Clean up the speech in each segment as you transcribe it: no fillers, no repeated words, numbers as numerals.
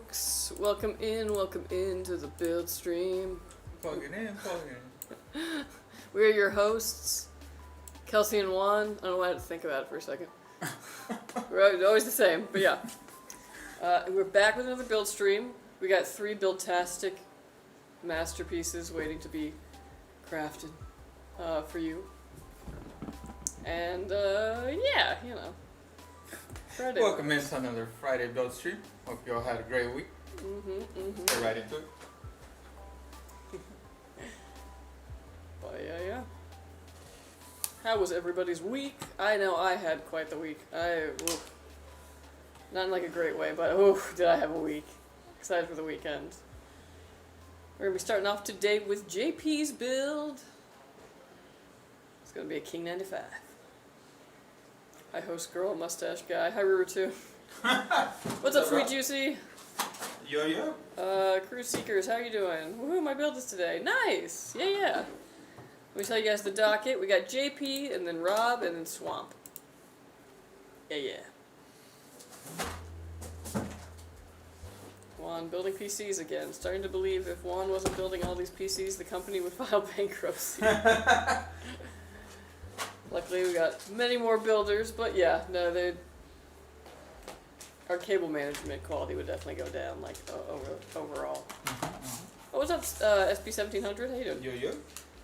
folks. Welcome in to the build stream. Plug it in. We're your hosts, Kelsey and Juan. I don't know why I had to think about it for a second. We're always the same, but yeah. We're back with another build stream. We got 3 build-tastic masterpieces waiting to be crafted for you. And, yeah, you know. Friday. Welcome into another Friday build stream. Hope you all had a great week. Get right into it. But yeah. How was everybody's week? I know I had quite the week. Not in like a great way, but did I have a week. Excited for the weekend. We're going to be starting off today with JP's build. It's going to be a King 95. Hi, host girl, mustache guy. Hi, River 2. What's up, Sweet Juicy? Yo. Crew Seekers, how you doing? Woohoo, my build is today. Nice! Yeah. Let me tell you guys the docket. We got JP, and then Rob, and then Swamp. Yeah. Juan building PCs again. Starting to believe if Juan wasn't building all these PCs, the company would file bankruptcy. Luckily, we got many more builders, but yeah, no, our cable management quality would definitely go down, like, overall. Oh, what's up, SB1700? How you doing? Yo.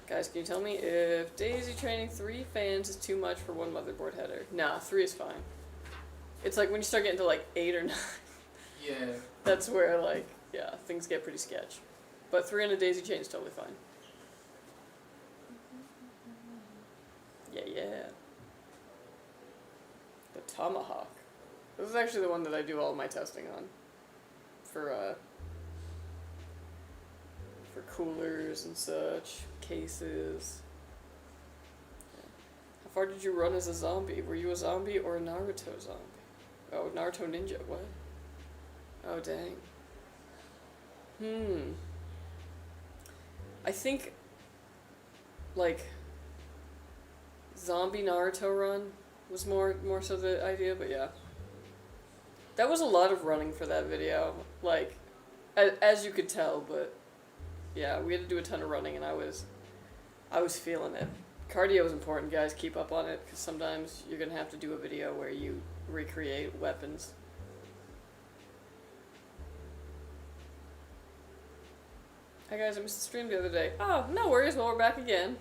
Guys, can you tell me if daisy training 3 fans is too much for one motherboard header? Nah, 3 is fine. It's like when you start getting to, like, 8 or 9. Yeah. That's where, like, yeah, things get pretty sketch. But 3 on a daisy chain is totally fine. Yeah. The Tomahawk. This is actually the one that I do all of my testing on. For coolers and such, cases. Yeah. How far did you run as a zombie? Were you a zombie or a Naruto zombie? Oh, Naruto ninja, what? Oh, dang. I think, like, zombie Naruto run was more so the idea, but yeah. That was a lot of running for that video, like, as you could tell, but yeah, we had to do a ton of running, and I was feeling it. Cardio is important, guys. Keep up on it, because sometimes you're going to have to do a video where you recreate weapons. Hi guys, I missed the stream the other day. Oh, no worries, well, we're back again.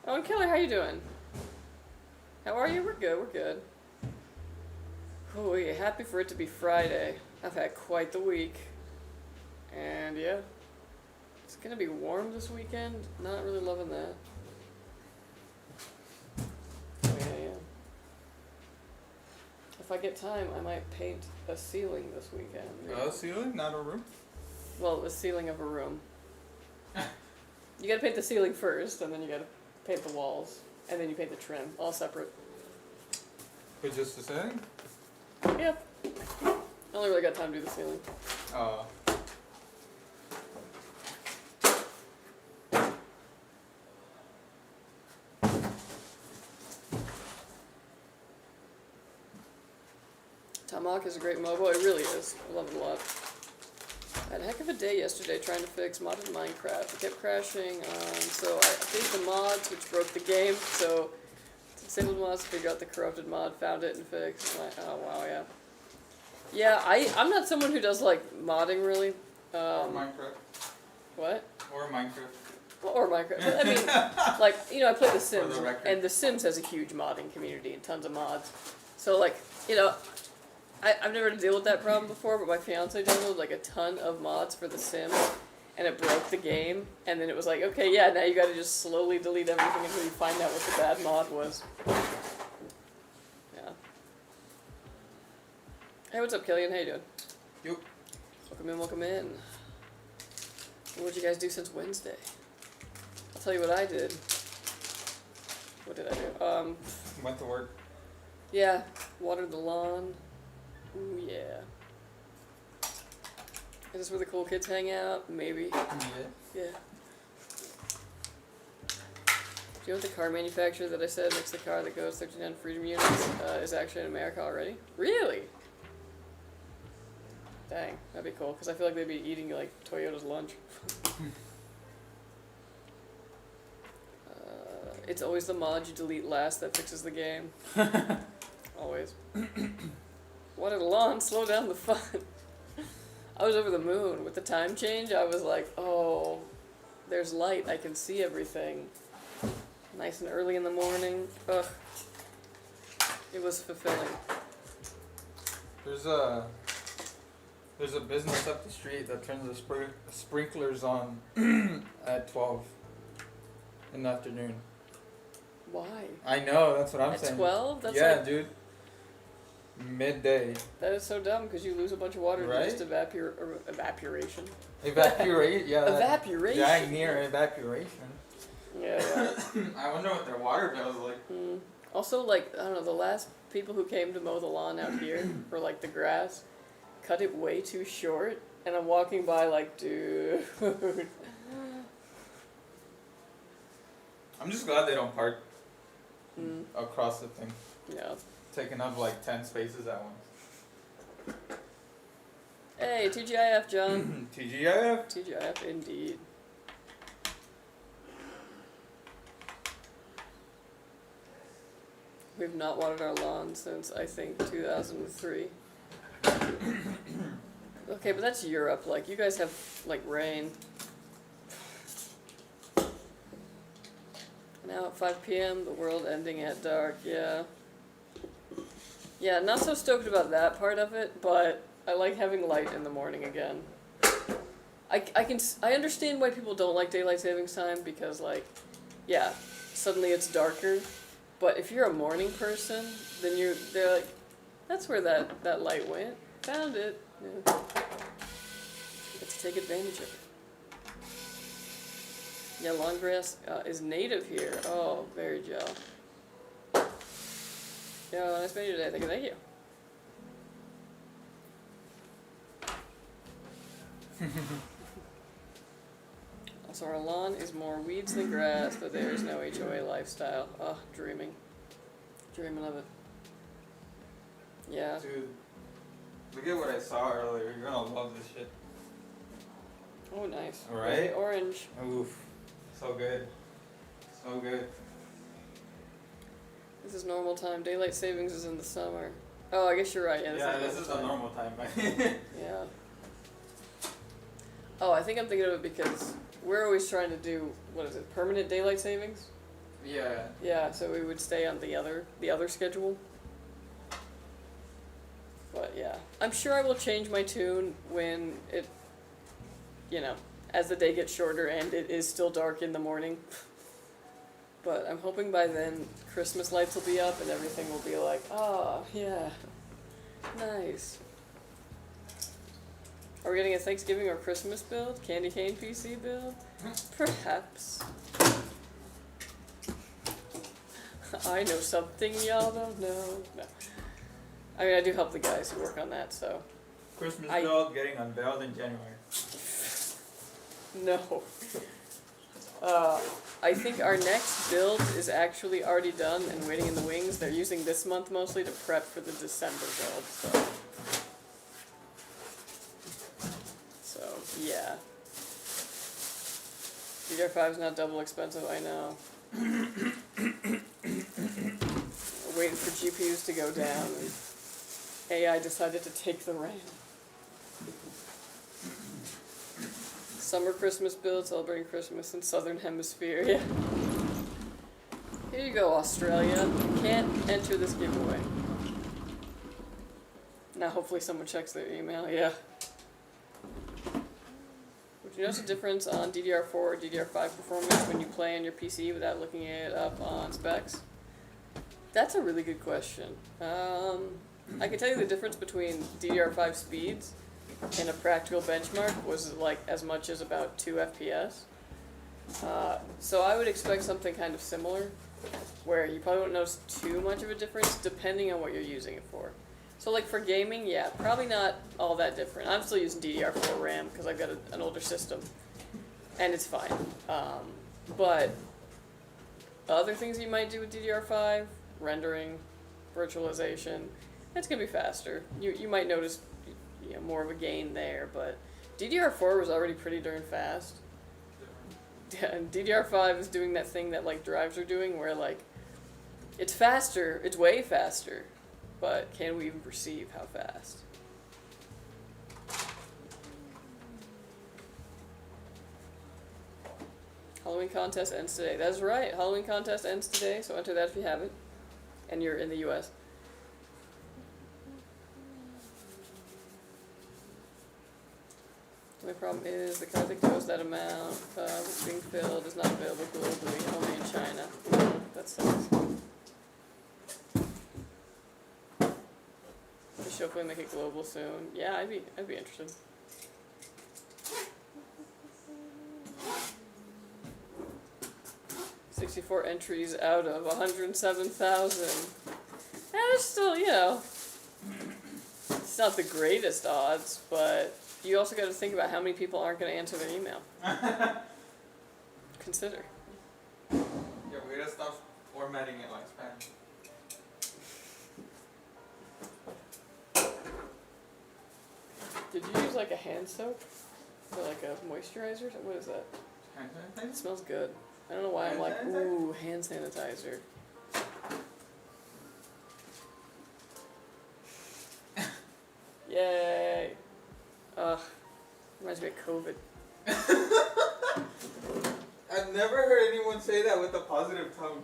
Oh, and Killer, how you doing? How are you? We're good. Oh, yeah, happy for it to be Friday. I've had quite the week. And yeah, it's gonna be warm this weekend. Not really loving that. Oh, yeah. If I get time, I might paint a ceiling this weekend. A ceiling, not a room? Well, the ceiling of a room. You gotta paint the ceiling first, and then you gotta paint the walls, and then you paint the trim, all separate. But just the ceiling? Yep. I only really got time to do the ceiling. Tomahawk is a great mobile. It really is. I love it a lot. I had a heck of a day yesterday trying to fix modded Minecraft. It kept crashing, so I updated the mods, which broke the game. So, disabled mods, figured out the corrupted mod, found it and fixed. Oh wow, yeah. Yeah, I'm not someone who does like modding really. Minecraft. What? Or Minecraft. Well, or Minecraft. But, I mean, like, you know, I play The Sims, and The Sims has a huge modding community and tons of mods. So, like, you know, I've never had to deal with that problem before, but my fiance downloaded like a ton of mods for The Sims, and it broke the game, and then it was like, okay, yeah, now you gotta just slowly delete everything until you find out what the bad mod was. Yeah. Hey, what's up, Killian? How you doing? Yo. Welcome in. What'd you guys do since Wednesday? I'll tell you what I did. What did I do? Went to work. Yeah, watered the lawn. Ooh, yeah. Is this where the cool kids hang out? Maybe. Yeah. Do you know what the car manufacturer that I said makes the car that goes 39 Freedom units is actually in America already? Really? Dang, that'd be cool, because I feel like they'd be eating like Toyota's lunch. It's always the mod you delete last that fixes the game. Always. What a lawn, slow down the fun. I was over the moon. With the time change, I was like, oh, there's light, I can see everything. Nice and early in the morning. Ugh. It was fulfilling. There's a business up the street that turns the sprinklers on at 12 in the afternoon. Why? I know, that's what I'm At saying. 12? That's yeah, like, dude. Midday. that is so dumb because you lose a bunch of water to Right? just evaporation. Evaporate? Yeah. Evaporation. Dang near evaporation. Yeah, yeah. I wonder what their water bill is like. Also, like, I don't know, the last people who came to mow the lawn out here for like the grass cut it way too short, and I'm walking by like, dude. I'm just glad they don't park across the thing. Yeah. Taking up like 10 spaces at once. Hey, TGIF, John. TGIF? TGIF, indeed. We've not watered our lawn since, I think, 2003. Okay, but that's Europe. Like, you guys have, like, rain. Now at 5 p.m., the world ending at dark, yeah. Yeah, not so stoked about that part of it, but I like having light in the morning again. I understand why people don't like daylight savings time, because, like, yeah, suddenly it's darker. But if you're a morning person, then they're like, that's where that light went. Found it. Yeah. Let's take advantage of it. Yeah, lawn grass is native here. Oh, very gel. Yeah, nice meeting you today. Thank you. Also, our lawn is more weeds than grass, but there is no HOA lifestyle. Oh, dreaming. Dreaming of it. Yeah. Dude, look at what I saw earlier. You're gonna love this shit. Oh, nice. Right? Orange. Oof. So good. So good. This is normal time. Daylight savings is in the summer. Oh, I guess you're right. Yeah, This is a normal time. Yeah. Oh, I think I'm thinking of it because we're always trying to do, what is it, permanent daylight savings? Yeah. Yeah, so we would stay on the other schedule. But yeah, I'm sure I will change my tune when it, as the day gets shorter and it is still dark in the morning. But I'm hoping by then Christmas lights will be up and everything will be like, oh, yeah, nice. Are we getting a Thanksgiving or Christmas build? Candy cane PC build? Perhaps. I know something y'all don't know. No. I mean, I do help the guys who work on that, so. Christmas build getting unveiled in January. No. I think our next build is actually already done and waiting in the wings. They're using this month mostly to prep for the December build, so yeah. DDR5 is not double expensive, I know. Waiting for GPUs to go down, and AI decided to take the reign. Summer Christmas build celebrating Christmas in Southern Hemisphere, yeah. Here you go, Australia. You can't enter this giveaway. Now hopefully someone checks their email, yeah. Would you notice a difference on DDR4 or DDR5 performance when you play on your PC without looking it up on specs? That's a really good question. I can tell you the difference between DDR5 speeds and a practical benchmark was like as much as about 2 FPS. So I would expect something kind of similar, where you probably won't notice too much of a difference depending on what you're using it for. So like for gaming, yeah, probably not all that different. I'm still using DDR4 RAM because I've got an older system, and it's fine. But other things you might do with DDR5, rendering, virtualization, it's gonna be faster. You might notice, you know, more of a gain there. But DDR4 was already pretty darn fast. Yeah, and DDR5 is doing that thing that like drives are doing, where like it's faster, it's way faster, but can we even perceive how fast? Halloween contest ends today. That's right. Halloween contest ends today, so enter that if you haven't, and you're in the U.S. The only problem is the card that goes that amount being filled is not available globally, only in China. That sucks. They should hopefully make it global soon. Yeah, I'd be interested. $64 entries out of 107,000. It's still, you know, it's not the greatest odds, but you also got to think about how many people aren't going to answer their email. Consider. Yeah, we gotta stop formatting it like spam. Did you use like a hand soap? Or like a moisturizer? What is that? Hand sanitizer? It smells good. I don't know why I'm like, ooh, hand sanitizer. Yay. Ugh. Reminds me of COVID. I've never heard anyone say that with a positive tone.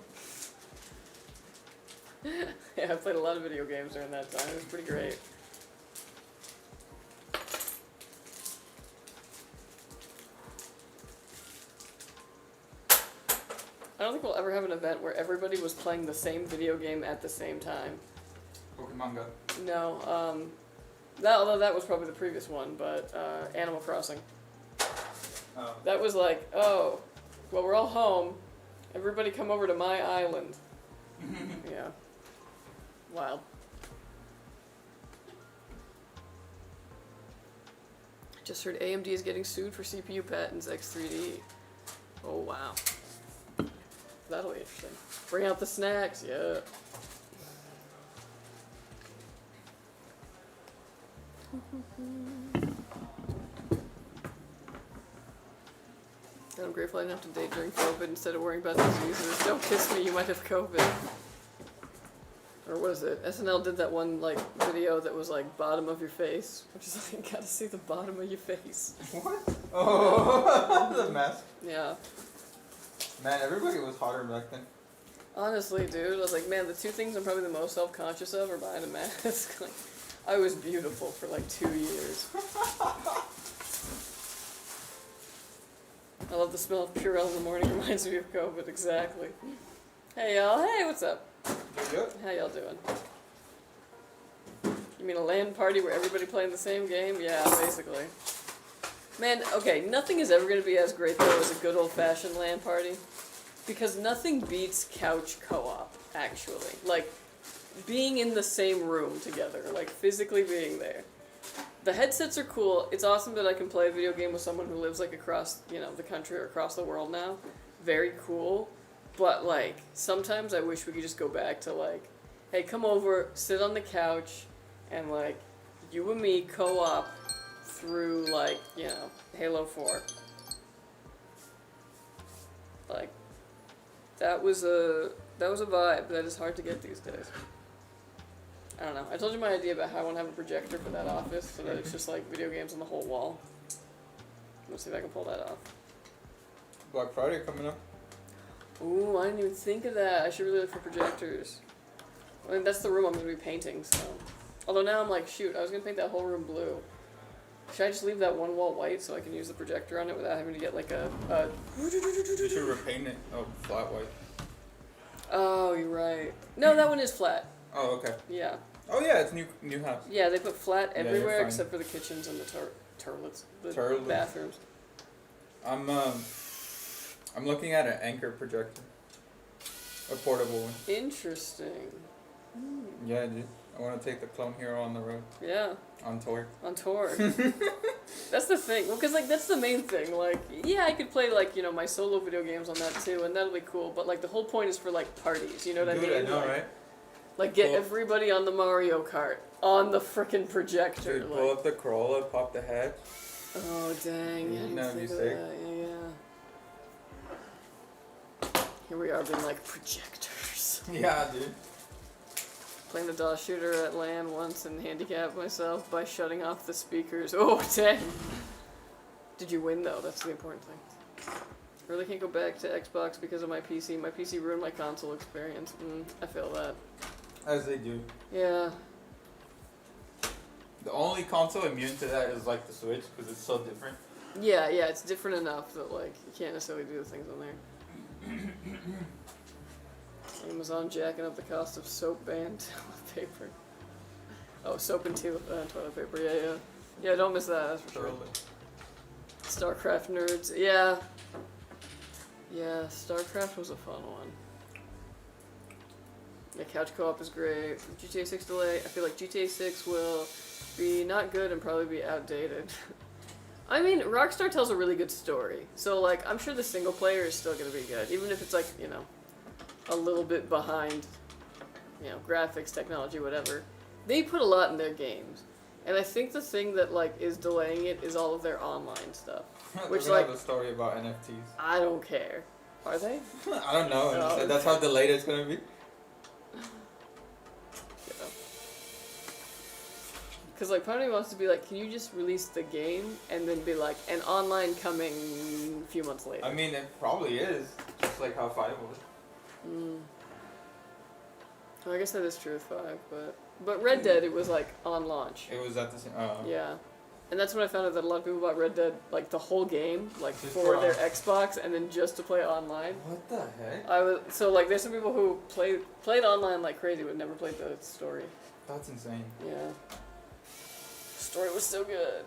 Yeah, I played a lot of video games during that time. It was pretty great. I don't think we'll ever have an event where everybody was playing the same video game at the same time. Pokemon Go. No, although that was probably the previous one, but Animal Crossing. Oh. That was like, oh, well, we're all home. Everybody come over to my island. Yeah. Wild. Just heard AMD is getting sued for CPU patents X3D. Oh, wow. That'll be interesting. Bring out the snacks, yeah. I'm grateful I didn't have to date during COVID instead of worrying about diseases. Don't kiss me, you might have COVID. Or what is it? SNL did that one like video that was like bottom of your face, which is like gotta see the bottom of your face. What? Oh, the mask. Yeah. Man, everybody was hotter back then. Honestly, dude, I was like, man, the two things I'm probably the most self-conscious of are behind a mask. Like, I was beautiful for like 2 years. I love the smell of Purell in the morning. Reminds me of COVID, exactly. Hey, y'all. Hey, what's up? Good. How y'all doing? You mean a LAN party where everybody playing the same game? Yeah, basically. Man, okay, nothing is ever going to be as great, though, as a good old-fashioned LAN party. Because nothing beats couch co-op, actually. Like, being in the same room together. Like, physically being there. The headsets are cool. It's awesome that I can play a video game with someone who lives, like, across, you know, the country or across the world now. Very cool. But, like, sometimes I wish we could just go back to, like, hey, come over, sit on the couch, and, like, you and me co-op through, like, you know, Halo 4. Like, that was a vibe that is hard to get these days. I don't know. I told you my idea about how I want to have a projector for that office, so that it's just, like, video games on the whole wall. Let's see if I can pull that off. Black Friday coming up. Ooh, I didn't even think of that. I should really look for projectors. I mean, that's the room I'm going to be painting, so. Although now I'm like, shoot, I was going to paint that whole room blue. Should I just leave that one wall white so I can use the projector on it without having to get like a... You should repaint it. Oh, flat white. Oh, you're right. No, that one is flat. Oh, okay. Yeah. Oh yeah, it's new house. Yeah, they put flat Yeah, everywhere you're except for the kitchens and the toilets. The Toilets. bathrooms. I'm looking at an Anchor projector. A portable one. Interesting. Yeah, dude. I want to take the Clone Hero on the road. Yeah. On tour. On tour. That's the thing. Well, because, like, that's the main thing. Like, yeah, I could play, like, you know, my solo video games on that, too, and that'll be cool. But, like, the whole point is for, like, parties. You know what I mean? Dude, I know, like, right? Like, get everybody on the Mario Kart on the frickin' projector. Dude, pull up the Corolla, pop the hatch. Oh, dang. I didn't think of that. Yeah. Here we are being like projectors. Yeah, dude. Playing the DOS shooter at LAN once and handicapped myself by shutting off the speakers. Oh, dang. Did you win, though? That's the important thing. Really can't go back to Xbox because of my PC. My PC ruined my console experience. I feel that. As they do. Yeah. The only console immune to that is like the Switch because it's so different. Yeah, it's different enough that like you can't necessarily do the things on there. Amazon jacking up the cost of soap and toilet paper. Oh, soap and toilet paper. Yeah. Don't miss that. That's for sure. StarCraft nerds. Yeah, StarCraft was a fun one. The couch co-op is great. GTA 6 delay. I feel like GTA 6 will be not good and probably be outdated. I mean, Rockstar tells a really good story. So, like, I'm sure the single player is still going to be good. Even if it's, like, you know, a little bit behind, you know, graphics, technology, whatever. They put a lot in their games. And I think the thing that, like, is delaying it is all of their online stuff. Which, We're gonna like, have a story about NFTs. I don't care. Are they? I don't know. No. That's how delayed it's gonna be. Because, like, part of me wants to be like, can you just release the game and then be like, an online coming a few months later? I mean, it probably is. Just like how 5 was. Well, I guess that is true with 5, but Red Dead, it was, like, on launch. It was at the same... Yeah. And that's when I found out that a lot of people bought Red Dead, like, the whole game, like, Just for for their Xbox, and then just to play online. What the heck? So, like, there's some people who played online like crazy, but never played the story. That's insane. Yeah. Story was so good.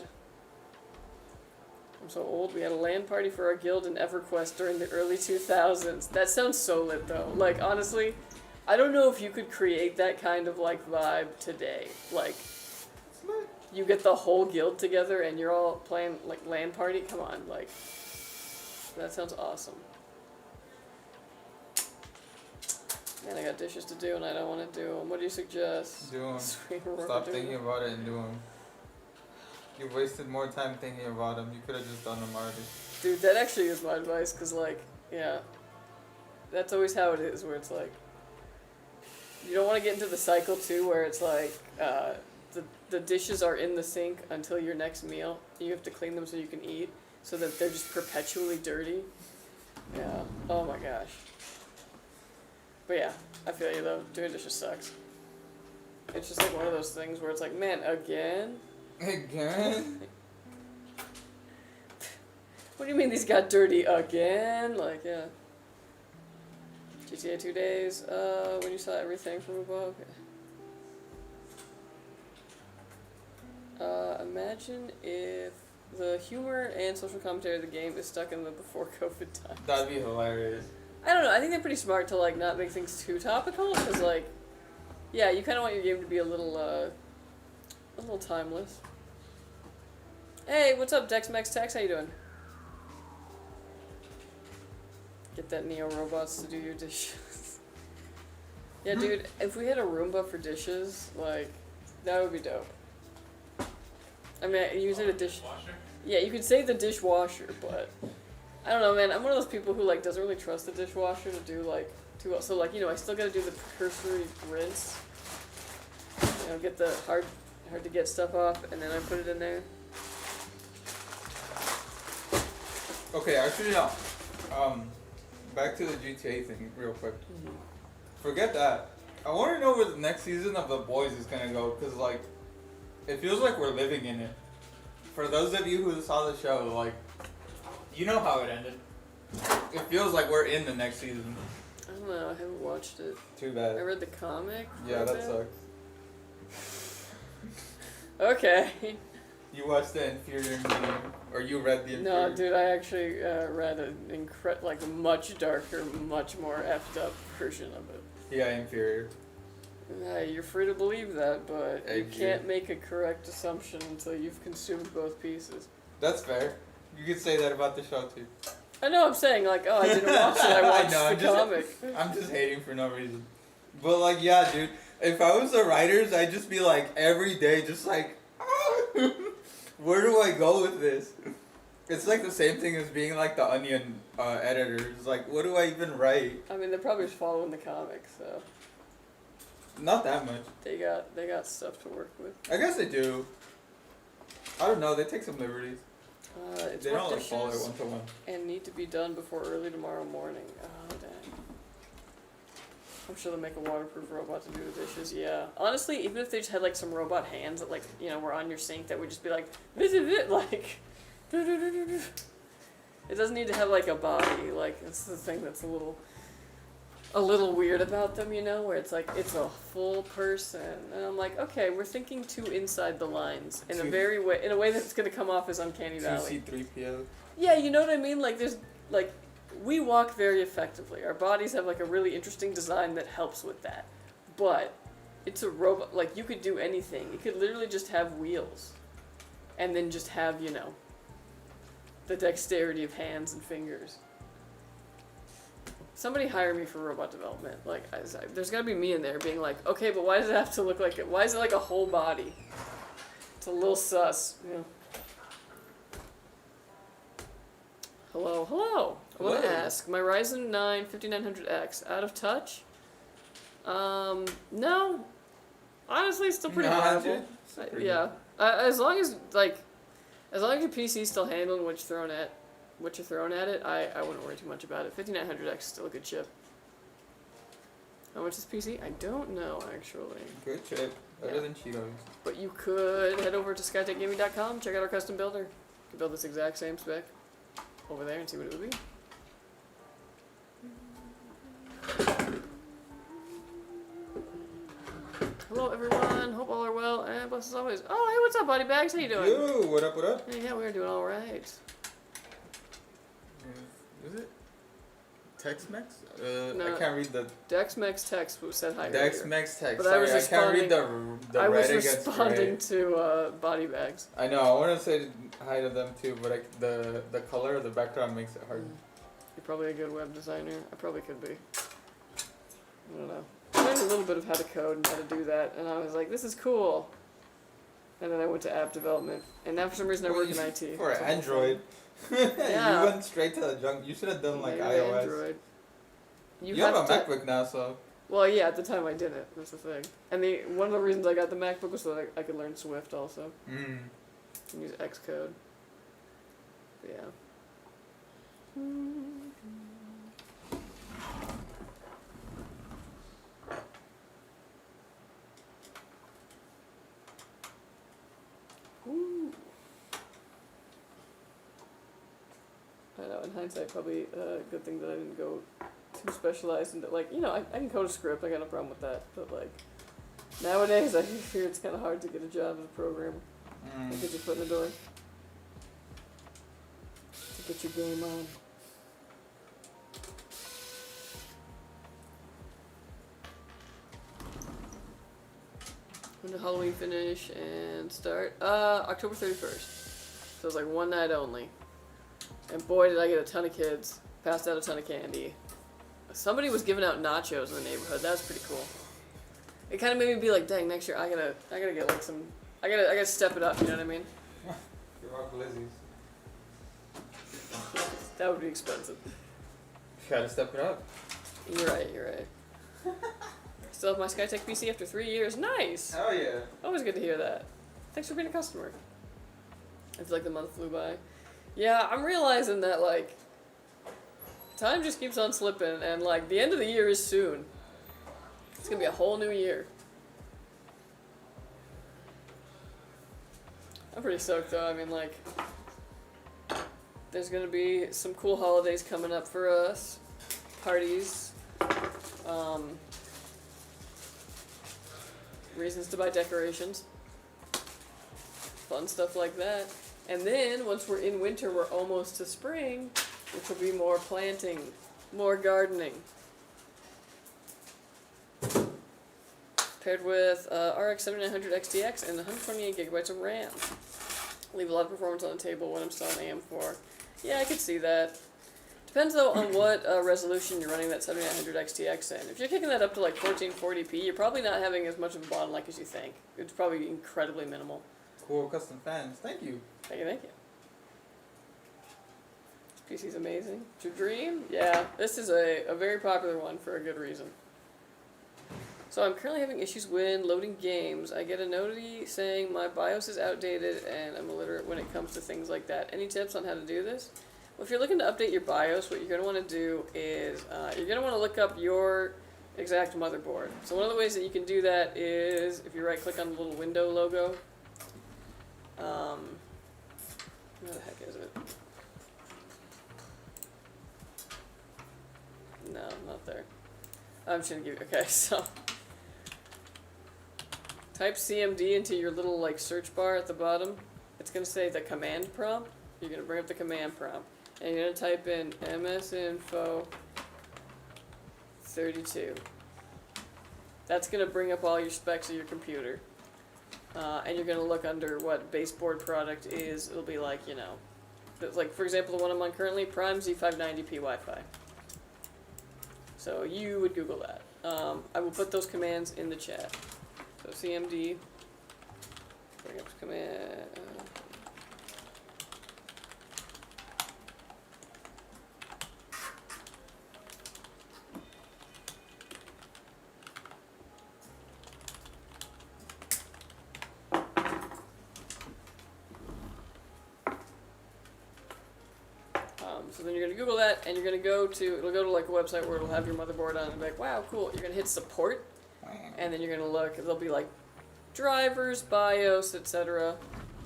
I'm so old. We had a LAN party for our guild in EverQuest during the early 2000s. That sounds so lit, though. Like, honestly, I don't know if you could create that kind of, like, vibe today. Like, you get the whole guild together and you're all playing, like, LAN party? Come on, like, that sounds awesome. Man, I got dishes to do and I don't want to do them. What do you suggest? Do them. Sweet Stop thinking about it and do them. You wasted more time thinking about them. You could have just done them already. Dude, that actually is my advice, because, like, yeah. That's always how it is, where it's like, you don't want to get into the cycle, too, where it's like, the dishes are in the sink until your next meal. You have to clean them so you can eat, so that they're just perpetually dirty. Yeah. Oh my gosh. But yeah, I feel you, though. Doing dishes sucks. It's just like one of those things where it's like, man, again? Again? What do you mean these got dirty again? Like, yeah. GTA 2 days, when you saw everything from above. Imagine if the humor and social commentary of the game is stuck in the before COVID time. That'd be hilarious. I don't know, I think they're pretty smart to, like, not make things too topical, because, like, yeah, you kind of want your game to be a little timeless. Hey, what's up, Dex Tex? How you doing? Get that Neo Robots to do your dishes. Yeah, dude, if we had a Roomba for dishes, like, that would be dope. I mean, you said a dish... Yeah, you could say the dishwasher, but... I don't know, man, I'm one of those people who, like, doesn't really trust the dishwasher to do, like, too well. So, like, you know, I still gotta do the cursory rinse. You know, get the hard to get stuff off, and then I put it in there. Okay, actually, no. Back to the GTA thing real quick. Forget that. I want to know where the next season of The Boys is gonna go, because, like, it feels like we're living in it. For those of you who saw the show, like, you know how it ended. It feels like we're in the next season. I don't know, I haven't watched it. Too bad. I read the comic. Yeah, that sucks. Okay. You watched the inferior game, or you read the inferior? No, dude, I actually read an like much darker, much more effed up version of it. Yeah, inferior. You're free to believe that, but you can't make a correct assumption until you've consumed both pieces. That's fair. You could say that about the show too. I know, I'm saying, like, I didn't watch it, I watched the comic. I'm just hating for no reason. But, like, yeah, dude. If I was the writers, I'd just be like every day, just like, where do I go with this? It's like the same thing as being like the Onion editor. It's like, what do I even write? I mean, they're probably just following the comics, so Not that much. they got stuff to work with. I guess they do. I don't know. They take some liberties. It's They more don't like follow it dishes one to one. and need to be done before early tomorrow morning. Oh dang. I'm sure they'll make a waterproof robot to do the dishes. Yeah. Honestly, even if they just had like some robot hands that like were on your sink that would just be like like. It doesn't need to have like a body. Like that's the thing that's a little weird about them, where it's like it's a full person, and I'm like, okay, we're thinking too inside the lines in a way that's gonna come off as uncanny valley. C3PO. Yeah, you know what I mean. Like there's like we walk very effectively. Our bodies have like a really interesting design that helps with that, but it's a robot. Like you could do anything. You could literally just have wheels, and then just have the dexterity of hands and fingers. Somebody hire me for robot development. Like, there's gotta be me in there being like, okay, but why does it have to look like it? Why is it like a whole body? It's a little sus. Yeah. Hello. I want to ask, my Ryzen 9 5900X out of touch? No. Honestly, it's still pretty viable. Yeah. As long as your PC's still handling what you're throwing at it, I wouldn't worry too much about it. 5900X is still a good chip. How much is PC? I don't know, actually. Good chip. Better than Cheetos. But you could head over to skytechgaming.com, check out our custom builder. You can build this exact same spec over there and see what it would be. Hello, everyone. Hope all are well, and bless as always. Oh, hey, what's up, Body Bags? How you doing? Yo, what up? Hey, yeah, we're doing all right. Is it? Tex-Mex? No, I can't read the... Dex-Mex text said hi Dex-Mex text. But sorry, I can't read the I was red against responding gray. to Body Bags. I know, I want to say hi to them too, but the color of the background makes it hard. You're probably a good web designer. I probably could be. I don't know. I learned a little bit of how to code and how to do that, and I was like, this is cool. And then I went to app development, and now for some reason I work in IT. For Android. Yeah. You went straight to the junk. You should have done like Maybe iOS. Android. You have a MacBook now, so. Well, yeah, at the time I didn't. That's the thing. And one of the reasons I got the MacBook was so that I could learn Swift also. And use Xcode. Yeah. Ooh. I know, in hindsight, probably a good thing that I didn't go too specialized into, like, I can code a script, I got no problem with that, but, like, nowadays I hear it's kind of hard to get a job as a programmer. To get your foot in the door. To get your game on. When did Halloween finish and start? October 31st. So it was like one night only. And boy, did I get a ton of kids. Passed out a ton of candy. Somebody was giving out nachos in the neighborhood. That was pretty cool. It kind of made me be like, dang, next year I gotta get like some. I gotta step it up. You know what I mean? You're rock Lizzie's. That would be expensive. You gotta step it up. You're right. Still have my Skytech PC after 3 years. Nice. Hell yeah. Always good to hear that. Thanks for being a customer. I feel like the month flew by. Yeah, I'm realizing that, like, time just keeps on slipping, and, like, the end of the year is soon. It's gonna be a whole new year. I'm pretty stoked, though. I mean, like, there's gonna be some cool holidays coming up for us. Parties. Reasons to buy decorations. Fun stuff like that. And then, once we're in winter, we're almost to spring, which will be more planting, more gardening. Paired with RX 7900 XTX and 128 gigabytes of RAM. Leave a lot of performance on the table when I'm still on AM4. Yeah, I could see that. Depends though on what resolution you're running that 7900 XTX in. If you're kicking that up to like 1440p, you're probably not having as much of a bottleneck as you think. It's probably incredibly minimal. Cool custom fans. Thank you. Thank you, thank you. This PC's amazing. It's your dream? Yeah, this is a very popular one for a good reason. So I'm currently having issues when loading games. I get a notity saying my BIOS is outdated and I'm illiterate when it comes to things like that. Any tips on how to do this? Well, if you're looking to update your BIOS, what you're going to want to do is you're going to want to look up your exact motherboard. So one of the ways that you can do that is if you right click on the little window logo. Where the heck is it? No, not there. I'm just going to give you, okay, so type CMD into your little like search bar at the bottom. It's going to say the command prompt. You're going to bring up the command prompt. And you're going to type in msinfo 32. That's going to bring up all your specs of your computer. And you're going to look under what baseboard product is. It'll be like, you know, like for example, the one I'm on currently, Prime Z590p Wi-Fi. So you would Google that. I will put those commands in the chat. So CMD, bring up command. So then you're going to Google that, and you're going to go to, it'll go to like a website where it'll have your motherboard on, and be like, wow, cool. You're going to hit support, and then you're going to look, there'll be like drivers, BIOS, etc.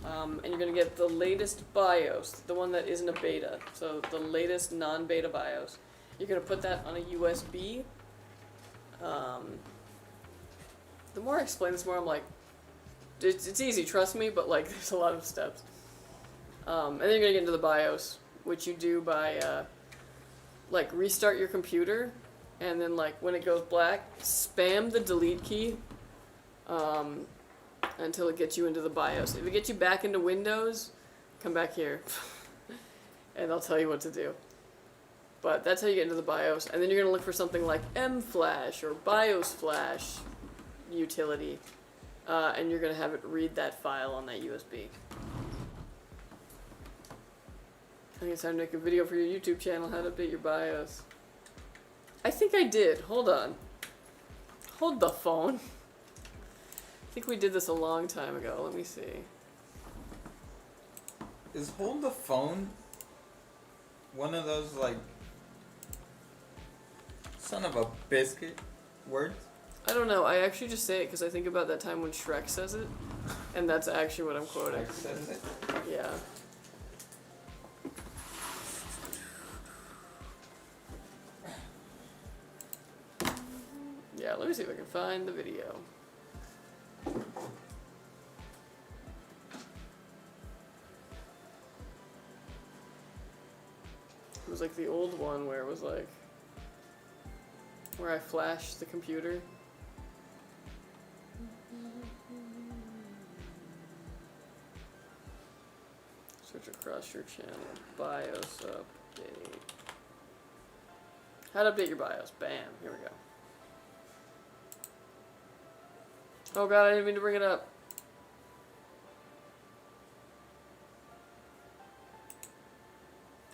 And you're going to get the latest BIOS, the one that isn't a beta. So the latest non-beta BIOS. You're going to put that on a USB. The more I explain this, the more I'm like, it's easy, trust me, but like there's a lot of steps. And then you're going to get into the BIOS, which you do by like restart your computer, and then like when it goes black, spam the delete key until it gets you into the BIOS. If it gets you back into Windows, come back here and I'll tell you what to do. But that's how you get into the BIOS, and then you're going to look for something like mFlash or BIOS Flash utility, and you're going to have it read that file on that USB. I think it's time to make a video for your YouTube channel, how to update your BIOS. I think I did. Hold on. Hold the phone. I think we did this a long time ago. Let me see. Is hold the phone one of those like son of a biscuit words? I don't know. I actually just say it because I think about that time when Shrek says it, and that's actually what I'm quoting. Shrek says it? Yeah. Yeah, let me see if I can find the video. It was like the old one where it was like, where I flashed the computer. Search across your channel. BIOS update. How to update your BIOS. Bam. Here we go. Oh god, I didn't mean to bring it up.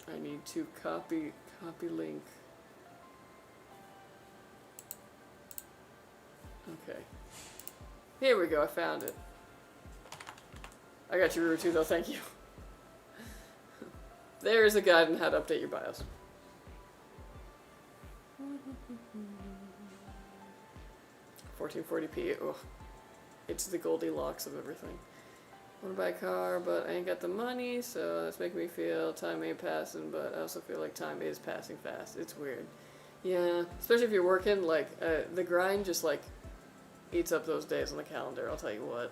I need to copy link. Okay. Here we go, I found it. I got your root too though, thank you. There is a guide on how to update your BIOS. 1440p, ugh. It's the Goldilocks of everything. I want to buy a car, but I ain't got the money, so that's making me feel time ain't passing, but I also feel like time is passing fast. It's weird. Yeah, especially if you're working, like, the grind just, like, eats up those days on the calendar, I'll tell you what.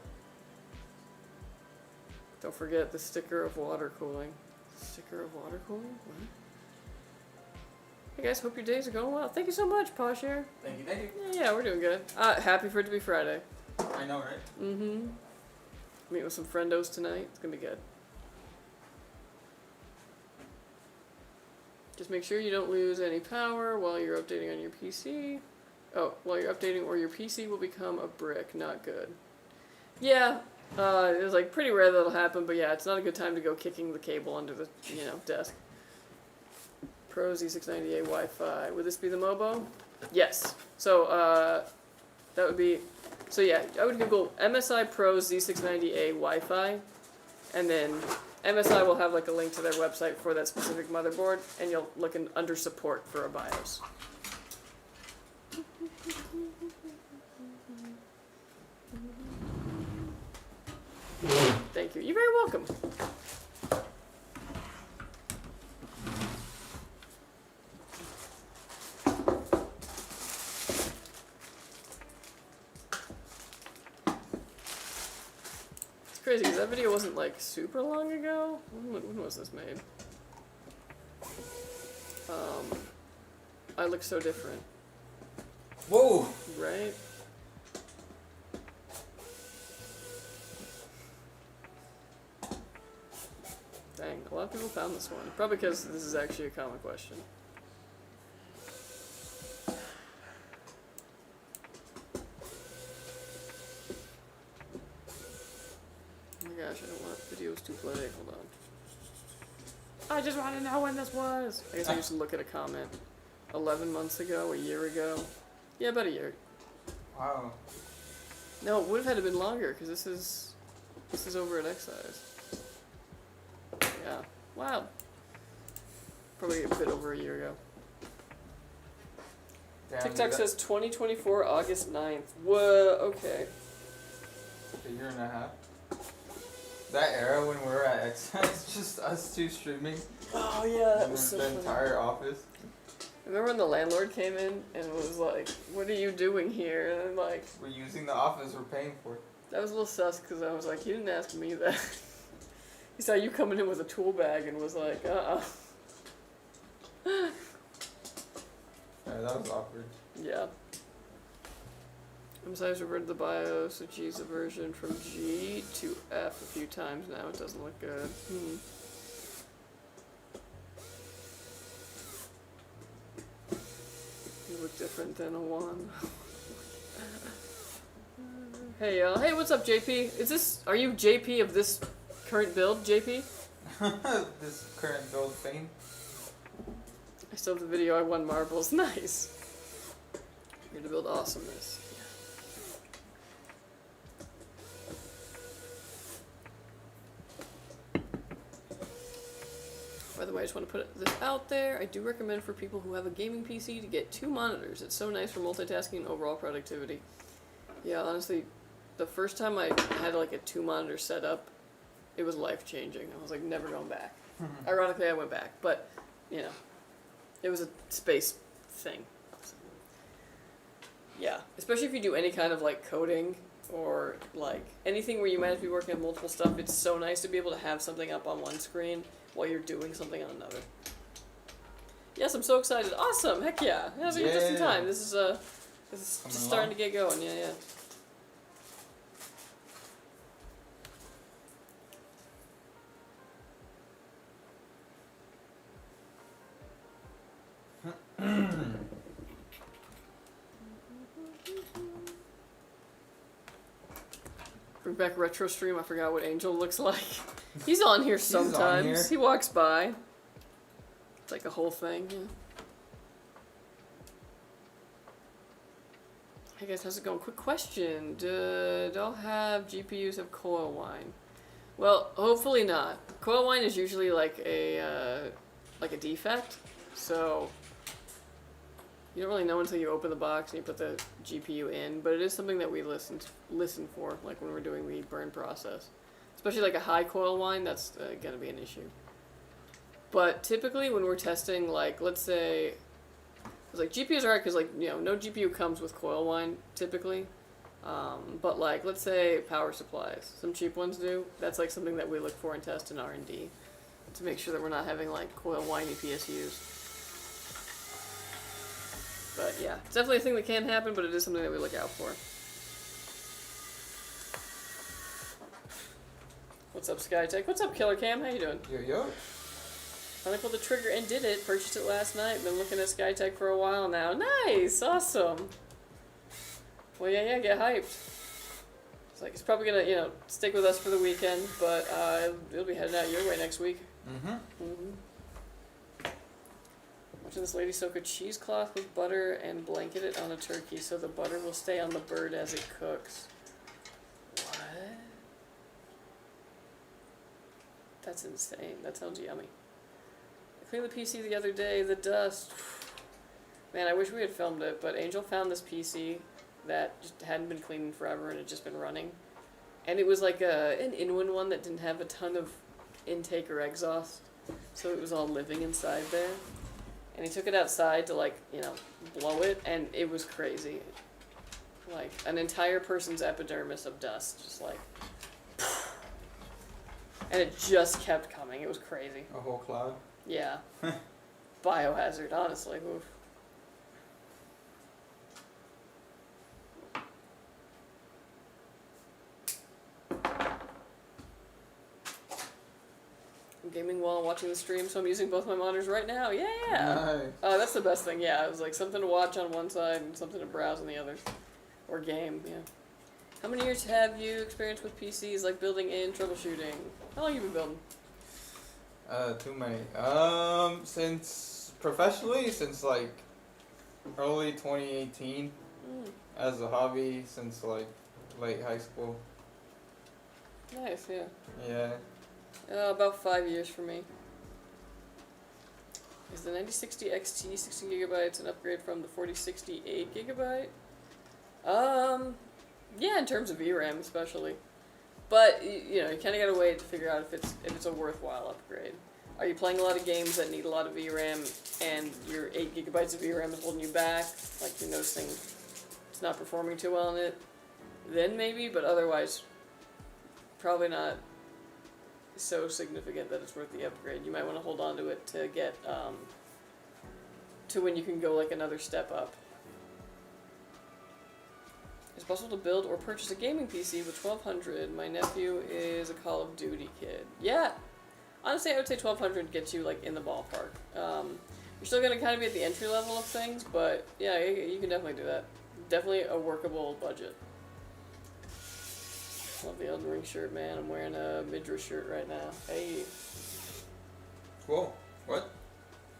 Don't forget the sticker of water cooling. Sticker of water cooling? What? Hey guys, hope your days are going well. Thank you so much, Posh Air. Thank you, thank you. Yeah, we're doing good. Happy for it to be Friday. I know, right? Mm-hmm. Meet with some friendos tonight. It's gonna be good. Just make sure you don't lose any power while you're updating on your PC. Oh, while you're updating, or your PC will become a brick. Not good. Yeah, it's like pretty rare that'll happen, but yeah, it's not a good time to go kicking the cable under the, desk. Pro Z690A Wi-Fi. Would this be the Mobo? Yes. So, that would be, so yeah, I would Google MSI Pro Z690A Wi-Fi, and then MSI will have like a link to their website for that specific motherboard, and you'll look under support for a BIOS. Thank you. You're very welcome. It's crazy because that video wasn't like super long ago. When was this made? I look so different. Whoa! Right? Dang, a lot of people found this one. Probably because this is actually a common question. Oh my gosh, I don't want videos to play. Hold on. I just want to know when this was. I guess I used to look at a comment 11 months ago, a year ago. Yeah, about a year. Wow. No, it would have had to been longer because this is over at Excise. Yeah. Wow. Probably a bit over a year ago. Damn, TikTok says 2024 August 9th. Whoa, okay. A year and a half. That era when we were at Excise, just us two streaming. Oh yeah, that was so the funny. entire office. Remember when the landlord came in and was like, "What are you doing here?" And I'm like, "We're using the office. We're paying for it." That was a little sus because I was like, "You didn't ask me that." He saw you coming in with a tool bag and was like, Yeah, that was awkward. Yeah. MSI's reverted the BIOS, which used the version from G to F a few times now. It doesn't look good. You look different than a 1. Hey, hey, what's up, JP? Are you JP of this current build, JP? This current build thing. I still have the video. I won marbles. Nice. You're to build awesomeness. By the way, I just want to put this out there. I do recommend for people who have a gaming PC to get 2 monitors. It's so nice for multitasking and overall productivity. Yeah, honestly, the first time I had like a 2-monitor setup, it was life-changing. I was like, never going back. Ironically, I went back, but, it was a space thing. So, yeah, especially if you do any kind of like coding or like anything where you might have to be working on multiple stuff, it's so nice to be able to have something up on one screen while you're doing something on another. Yes, I'm so excited. Awesome! Heck yeah! Yeah, so you're just in time. This is just starting to get going. Yeah, yeah. Bring back retro stream. I forgot what Angel looks like. He's on here sometimes. He walks by. It's like a whole thing. Yeah. Hey guys, how's it going? Quick question. Do all have GPUs have coil whine? Well, hopefully not. Coil whine is usually like a defect, so you don't really know until you open the box and you put the GPU in, but it is something that we listen for, like when we're doing the burn process. Especially like a high coil whine, that's going to be an issue. But typically when we're testing, like, let's say, like GPUs are right because like, no GPU comes with coil whine typically. But like, let's say power supplies, some cheap ones do. That's like something that we look for and test in R&D to make sure that we're not having like coil whiny PSUs. But yeah, it's definitely a thing that can happen, but it is something that we look out for. What's up, Skytech? What's up, Killer Cam? How you doing? Yo, yo. Finally pulled the trigger and did it. Purchased it last night. Been looking at Skytech for a while now. Nice! Awesome! Well, yeah, get hyped. It's like, it's probably gonna, you know, stick with us for the weekend, but it'll be heading out your way next week. Watching this lady soak a cheesecloth with butter and blanket it on a turkey so the butter will stay on the bird as it cooks. What? That's insane. That sounds yummy. I cleaned the PC the other day, the dust. Man, I wish we had filmed it, but Angel found this PC that just hadn't been cleaned in forever and had just been running. And it was like an Inwin one that didn't have a ton of intake or exhaust, so it was all living inside there. And he took it outside to, like, you know, blow it, and it was crazy. Like, an entire person's epidermis of dust, just like... And it just kept coming. It was crazy. A whole cloud? Yeah. Biohazard, honestly. Oof. I'm gaming while I'm watching the stream, so I'm using both my monitors right now. Yeah! Nice. Oh, that's the best thing, yeah. It was like something to watch on one side and something to browse on the other. Or game, yeah. How many years have you experienced with PCs, like building and troubleshooting? How long have you been building? Too many. Since professionally, since like early 2018. As a hobby, since like late high school. Nice, yeah. Yeah. About 5 years for me. Is the 9060 XT 60 gigabytes an upgrade from the 4060 8 gigabyte? Yeah, in terms of VRAM especially. But you know, you kind of gotta wait to figure out if it's a worthwhile upgrade. Are you playing a lot of games that need a lot of VRAM, and your 8 gigabytes of VRAM is holding you back? Like you're noticing it's not performing too well in it? Then maybe, but otherwise, probably not so significant that it's worth the upgrade. You might want to hold on to it to get to when you can go like another step up. It's possible to build or purchase a gaming PC with 1200. My nephew is a Call of Duty kid. Yeah, honestly, I would say 1200 gets you like in the ballpark. You're still gonna kind of be at the entry level of things, but yeah, you can definitely do that. Definitely a workable budget. Love the Elden Ring shirt, man. I'm wearing a Midra shirt right now. Hey. Whoa. What?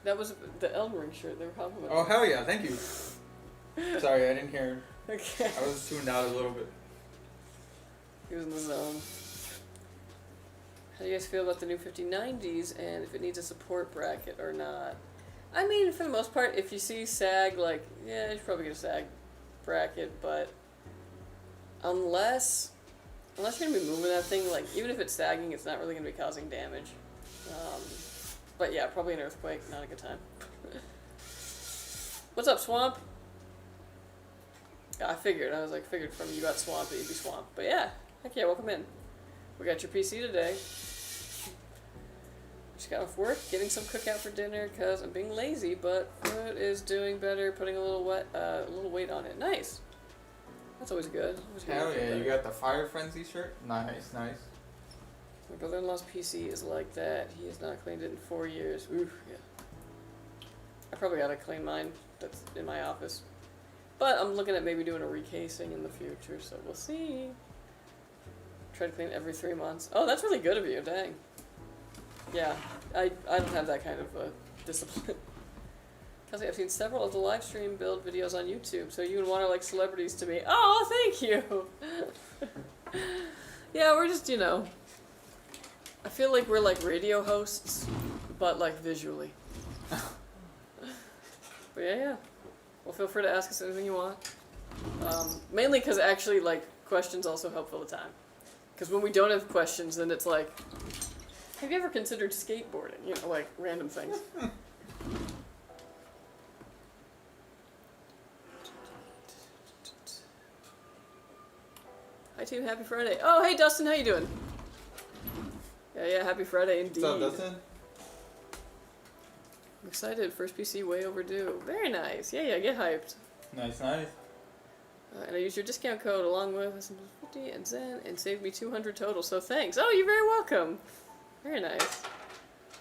That was the Elden Ring shirt. They were complimenting. Oh, hell yeah. Thank you. Sorry, I didn't hear. Okay. I was tuned out a little bit. He was in the zone. How do you guys feel about the new 5090s and if it needs a support bracket or not? I mean, for the most part, if you see sag, like, yeah, you should probably get a sag bracket, but unless you're going to be moving that thing, like, even if it's sagging, it's not really going to be causing damage. But yeah, probably an earthquake, not a good time. What's up, Swamp? Yeah, I figured from you got Swamp that you'd be Swamp. But yeah, heck yeah, welcome in. We got your PC today. Just got off work, getting some cookout for dinner because I'm being lazy, but food is doing better, putting a little weight on it. Nice. That's always good. Hell yeah, you got the Fire Frenzy shirt? Nice, nice. My brother-in-law's PC is like that. He has not cleaned it in 4 years. Oof, yeah. I probably gotta clean mine. That's in my office. But I'm looking at maybe doing a recasing in the future, so we'll see. Try to clean every 3 months. Oh, that's really good of you, dang. Yeah, I don't have that kind of discipline. Because I've seen several of the live stream build videos on YouTube, so you and one are like celebrities to me. Oh, thank you! Yeah, we're just, you know, I feel like we're like radio hosts, but like visually. But yeah. Well, feel free to ask us anything you want. Mainly because actually, like, questions also help fill the time. Because when we don't have questions, then it's like, have you ever considered skateboarding? You know, like, random things. Hi team, happy Friday. Oh, hey Dustin, how you doing? Yeah, happy Friday indeed. What's up, Dustin? I'm excited. First PC way overdue. Very nice. Yeah, get hyped. Nice, nice. And I used your discount code along with SM50 and Zen and saved me 200 total, so thanks. Oh, you're very welcome. Very nice.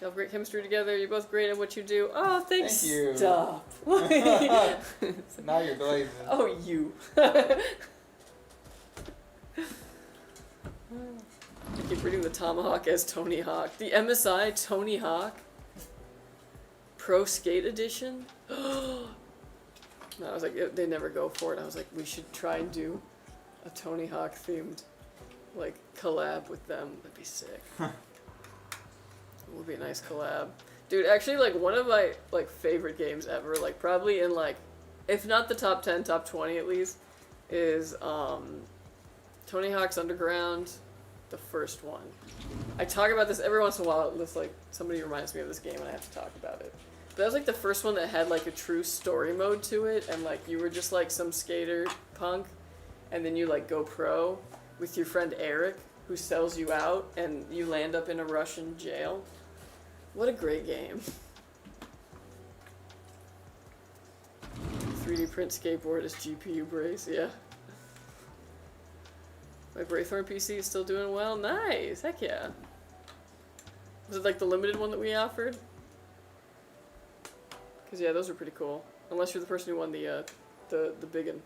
You have great chemistry together. You're both great at what you do. Oh, thanks. Thank you. Stop. Now you're glazing. Oh, you. I keep reading the Tomahawk as Tony Hawk. The MSI Tony Hawk Pro Skate Edition. No, I was like, they never go for it. I was like, we should try and do a Tony Hawk themed, like, collab with them. That'd be sick. It would be a nice collab. Dude, actually, like, one of my, like, favorite games ever, like, probably in, like, if not the top 10, top 20 at least, is, Tony Hawk's Underground, the first one. I talk about this every once in a while. It's like somebody reminds me of this game and I have to talk about it. But that was like the first one that had like a true story mode to it, and like you were just like some skater punk, and then you like go pro with your friend Eric, who sells you out, and you land up in a Russian jail. What a great game. 3D print skateboard as GPU brace, yeah. My Braythorn PC is still doing well. Nice, heck yeah. Was it like the limited one that we offered? Cause yeah, those are pretty cool. Unless you're the person who won the big one.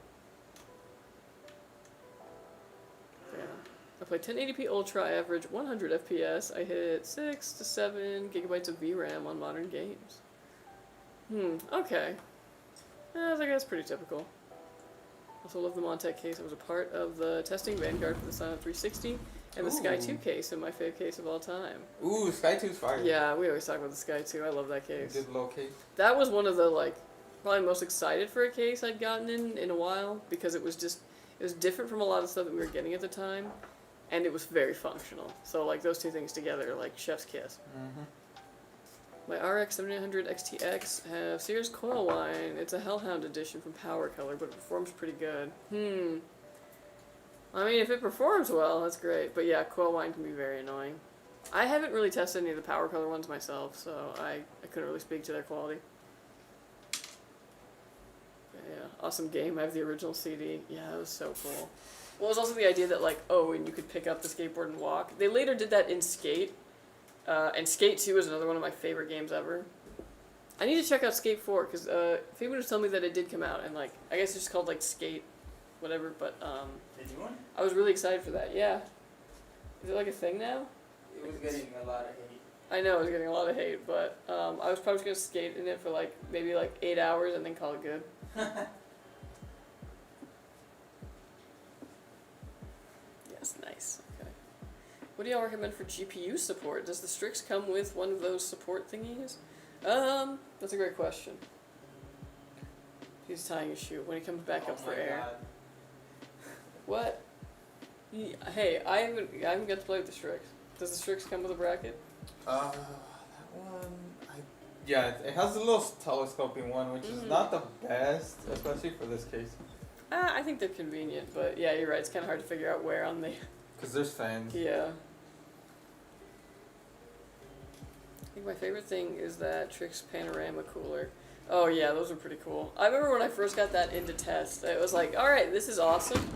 Yeah. I played 1080p Ultra, I average 100 FPS. I hit 6 to 7 gigabytes of VRAM on modern games. Okay. I think that's pretty typical. Also love the Montech case. I was a part of the testing Vanguard for the Silent 360 and the Sky 2 case, in my fave case of all time. Ooh, Sky 2's fire. Yeah, we always talk about the Sky 2. I love that case. Good little case. That was one of the, like, probably most excited for a case I'd gotten in a while, because it was just, it was different from a lot of stuff that we were getting at the time, and it was very functional. So, like, those two things together, like, chef's kiss. Mm-hmm. My RX 7800 XTX have Sears Coil Wine. It's a Hellhound edition from Power Color, but it performs pretty good. I mean, if it performs well, that's great. But yeah, Coil Wine can be very annoying. I haven't really tested any of the Power Color ones myself, so I couldn't really speak to their quality. But yeah, awesome game. I have the original CD. Yeah, it was so cool. Well, it was also the idea that, like, oh, and you could pick up the skateboard and walk. They later did that in Skate. And Skate 2 is another one of my favorite games ever. I need to check out Skate 4, because people just told me that it did come out, and like, I guess it's just called like Skate, whatever, but Did you want? I was really excited for that, yeah. Is it like a thing now? It was getting a lot of hate. I know it was getting a lot of hate, but I was probably just going to skate in it for like, maybe like 8 hours and then call it good. Yes, nice. Okay. What do y'all recommend for GPU support? Does the TRYX come with one of those support thingies? That's a great question. He's tying his shoe when he comes back up for air. God. What? Hey, I haven't got to play with the TRYX. Does the TRYX come with a bracket? That one, yeah, it has a little telescoping one, which is not the best, especially for this case. I think they're convenient, but yeah, you're right. It's kind of hard to figure out where on the. Because there's fans. Yeah. I think my favorite thing is that TRYX Panorama cooler. Oh yeah, those are pretty cool. I remember when I first got that into test, it was like, alright, this is awesome.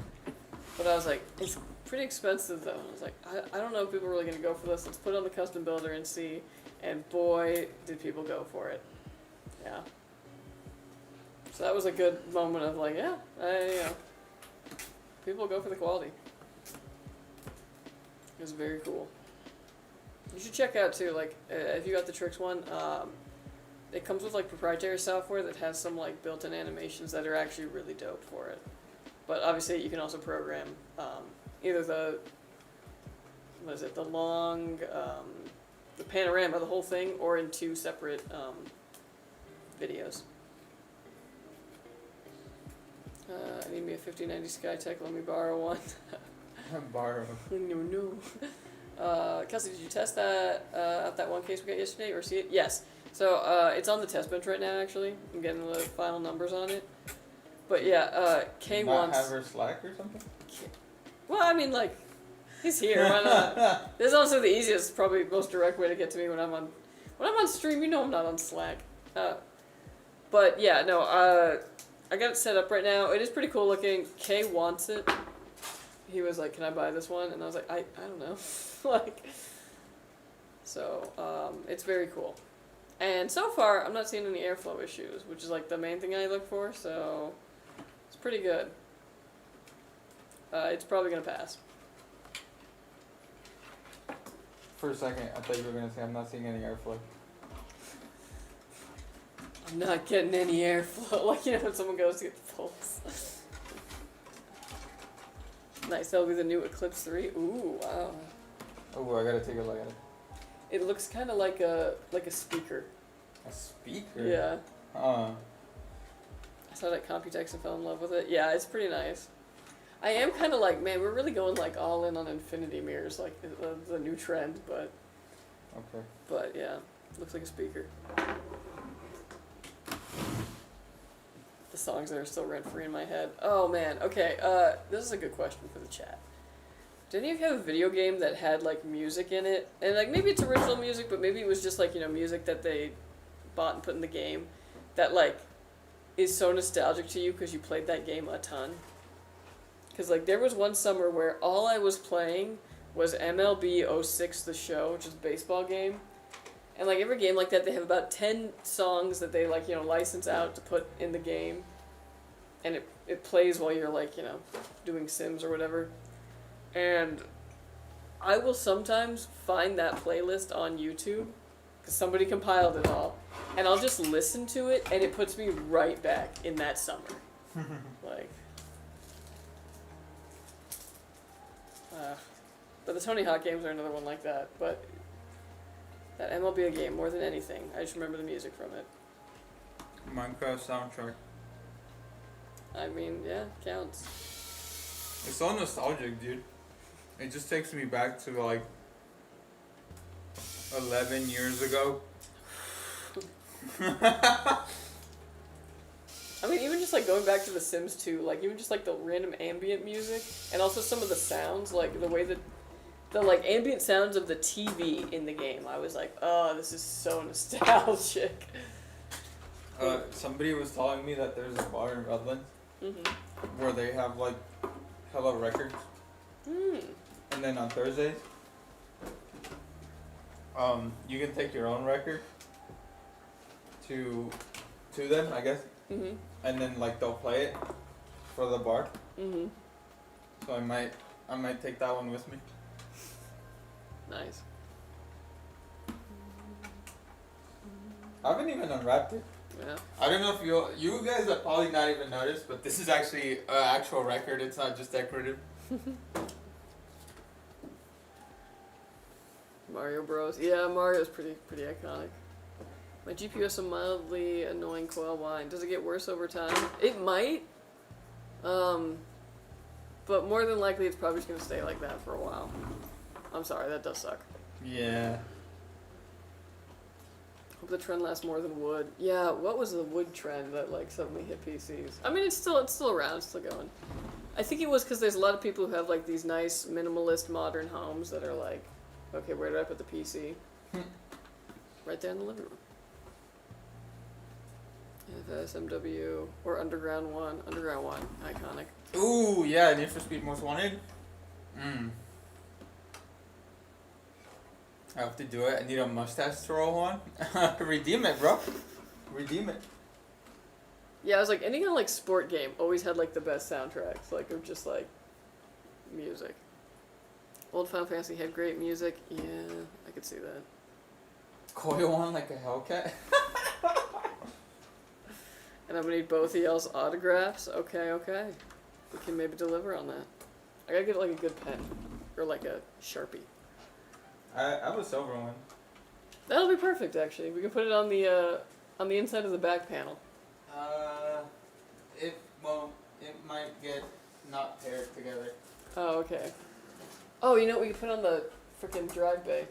But I was like, it's pretty expensive though. I was like, I don't know if people are really going to go for this. Let's put it on the custom builder and see. And boy, did people go for it. Yeah. So that was a good moment of like, yeah, people go for the quality. It was very cool. You should check out too, like, if you got the TRYX one, it comes with like proprietary software that has some like built-in animations that are actually really dope for it. But obviously you can also program either the, the long, the panorama, the whole thing, or in 2 separate videos. I need me a 5090 Skytech, let me borrow one. Borrow. No. Kelsey, did you test that out that one case we got yesterday, or see it? Yes. So it's on the test bench right now. Actually, I'm getting the final numbers on it. But yeah, Kay wants. Not have her Slack or something. Well, I mean, like, he's here. Why not? This is also the easiest, probably most direct way to get to me when I'm on stream. You know, I'm not on Slack. But yeah, no. I got it set up right now. It is pretty cool looking. Kay wants it. He was like, "Can I buy this one?" And I was like, "I don't know." Like, So it's very cool. And so far, I'm not seeing any airflow issues, which is like the main thing I look for. So it's pretty good. It's probably gonna pass. For a second, I thought you were gonna say I'm not seeing any airflow. I'm not getting any airflow. Like, you know, when someone goes to get the pulse. Nice. That'll be the new Eclipse 3. Ooh, wow. Oh, I gotta take a look at it. It looks kind of like a speaker. A speaker? Yeah. I saw that Computex and fell in love with it. Yeah, it's pretty nice. I am kind of like, man, we're really going like all in on infinity mirrors, like the new trend, but. Okay. But yeah, looks like a speaker. The songs that are still rent free in my head. Oh man, okay. This is a good question for the chat. Did any of you have a video game that had like music in it, and like maybe it's original music, but maybe it was just like, you know, music that they bought and put in the game, that like is so nostalgic to you because you played that game a ton? Because like there was one summer where all I was playing was MLB 06 The Show, which is a baseball game. And like every game like that, they have about 10 songs that they like, you know, license out to put in the game. And it plays while you're like, you know, doing Sims or whatever. And I will sometimes find that playlist on YouTube, because somebody compiled it all. And I'll just listen to it, and it puts me right back in that summer. Like... but the Tony Hawk games are another one like that. But that MLB game, more than anything, I just remember the music from it. Minecraft soundtrack. I mean, yeah, counts. It's so nostalgic, dude. It just takes me back to like 11 years ago. I mean, even just like going back to The Sims 2, like even just like the random ambient music, and also some of the sounds, like the way that the like ambient sounds of the TV in the game. I was like, oh, this is so nostalgic. Somebody was telling me that there's a bar in Redlands Mm-hmm. where they have like hella records. Mm. And then on Thursdays, you can take your own record to them, I guess. Mm-hmm. And then like they'll play it for the bar. Mm-hmm. So I might take that one with me. Nice. I haven't even unwrapped it. Yeah. I don't know if you guys have probably not even noticed, but this is actually an actual record. It's not just decorative. Mario Bros. Yeah, Mario's pretty iconic. My GPU has some mildly annoying coil whine. Does it get worse over time? It might. But more than likely it's probably just gonna stay like that for a while. I'm sorry, that does suck. Yeah. Hope the trend lasts more than wood. Yeah, what was the wood trend that like suddenly hit PCs? I mean, it's still around, it's still going. I think it was because there's a lot of people who have like these nice minimalist modern homes that are like, okay, where do I put the PC? Right there in the living room. SMW or Underground 1. Underground 1, iconic. Ooh, yeah, Need for Speed Most Wanted. I have to do it. I need a mustache to roll on. Redeem it, bro. Redeem it. Yeah, I was like, any kind of like sport game always had like the best soundtracks, like of just like music. Old Final Fantasy had great music. Yeah, I could see that. Coil on like a Hellcat. And I'm gonna need both of y'all's autographs. Okay. We can maybe deliver on that. I gotta get like a good pen or like a Sharpie. I have a silver one. That'll be perfect, actually. We can put it on the inside of the back panel. It might get not paired together. Oh, okay. Oh, you know what we can put on the frickin' drive bay?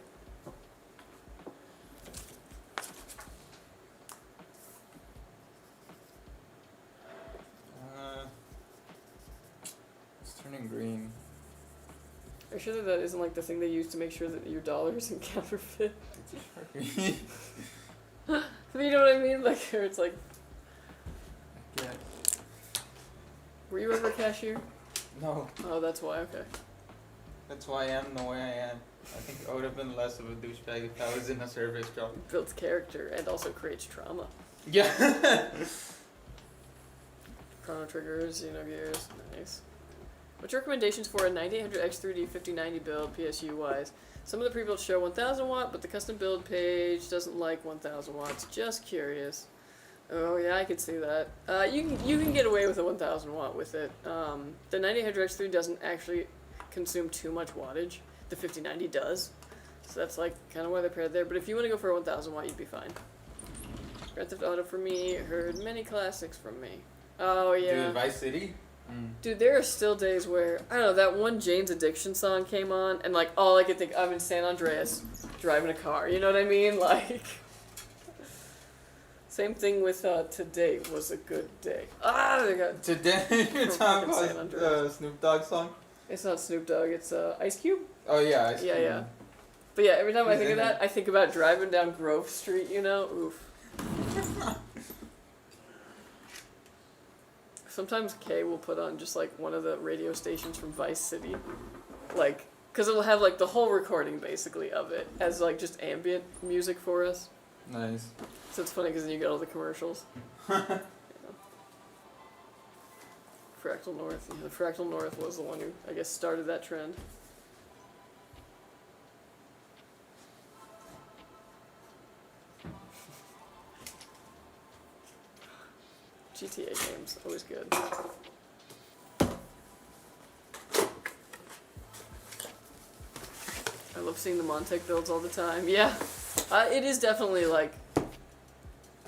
It's turning green. Are you sure that isn't like the thing they use to make sure that your dollar isn't counterfeit? You know what I mean? Like, or it's like... Yeah. Were you ever a cashier? No. Oh, that's why, okay. That's why I am the way I am. I think I would have been less of a douchebag if I was in a service job. Builds character and also creates trauma. Yeah. Chrono triggers, gears, nice. What's your recommendations for a 9800X 3D 5090 build PSU wise? Some of the pre-builds show 1000 watt, but the custom build page doesn't like 1000 watts. Just curious. Oh yeah, I could see that. You can get away with a 1000 watt with it. The 9800X3 doesn't actually consume too much wattage. The 5090 does. So that's like kind of why they're paired there. But if you want to go for a 1000 watt, you'd be fine. Grand Theft Auto for me. Heard many classics from me. Oh yeah. Dude, Vice City? Dude, there are still days where, I don't know, that one Jane's Addiction song came on, and like all I could think, I'm in San Andreas, driving a car, you know what I mean? Like, same thing with Today Was a Good Day. They got... Today, you're talking about Snoop Dogg song? It's not Snoop Dogg, it's Ice Cube? Oh yeah, Ice Cube. Yeah. But yeah, every time I think of that, it? I think about driving down Grove Street, you know? Oof. Sometimes Kay will put on just like one of the radio stations from Vice City, like, cause it'll have like the whole recording basically of it as like just ambient music for us. Nice. So it's funny cause then you get all the commercials. Yeah. Fractal North. Yeah, the Fractal North was the one who I guess started that trend. GTA games, always good. I love seeing the Montech builds all the time. Yeah, it is definitely like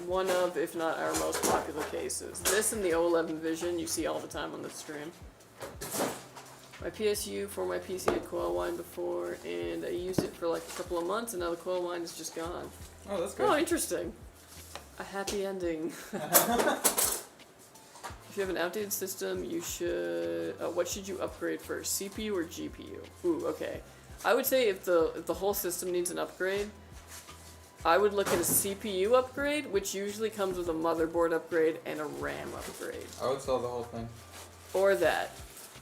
one of, if not our most popular cases. This and the 011 Vision you see all the time on the stream. My PSU for my PC had coil wine before, and I used it for like a couple of months, and now the coil wine is just gone. Oh, that's good. Oh, interesting. A happy ending. If you have an outdated system, you should... what should you upgrade first, CPU or GPU? Ooh, okay. I would say if the whole system needs an upgrade, I would look at a CPU upgrade, which usually comes with a motherboard upgrade and a RAM upgrade. I would sell the whole thing. Or that.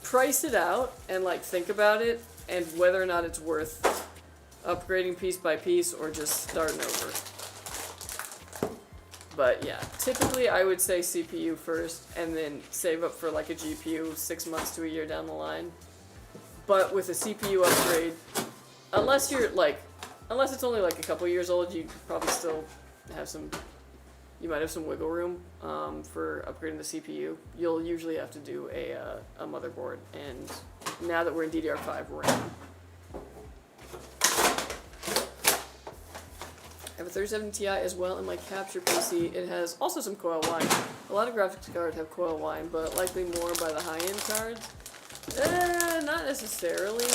Price it out and like think about it and whether or not it's worth upgrading piece by piece or just starting over. But yeah, typically I would say CPU first and then save up for like a GPU 6 months to a year down the line. But with a CPU upgrade, unless it's only like a couple years old, you probably still have you might have some wiggle room for upgrading the CPU. You'll usually have to do a motherboard, and now that we're in DDR5 RAM. I have a 3070 Ti as well in my capture PC. It has also some coil wine. A lot of graphics cards have coil wine, but likely more by the high-end cards. Not necessarily.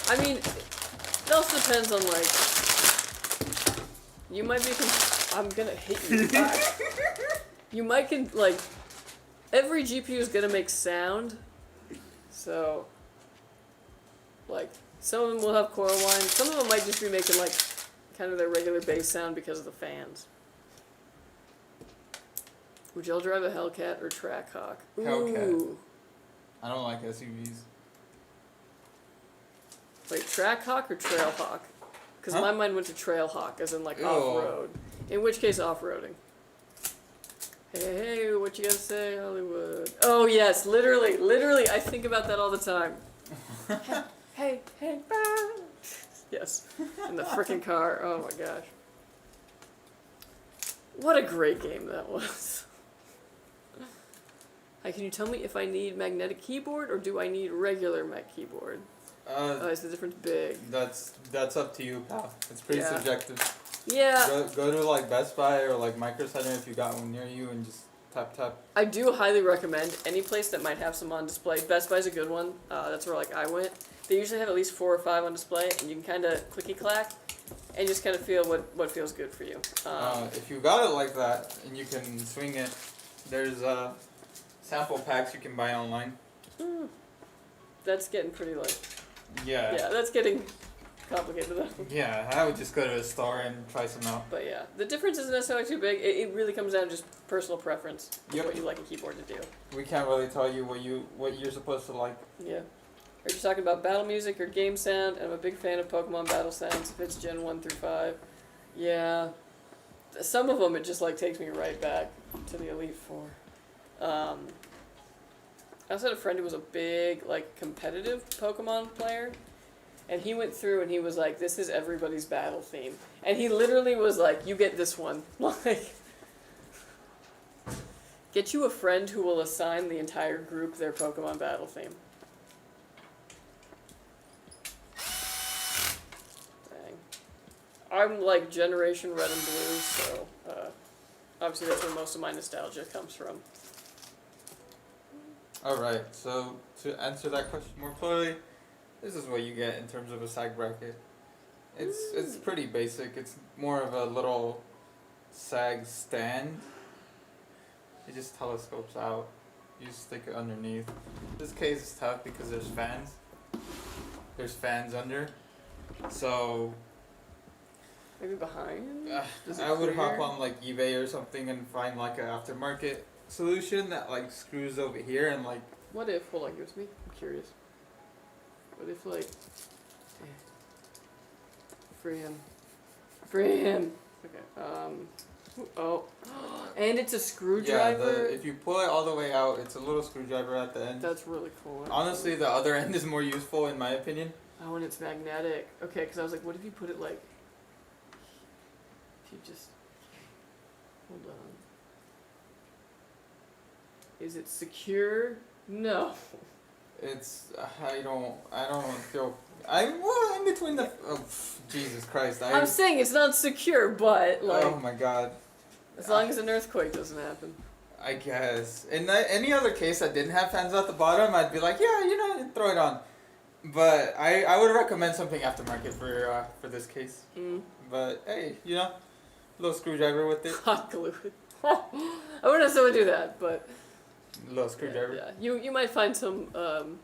I mean, it also depends on like. You might be. I'm gonna hit you back. You might like. Every GPU is gonna make sound, so. Like, some of them will have coil wine. Some of them might just be making like. Kind of their regular bass sound because of the fans. Would y'all drive a Hellcat or Trackhawk? Hellcat. I don't like SUVs. Wait, Trackhawk or Trailhawk? Because my mind went to Trailhawk, as in like off-road. In which case, off-roading. Hey, what you gotta say, Hollywood? Oh yes, literally, I think about that all the time. hey, bye. Yes, in the frickin' car. Oh my gosh. What a great game that was. Hi, can you tell me if I need magnetic keyboard or do I need regular Mac keyboard? Is the difference big? That's up to you, pal. It's pretty subjective. Yeah. Go to like Best Buy or like Micro Center if you got one near you and just tap. I do highly recommend any place that might have some on display. Best Buy's a good one. That's where like I went. They usually have at least 4 or 5 on display, and you can kind of clicky-clack and just kind of feel what feels good for you. If you got it like that and you can swing it, there's sample packs you can buy online. That's getting pretty like... Yeah. Yeah, that's getting complicated though. Yeah, I would just go to a store and try some out. But yeah, the difference isn't necessarily too big. It really comes down to just personal preference. Yep. What you like a keyboard to do. We can't really tell you what you're supposed to like. Yeah. Are you talking about battle music or game sound? And I'm a big fan of Pokemon battle sounds if it's Gen 1 through 5. Yeah. Some of them it just like takes me right back to the Elite Four. I also had a friend who was a big like competitive Pokemon player, and he went through and he was like, "This is everybody's battle theme," and he literally was like, "You get this one." Like, get you a friend who will assign the entire group their Pokemon battle theme. I'm like Generation Red and Blue, so obviously that's where most of my nostalgia comes from. Alright, so to answer that question more clearly, this is what you get in terms of a sag bracket. It's pretty basic. It's more of a little sag stand. It just telescopes out. You just stick it underneath. This case is tough because there's fans. There's fans under. So Maybe behind? I would hop on like eBay or something and find like an aftermarket solution that like screws over here and like. What if? Hold on, give it to me. I'm curious. What if like? Free him. Free him. Okay. Oh. And it's a screwdriver. Yeah. If you pull it all the way out, it's a little screwdriver at the end. That's really cool. Honestly, the other end is more useful in my opinion. Oh, and it's magnetic. Okay, because I was like, what if you put it like? If you just hold on. Is it secure? No. It's I don't feel I'm in between the Jesus Christ. I'm saying it's not secure, but like. Oh my God. As long as an earthquake doesn't happen. I guess. In any other case that didn't have fans at the bottom, I'd be like, yeah, throw it on. But I would recommend something aftermarket for this case. Mm. But hey, little screwdriver with it. Hot glue. I wouldn't have someone do that, but. Little screwdriver. Yeah. You might find some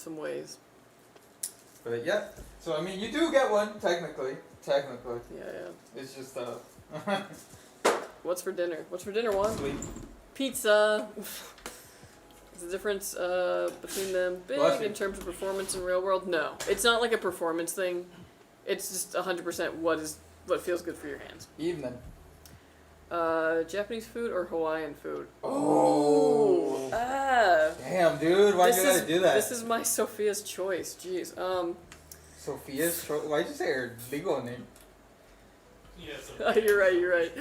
ways. But yeah. So I mean, you do get one technically. Technically. Yeah. It's just What's for dinner? Juan? Sleep. Pizza. Is the difference between them big in terms of performance in real world? No, it's not like a performance thing. It's just 100% what feels good for your hands. Evening. Japanese food or Hawaiian food? Oh. Damn, dude, why'd you gotta do that? This is my Sophia's choice. Jeez. Sophia's choice. Why'd you say her legal name? Yes. You're right.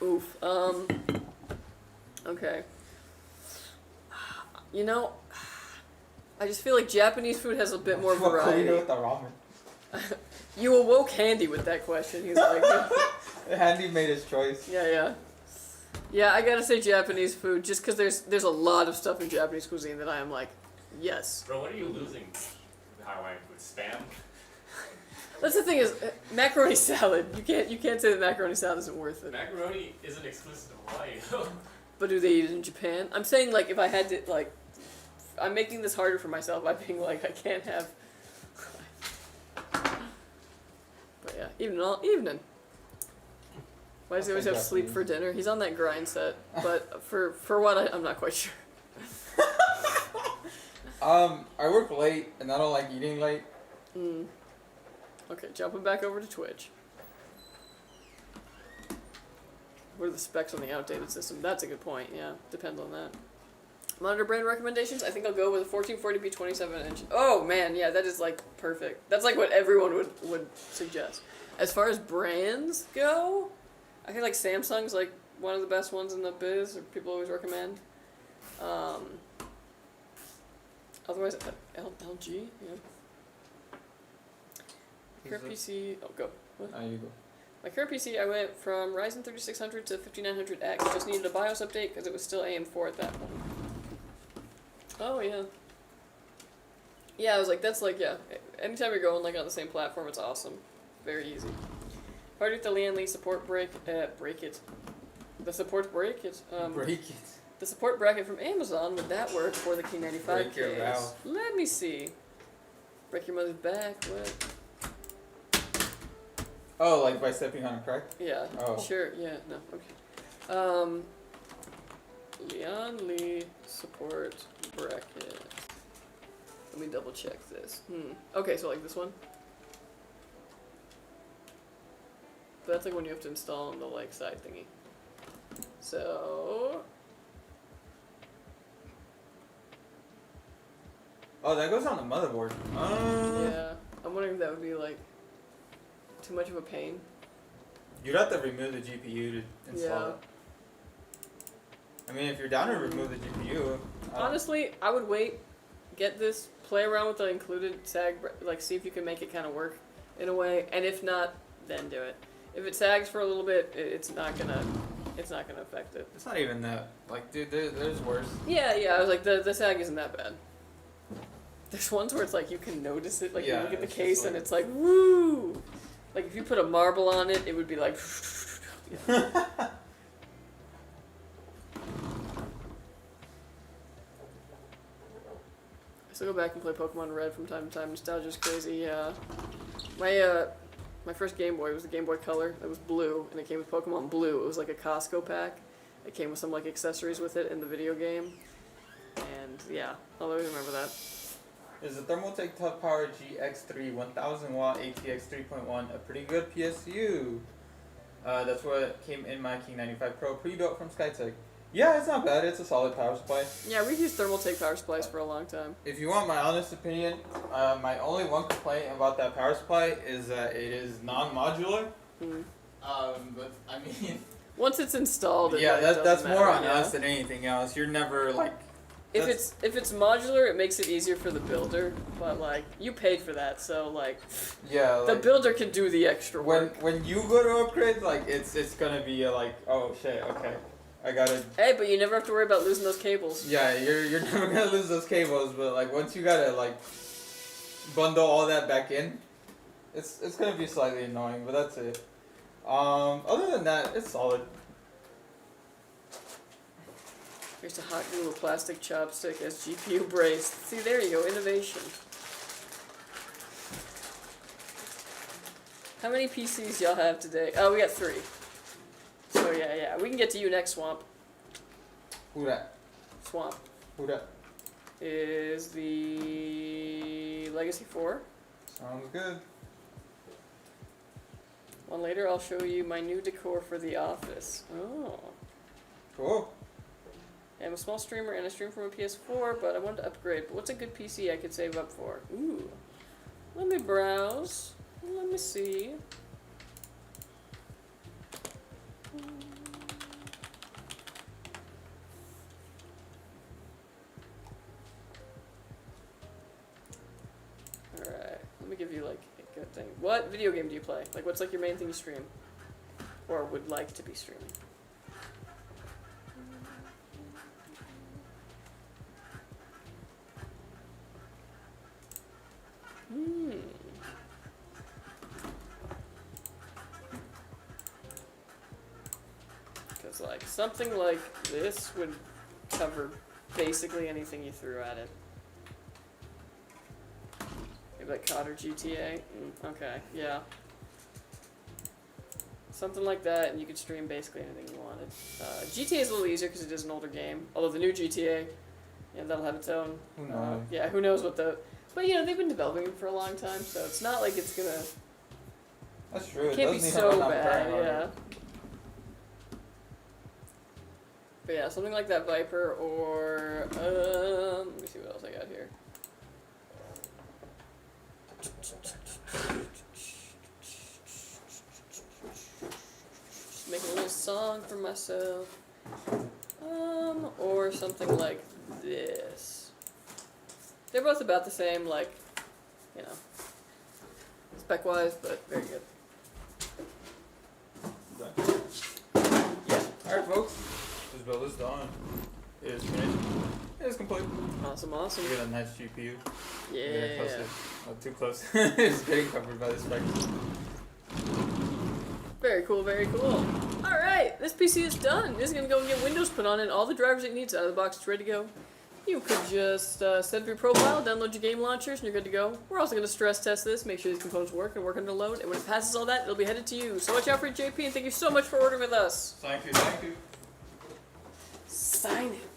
Oof. Okay. I just feel like Japanese food has a bit more variety. With the ramen? You awoke Handy with that question. He's like, Handy made his choice. Yeah. Yeah, I gotta say Japanese food, just because there's a lot of stuff in Japanese cuisine that I am like, yes. Bro, what are you losing Hawaiian food? Spam? That's the thing is, macaroni salad. You can't say that macaroni salad isn't worth it. Macaroni isn't exclusive to Hawaii, though. But do they eat it in Japan? I'm saying like if I had to like, I'm making this harder for myself by being like I can't have. But yeah, evening. Why does he always have sleep for dinner? He's on that grind set, but for what I'm not quite sure. I work late and I don't like eating late. Okay, jumping back over to Twitch. What are the specs on the outdated system? That's a good point, yeah. Depends on that. Monitor brand recommendations? I think I'll go with a 1440p 27-inch. Oh, man, yeah, that is, like, perfect. That's, like, what everyone would suggest. As far as brands go, I feel like Samsung's, like, one of the best ones in the biz, or people always recommend. Otherwise, LG, yeah. Current PC, go. What? You go. My current PC, I went from Ryzen 3600 to 5900X. Just needed a BIOS update because it was still AM4 at that point. Oh, yeah. Yeah, I was like, that's like, yeah. Anytime you're going like on the same platform, it's awesome. Very easy. Party with the Lian Li support break it. The support break it. Break it. The support bracket from Amazon, would that work for the K95 Break your case? vow. Let me see. Break your mother's back, what? Oh, like by stepping on a crack? Yeah, Oh. sure, yeah, no, okay. Leon Lee support bracket. Let me double check this. Okay, so like this one. But that's like when you have to install on the like side thingy. So Oh, that goes on the motherboard. yeah, I'm wondering if that would be like too much of a pain. You'd have to remove the GPU to install it. I mean, if you're down to remove the GPU. Honestly, I would wait, get this, play around with the included sag, like see if you can make it kind of work in a way, and if not, then do it. If it sags for a little bit, it's not gonna affect it. It's not even that. Like, dude, there's worse. Yeah, I was like, the sag isn't that bad. There's ones where it's like you can notice it, like you look at the case and it's like, woo! Like if you put a marble on it, it would be like, yeah. I still go back and play Pokemon Red from time to time. Nostalgia's crazy, yeah. My first Game Boy was the Game Boy Color. It was blue, and it came with Pokemon Blue. It was like a Costco pack. It came with some like accessories with it in the video game. And yeah, I'll always remember that. Is the Thermaltake Tough Power GX3 1000 watt ATX 3.1 a pretty good PSU? That's what came in my King 95 Pro pre-built from Skytech. Yeah, it's not bad. It's a solid power supply. Yeah, we've used Thermaltake power supplies for a long time. If you want my honest opinion, my only one complaint about that power supply is that it is non-modular. But I mean, once it's installed, it yeah, really that's doesn't more matter, on us than anything else. You're never like. If it's modular, it makes it easier for the builder, but like you paid for that, so like yeah, the like, builder can do the extra work. When you go to upgrade, like it's gonna be like, oh shit, okay, I gotta. Hey, but you never have to worry about losing those cables. Yeah, you're never gonna lose those cables, but like once you gotta like bundle all that back in, it's gonna be slightly annoying, but that's it. Other than that, it's solid. Here's a hot glue a plastic chopstick as GPU brace. See, there you go, innovation. How many PCs y'all have today? Oh, we got 3. So yeah, we can get to you next, Swamp. Who that? Swamp. Who that? Is the Legacy 4. Sounds good. One later, I'll show you my new decor for the office. Oh. Cool. I'm a small streamer and I stream from a PS4, but I wanted to upgrade. But what's a good PC I could save up for? Ooh. Let me browse. Let me see. Alright. Let me give you like a good thing. What video game do you play? Like what's like your main thing you stream? Or would like to be streaming? Because like something like this would cover basically anything you threw at it. Maybe like COD or GTA. Okay, yeah. Something like that, and you could stream basically anything you wanted. GTA is a little easier because it is an older game. Although the new GTA, yeah, that'll have its own. Who knows? Yeah, who knows what the. But you know they've been developing it for a long time, so it's not like it's gonna. That's true. It can't be does need so to run bad, on yeah. But yeah, something like that Viper, or let me see what else I got here. Just making a little song for myself. Or something like this. They're both about the same, like, you know, spec-wise, but very good. Yeah. Alright, folks. This build is done. It is finished. It is complete. Awesome, awesome. We got a nice GPU. Yeah. Close it. Not too close. It's getting covered by the specs. Very cool, very cool. Alright, this PC is done. This is going to go and get Windows put on and all the drivers it needs out of the box. It's ready to go. You could just set up your profile, download your game launchers, and you're good to go. We're also going to stress test this, make sure these components work and work under load, and when it passes all that, it'll be headed to you. So watch out for it, JP, and thank you so much for ordering with us. Thank you, thank you. sign it.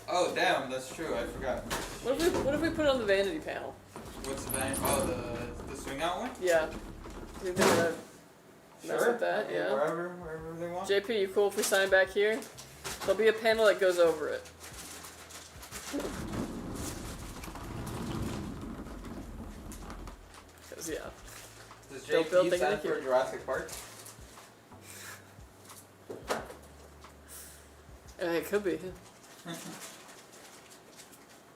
Oh damn, that's true. I forgot. What if we put it on the vanity panel? What's the name? Oh, the swing out one. Yeah. You think they're gonna mess with that? I mean, Yeah. Wherever they want. JP, you cool if we sign back here? There'll be a panel that goes over it. Cause yeah. Does Don't build JP things stand like for you. Jurassic Park? It could be.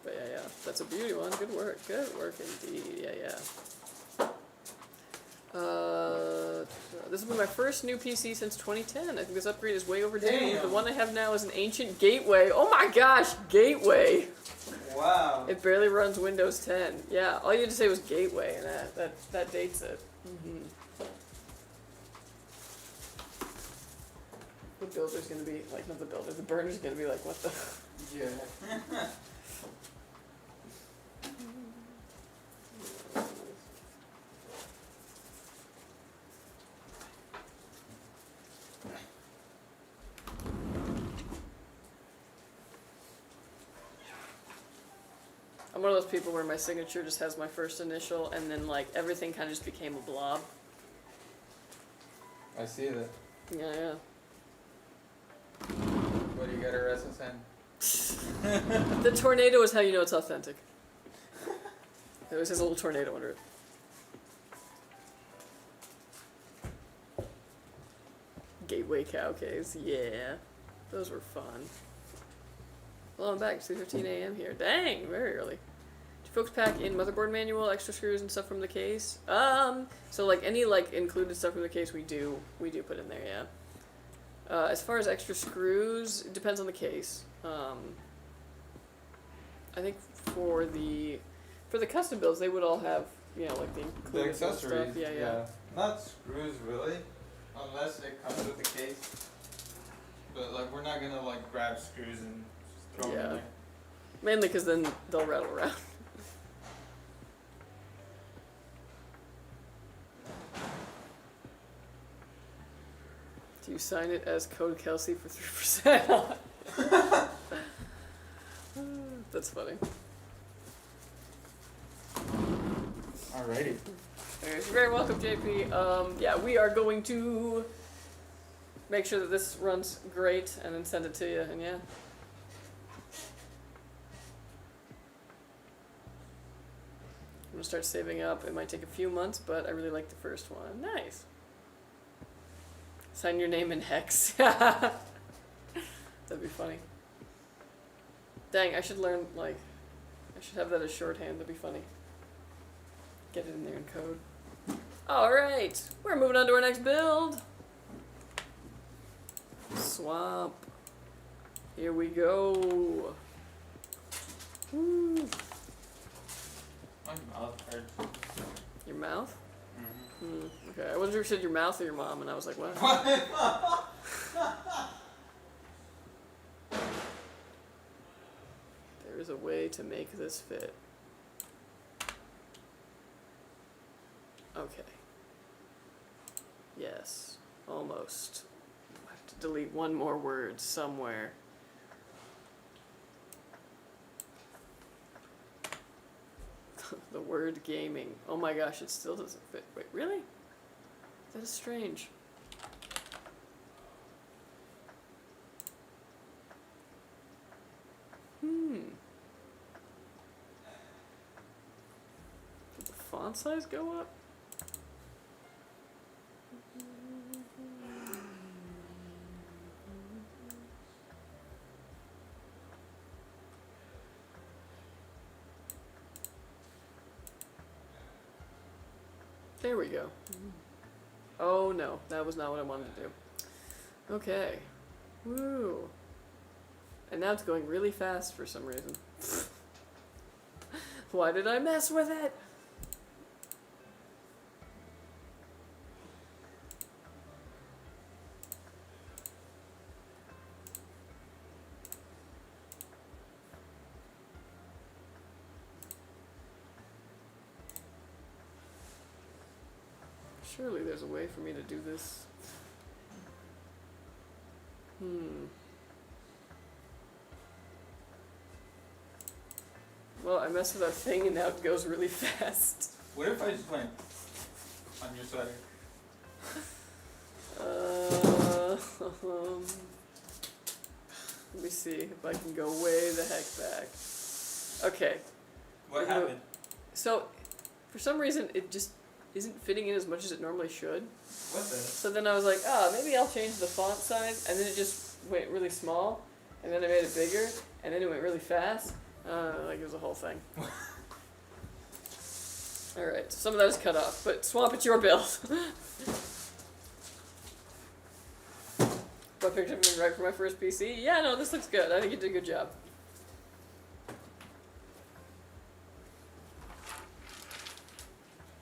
But yeah, that's a beauty one. Good work indeed. Yeah. This will be my first new PC since 2010. I think this upgrade is way overdue. Damn. The one I have now is an ancient Gateway. Oh my gosh, Gateway! Wow. It barely runs Windows 10. Yeah, all you had to say was Gateway, and that dates it. The builder's gonna be like, not the builder, the burner's gonna be like, what the? Yeah. I'm one of those people where my signature just has my first initial, and then like everything kind of just became a blob. I see that. Yeah. What do you got her SSN? The tornado is how you know it's authentic. It always has a little tornado under it. Gateway cow caves, yeah. Those were fun. Well, I'm back. It's 3:15 a.m. here. Dang, very early. Do you folks pack in motherboard manual, extra screws and stuff from the case? So like any like included stuff from the case we do put in there, yeah. As far as extra screws, it depends on the case. I think for the custom builds, they would all have, you know, like the The included accessories. stuff. Yeah. Not screws really, unless it comes with the case. But like we're not gonna like grab screws and just throw them in there. Mainly because then they'll rattle around. Do you sign it as Code Kelsey for 3% off? That's funny. Alrighty. You're very welcome, JP. Yeah, we are going to make sure that this runs great and then send it to you, and yeah. I'm gonna start saving up. It might take a few months, but I really like the first one. Nice. Sign your name in hex. That'd be funny. Dang, I should learn, like, I should have that as shorthand. That'd be funny. Get it in there in code. Alright, we're moving on to our next build. Swamp. Here we go. Woo. My mouth hurts. Your mouth? Okay, I wasn't sure if you said your mouth or your mom, and I was like, what? There is a way to make this fit. Okay. Yes, almost. I have to delete one more word somewhere. The word gaming. Oh my gosh, it still doesn't fit. Wait, really? That is strange. Did the font size go up? There we go. Oh no, that was not what I wanted to do. Okay. Woo. And now it's going really fast for some reason. Why did I mess with it? Surely there's a way for me to do this. Well, I messed with our thing and now it goes really fast. What if I just went on your sweater? Let me see if I can go way the heck back. Okay. What happened? So, for some reason, it just isn't fitting in as much as it normally should. What the? So then I was like, maybe I'll change the font size, and then it just went really small, and then I made it bigger, and then it went really fast. Like it was a whole thing. Alright, so some of that is cut off, but Swamp, it's your build. I picked everything right for my first PC. Yeah, no, this looks good. I think you did a good job.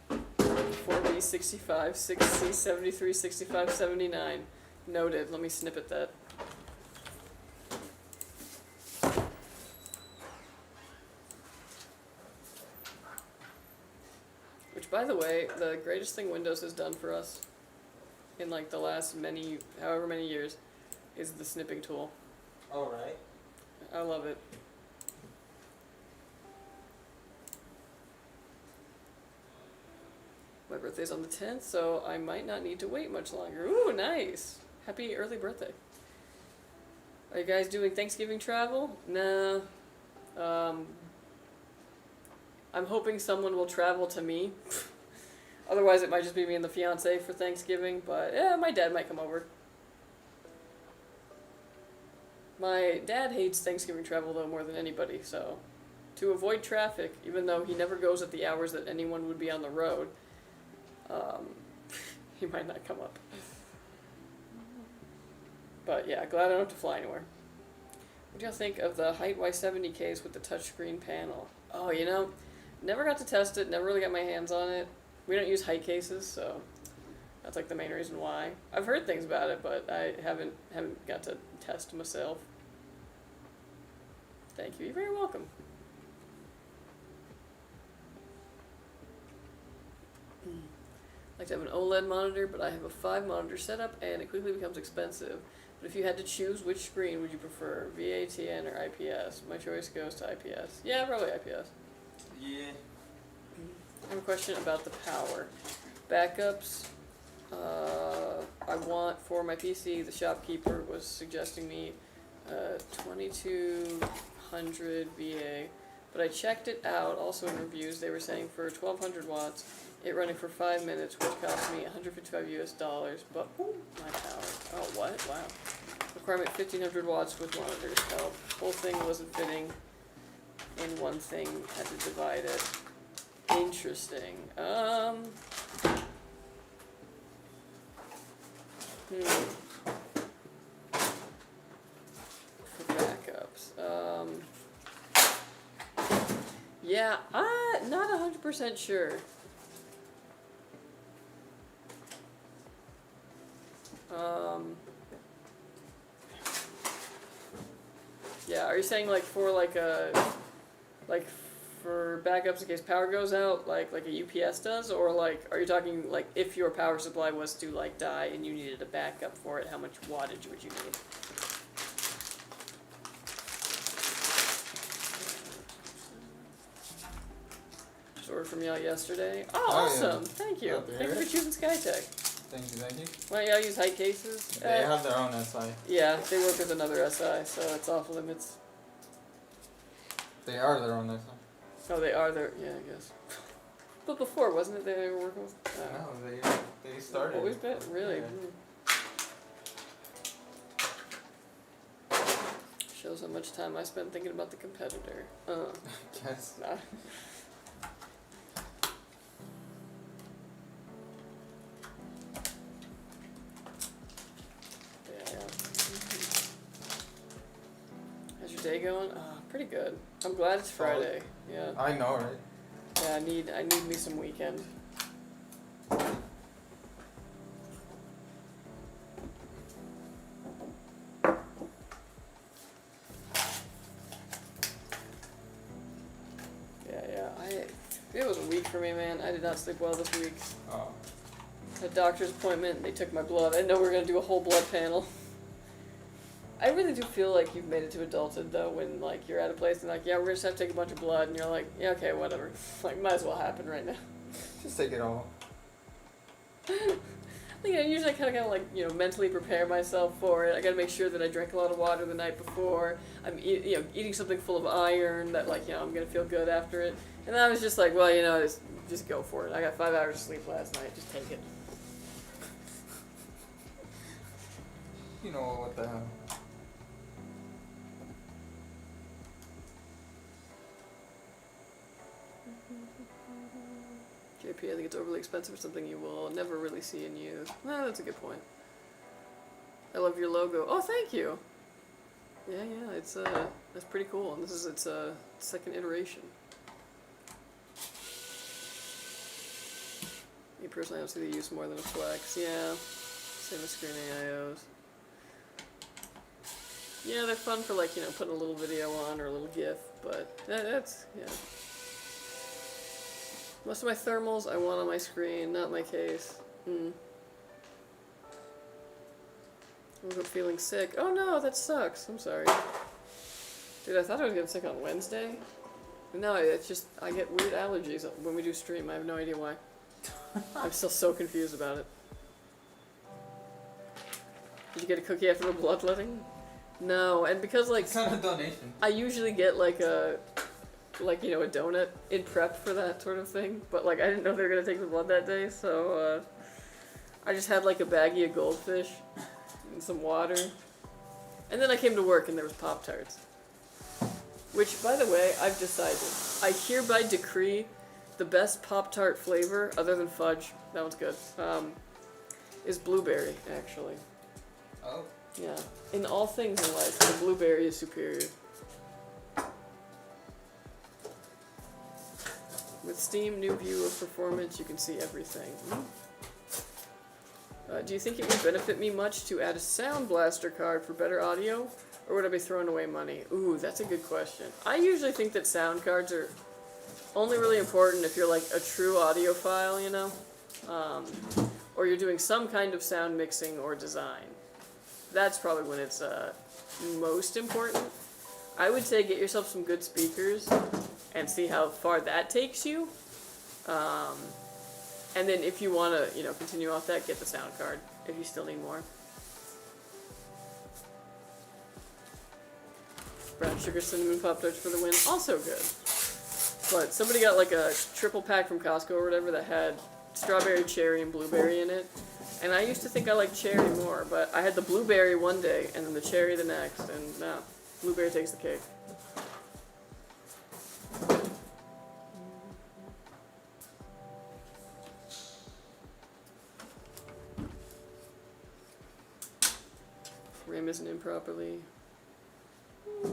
B 65, 6C 73, 65, 79. Noted. Let me snippet that. Which, by the way, the greatest thing Windows has done for us in like the last however many years, is the snipping tool. Alright. I love it. My birthday's on the 10th, so I might not need to wait much longer. Ooh, nice! Happy early birthday. Are you guys doing Thanksgiving travel? Nah. I'm hoping someone will travel to me. Otherwise, it might just be me and the fiance for Thanksgiving, but yeah, my dad might come over. My dad hates Thanksgiving travel, though, more than anybody, so to avoid traffic, even though he never goes at the hours that anyone would be on the road, he might not come up. But yeah, glad I don't have to fly anywhere. What do y'all think of the Height Y70 case with the touchscreen panel? Oh, you know, never got to test it, never really got my hands on it. We don't use height cases, so that's like the main reason why. I've heard things about it, but I haven't got to test myself. Thank you. You're very welcome. I like to have an OLED monitor, but I have a 5 monitor setup and it quickly becomes expensive. But if you had to choose, which screen would you prefer, VATN or IPS? My choice goes to IPS. Yeah, probably IPS. Yeah. I have a question about the power. Backups, I want for my PC, the shopkeeper was suggesting me 2200 VA, but I checked it out, also in reviews, they were saying for 1200 watts, it running for 5 minutes, which cost me $155 US, but my power. Oh, what? Wow. Requirement 1500 watts with monitors. Oh, whole thing wasn't fitting in one thing, had to divide it. Interesting. For backups. Yeah, not 100% sure. Yeah, are you saying like for like for backups in case power goes out, like a UPS does, or like are you talking like if your power supply was to like die and you needed a backup for it, how much wattage would you need? Just ordered from y'all yesterday. Oh, awesome! Yeah. Thank you. Thank you for choosing Skytech. Thank you. Why don't y'all use height cases? They have their own SI. Yeah, they work with another SI, so it's off limits. They are their own SI. Oh, they are there. Yeah, I guess. But before, wasn't it they were working with? No, they started. Always been really. Yeah. Shows how much time I spent thinking about the competitor. Yes. Nah. How's your day going? Pretty good. I'm glad it's Friday. Yeah. I know, right? Yeah, I need me some weekend. It was a week for me, man. I did not sleep well this week. Oh. Had a doctor's appointment. They took my blood. I didn't know we were gonna do a whole blood panel. I really do feel like you've made it to adulthood though when like you're at a place and like, yeah, we're gonna just have to take a bunch of blood and you're like, yeah, okay, whatever. Like might as well happen right now. Just take it all. You know, usually I kind of like, you know, mentally prepare myself for it. I gotta make sure that I drink a lot of water the night before. I'm eating something full of iron that like, you know, I'm gonna feel good after it. And then I was just like, well, you know, just go for it. I got 5 hours of sleep last night. Just take it. You know what the hell. JP, I think it's overly expensive for something you will never really see in use. Well, that's a good point. I love your logo. Oh, thank you. Yeah, it's that's pretty cool. And this is its second iteration. Me personally, I don't see the use more than a flex. Yeah, same as screen AIOs. Yeah, they're fun for like, you know, putting a little video on or a little GIF, but that's, yeah. Most of my thermals I want on my screen, not my case. I woke up feeling sick. Oh no, that sucks. I'm sorry. Dude, I thought I was getting sick on Wednesday. No, it's just, I get weird allergies when we do stream. I have no idea why. I'm still so confused about it. Did you get a cookie after the bloodletting? No, and because like... It's not a donation. I usually get like a... like, you know, a donut in prep for that sort of thing, but like I didn't know they were gonna take the blood that day, so I just had like a baggie of goldfish and some water, and then I came to work and there was Pop-Tarts, which, by the way, I've decided I hereby decree the best Pop-Tart flavor other than fudge, that one's good, is blueberry, actually. Oh. Yeah, in all things in life, the blueberry is superior. With Steam new view of performance, you can see everything. Do you think it would benefit me much to add a Sound Blaster card for better audio, or would I be throwing away money? Ooh, that's a good question. I usually think that sound cards are only really important if you're like a true audiophile, you know? Or you're doing some kind of sound mixing or design. That's probably when it's most important. I would say get yourself some good speakers and see how far that takes you. And then if you want to, you know, continue off that, get the sound card if you still need more. Brown sugar cinnamon Pop-Tarts for the win, also good. But somebody got like a triple pack from Costco or whatever that had strawberry, cherry, and blueberry in it. And I used to think I liked cherry more, but I had the blueberry one day and then the cherry the next, and no, blueberry takes the cake. RAM isn't improperly. Give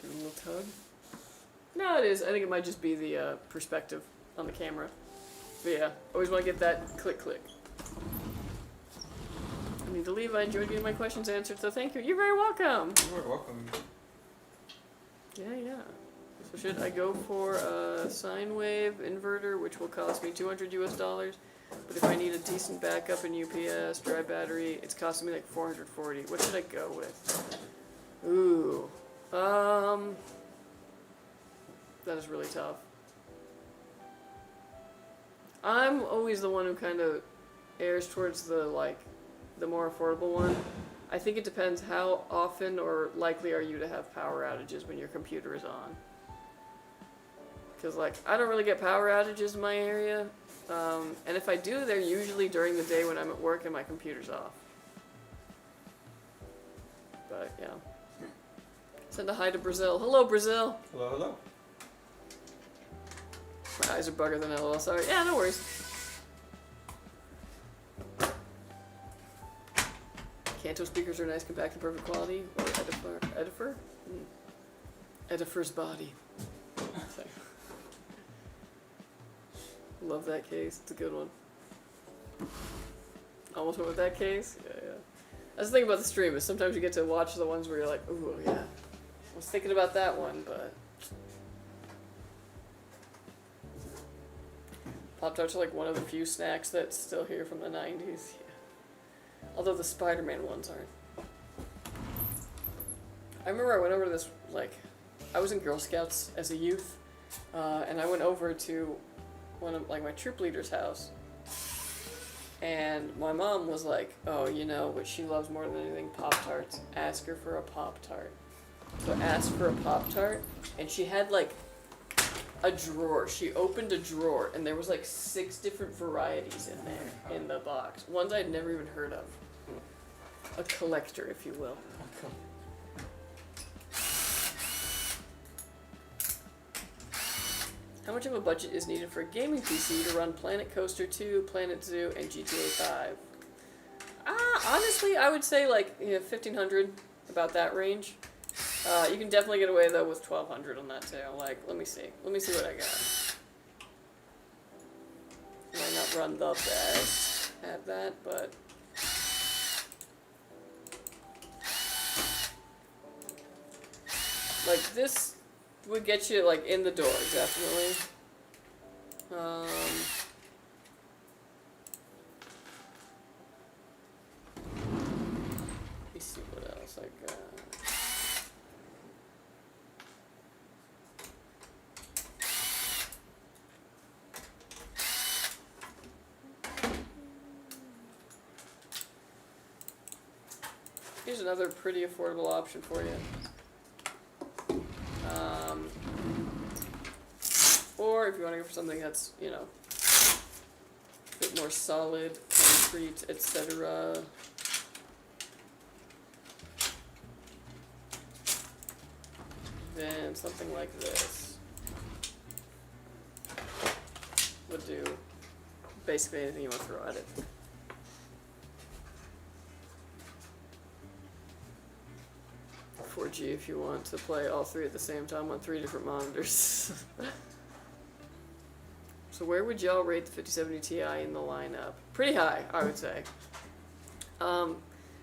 it a little tug. No, it is. I think it might just be the perspective on the camera. But yeah, always want to get that click click. I need to leave. I enjoyed getting my questions answered, so thank you. You're very welcome. You are welcome. Yeah. So should I go for a sine wave inverter, which will cost me $200 US? But if I need a decent backup in UPS, dry battery, it's costing me like $440. What should I go with? Ooh. That is really tough. I'm always the one who kind of errs towards the more affordable one. I think it depends how often or likely are you to have power outages when your computer is on. Because like, I don't really get power outages in my area. And if I do, they're usually during the day when I'm at work and my computer's off. But yeah. Send a hi to Brazil. Hello, Brazil. Hello, hello. My eyes are bugger than LOL. Sorry. Yeah, no worries. Kanto speakers are nice, compact, and perfect quality. Or Edifer? Edifer's body. Love that case. It's a good one. Almost went with that case. Yeah. That's the thing about the stream is sometimes you get to watch the ones where you're like, ooh, yeah. I was thinking about that one, but Pop-Tarts are like one of the few snacks that's still here from the 90s. Yeah. Although the Spider-Man ones aren't. I remember I went over to this, like, I was in Girl Scouts as a youth, and I went over to one of, like, my troop leader's house, and my mom was like, oh, you know what she loves more than anything? Pop-Tarts. Ask her for a Pop-Tart. So I asked for a Pop-Tart, and she had, like, a drawer. She opened a drawer, and there was, like, 6 different varieties in there, in the box. Ones I'd never even heard of. A collector, if you will. How much of a budget is needed for a gaming PC to run Planet Coaster 2, Planet Zoo, and GTA 5? Honestly, I would say like 1,500, about that range. You can definitely get away though with 1,200 on that too. Like, let me see what I got. Might not run the best at that, but like this would get you like in the door, definitely. Let me see what else I got. Here's another pretty affordable option for you. Or if you want to go for something that's, you know, a bit more solid, concrete, etc. Then something like this would do basically anything you want to throw at it. .4G if you want to play all 3 at the same time on 3 different monitors. So where would y'all rate the 5070 Ti in the lineup? Pretty high, I would say.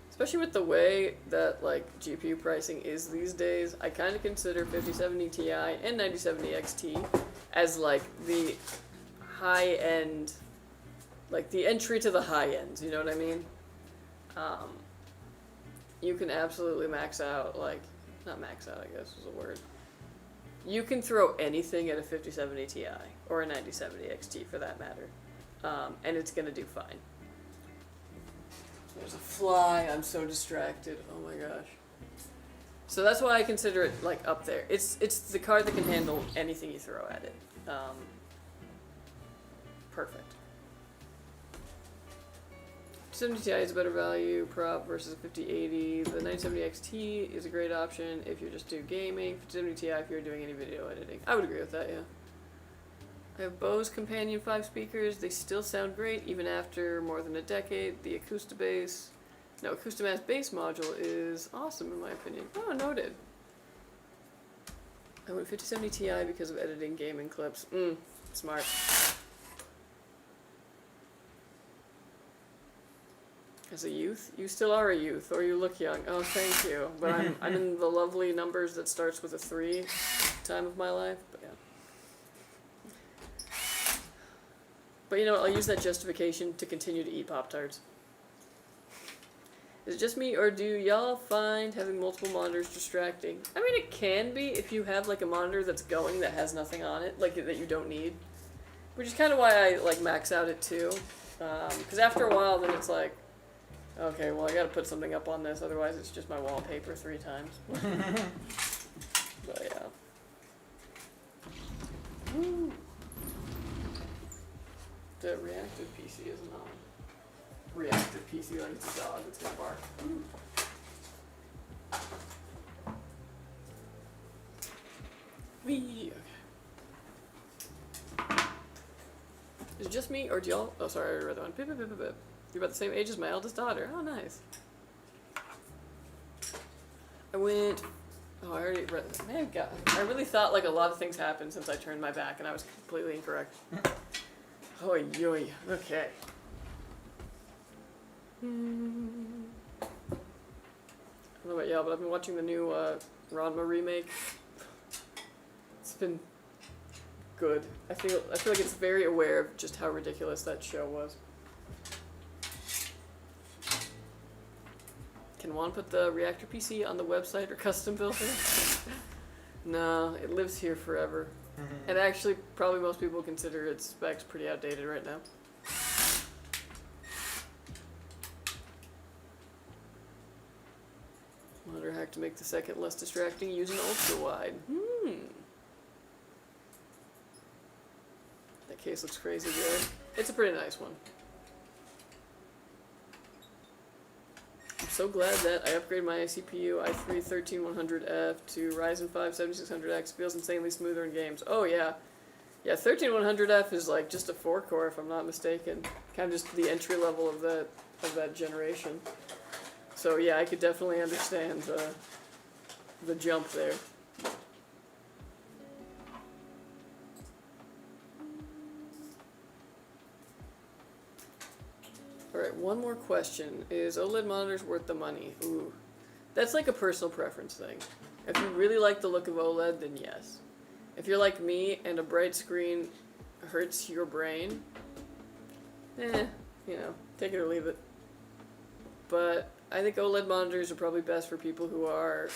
Especially with the way that like GPU pricing is these days, I kind of consider 5070 Ti and 9070 XT as like the high end, like the entry to the high end. You know what I mean? You can absolutely max out, like, not max out, I guess is a word. You can throw anything at a 5070 Ti, or a 9070 XT for that matter, and it's gonna do fine. There's a fly, I'm so distracted, oh my gosh. So that's why I consider it, like, up there. It's the card that can handle anything you throw at it. Perfect. 70 Ti is a better value prop versus 5080. The 970 XT is a great option if you just do gaming. 5070 Ti if you're doing any video editing. I would agree with that, yeah. I have Bose Companion 5 speakers. They still sound great even after more than a decade. The Acoustibass bass module is awesome in my opinion. Oh, noted. I went 5070 Ti because of editing gaming clips. Smart. As a youth? You still are a youth, or you look young. Oh, thank you. But I'm in the lovely numbers that starts with a 3 time of my life, but yeah. But you know what, I'll use that justification to continue to eat Pop-Tarts. Is it just me, or do y'all find having multiple monitors distracting? I mean, it can be if you have like a monitor that's going that has nothing on it, like that you don't need. Which is kind of why I like max out at 2. Because after a while, then it's like, okay, well I gotta put something up on this, otherwise it's just my wallpaper 3 times. But yeah. Woo. The reactive PC isn't on. Reactive PC like it's a dog that's gonna bark. Wee. Okay. Is it just me, or do y'all? Oh, sorry, I already read that one. Bip, bip, bip, bip, bip. You're about the same age as my eldest daughter. Oh, nice. I went. Oh, I already read this. Man, God. I really thought like a lot of things happened since I turned my back, and I was completely incorrect. Oh, yoy. Okay. I don't know about y'all, but I've been watching the new Ranma remake. It's been good. I feel like it's very aware of just how ridiculous that show was. Can Juan put the reactor PC on the website or custom build it? No, it lives here forever. And actually, probably most people consider its specs pretty outdated right now. Monitor hack to make the second less distracting. Use an ultra wide. That case looks crazy good. It's a pretty nice one. I'm so glad that I upgraded my CPU i3-13100F to Ryzen 5 7600X. Feels insanely smoother in games. Oh yeah. Yeah, 13100F is like just a 4-core if I'm not mistaken. Kind of just the entry level of that generation. So yeah, I could definitely understand the jump there. Alright, one more question. Is OLED monitors worth the money? Ooh. That's like a personal preference thing. If you really like the look of OLED, then yes. If you're like me and a bright screen hurts your brain, you know, take it or leave it. But I think OLED monitors are probably best for people who are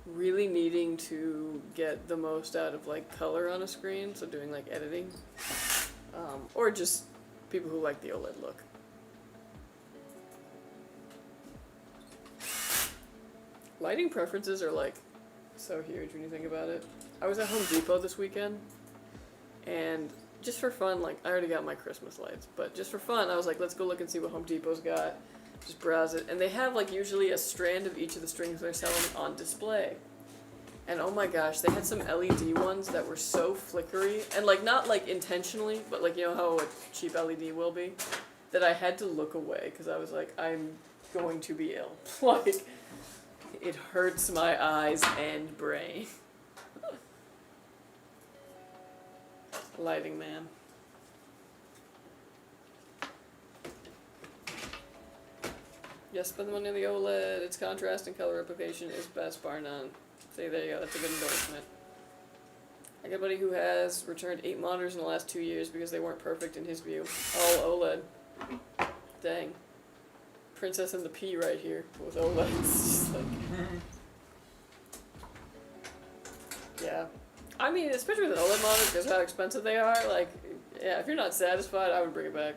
really needing to get the most out of like color on a screen, so doing like editing, or just people who like the OLED look. Lighting preferences are like so huge when you think about it. I was at Home Depot this weekend, and just for fun, like I already got my Christmas lights, but just for fun, I was like, let's go look and see what Home Depot's got. Just browse it, and they have like usually a strand of each of the strings they're selling on display. And oh my gosh, they had some LED ones that were so flickery, and like not like intentionally, but like you know how a cheap LED will be, that I had to look away because I was like, I'm going to be ill. Like, it hurts my eyes and brain. Lighting man. Yes, spend the money on the OLED. Its contrast and color replication is best, bar none. See, there you go. That's a good endorsement. I got a buddy who has returned 8 monitors in the last 2 years because they weren't perfect in his view. All OLED. Dang. Princess and the Pea right here with OLED. It's just like... Yeah. I mean, especially with an OLED monitor, because how expensive they are, like, yeah, if you're not satisfied, I would bring it back.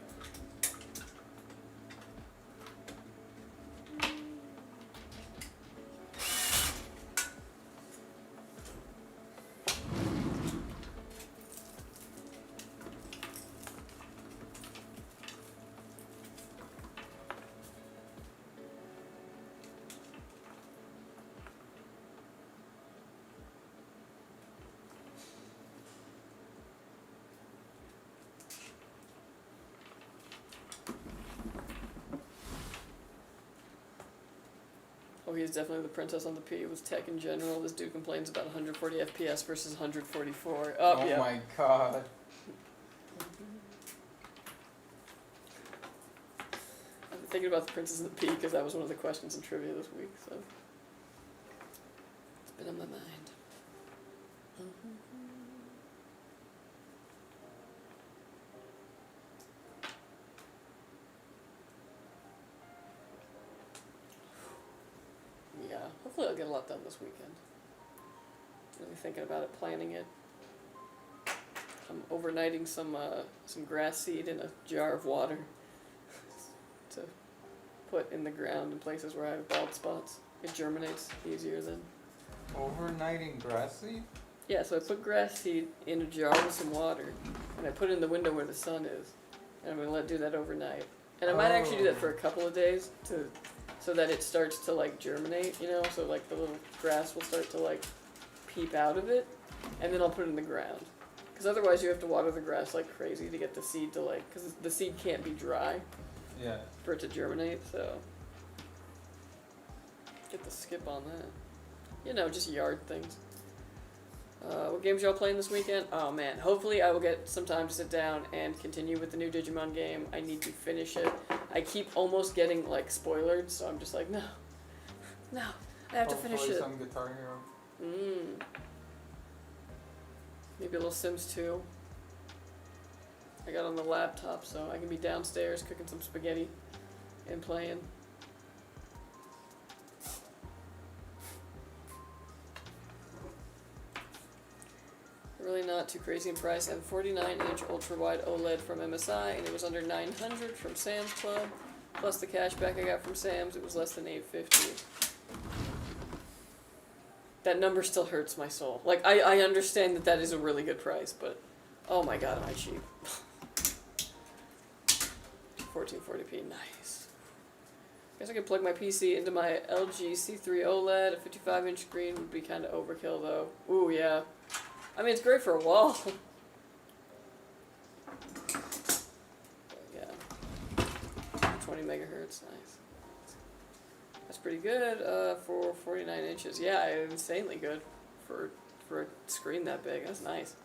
Oh, he's definitely the princess on the P with tech in general. This dude complains about 140 FPS versus 144. Oh, yeah. My god. I've been thinking about the princess and the P because that was one of the questions in trivia this week, so it's been on my mind. Yeah, hopefully I'll get a lot done this weekend. Really thinking about it, planning it. I'm overnighting some grass seed in a jar of water to put in the ground in places where I have bald spots. It germinates easier than... Overnighting grass seed? Yeah, so I put grass seed in a jar with some water, and I put it in the window where the sun is, and I'm going to do that overnight. And I might actually do that for a couple of days so that it starts to like germinate, you know, so like the little grass will start to like peep out of it, and then I'll put it in the ground. Because otherwise you have to water the grass like crazy to get the seed to like, because the seed can't be dry for it to germinate, so get the skip on that. You know, just yard things. What games y'all playing this weekend? Oh man, hopefully I will get some time to sit down and continue with the new Digimon game. I need to finish it. I keep almost getting like spoiled, so I'm just like, no, I have to finish it. Some Guitar Hero. Maybe a little Sims 2. I got on the laptop, so I can be downstairs cooking some spaghetti and playing. Really not too crazy in price. I have a 49-inch ultra-wide OLED from MSI, and it was under $900 from Sam's Club. Plus the cashback I got from Sam's, it was less than $850. That number still hurts my soul. Like, I understand that is a really good price, but oh my god, am I cheap. 1440p, nice. Guess I could plug my PC into my LG C3 OLED. A 55-inch screen would be kind of overkill, though. Ooh, yeah. I mean, it's great for a wall. But yeah. 20 megahertz, nice. That's pretty good for 49 inches. Yeah, insanely good for a screen that big. That's nice.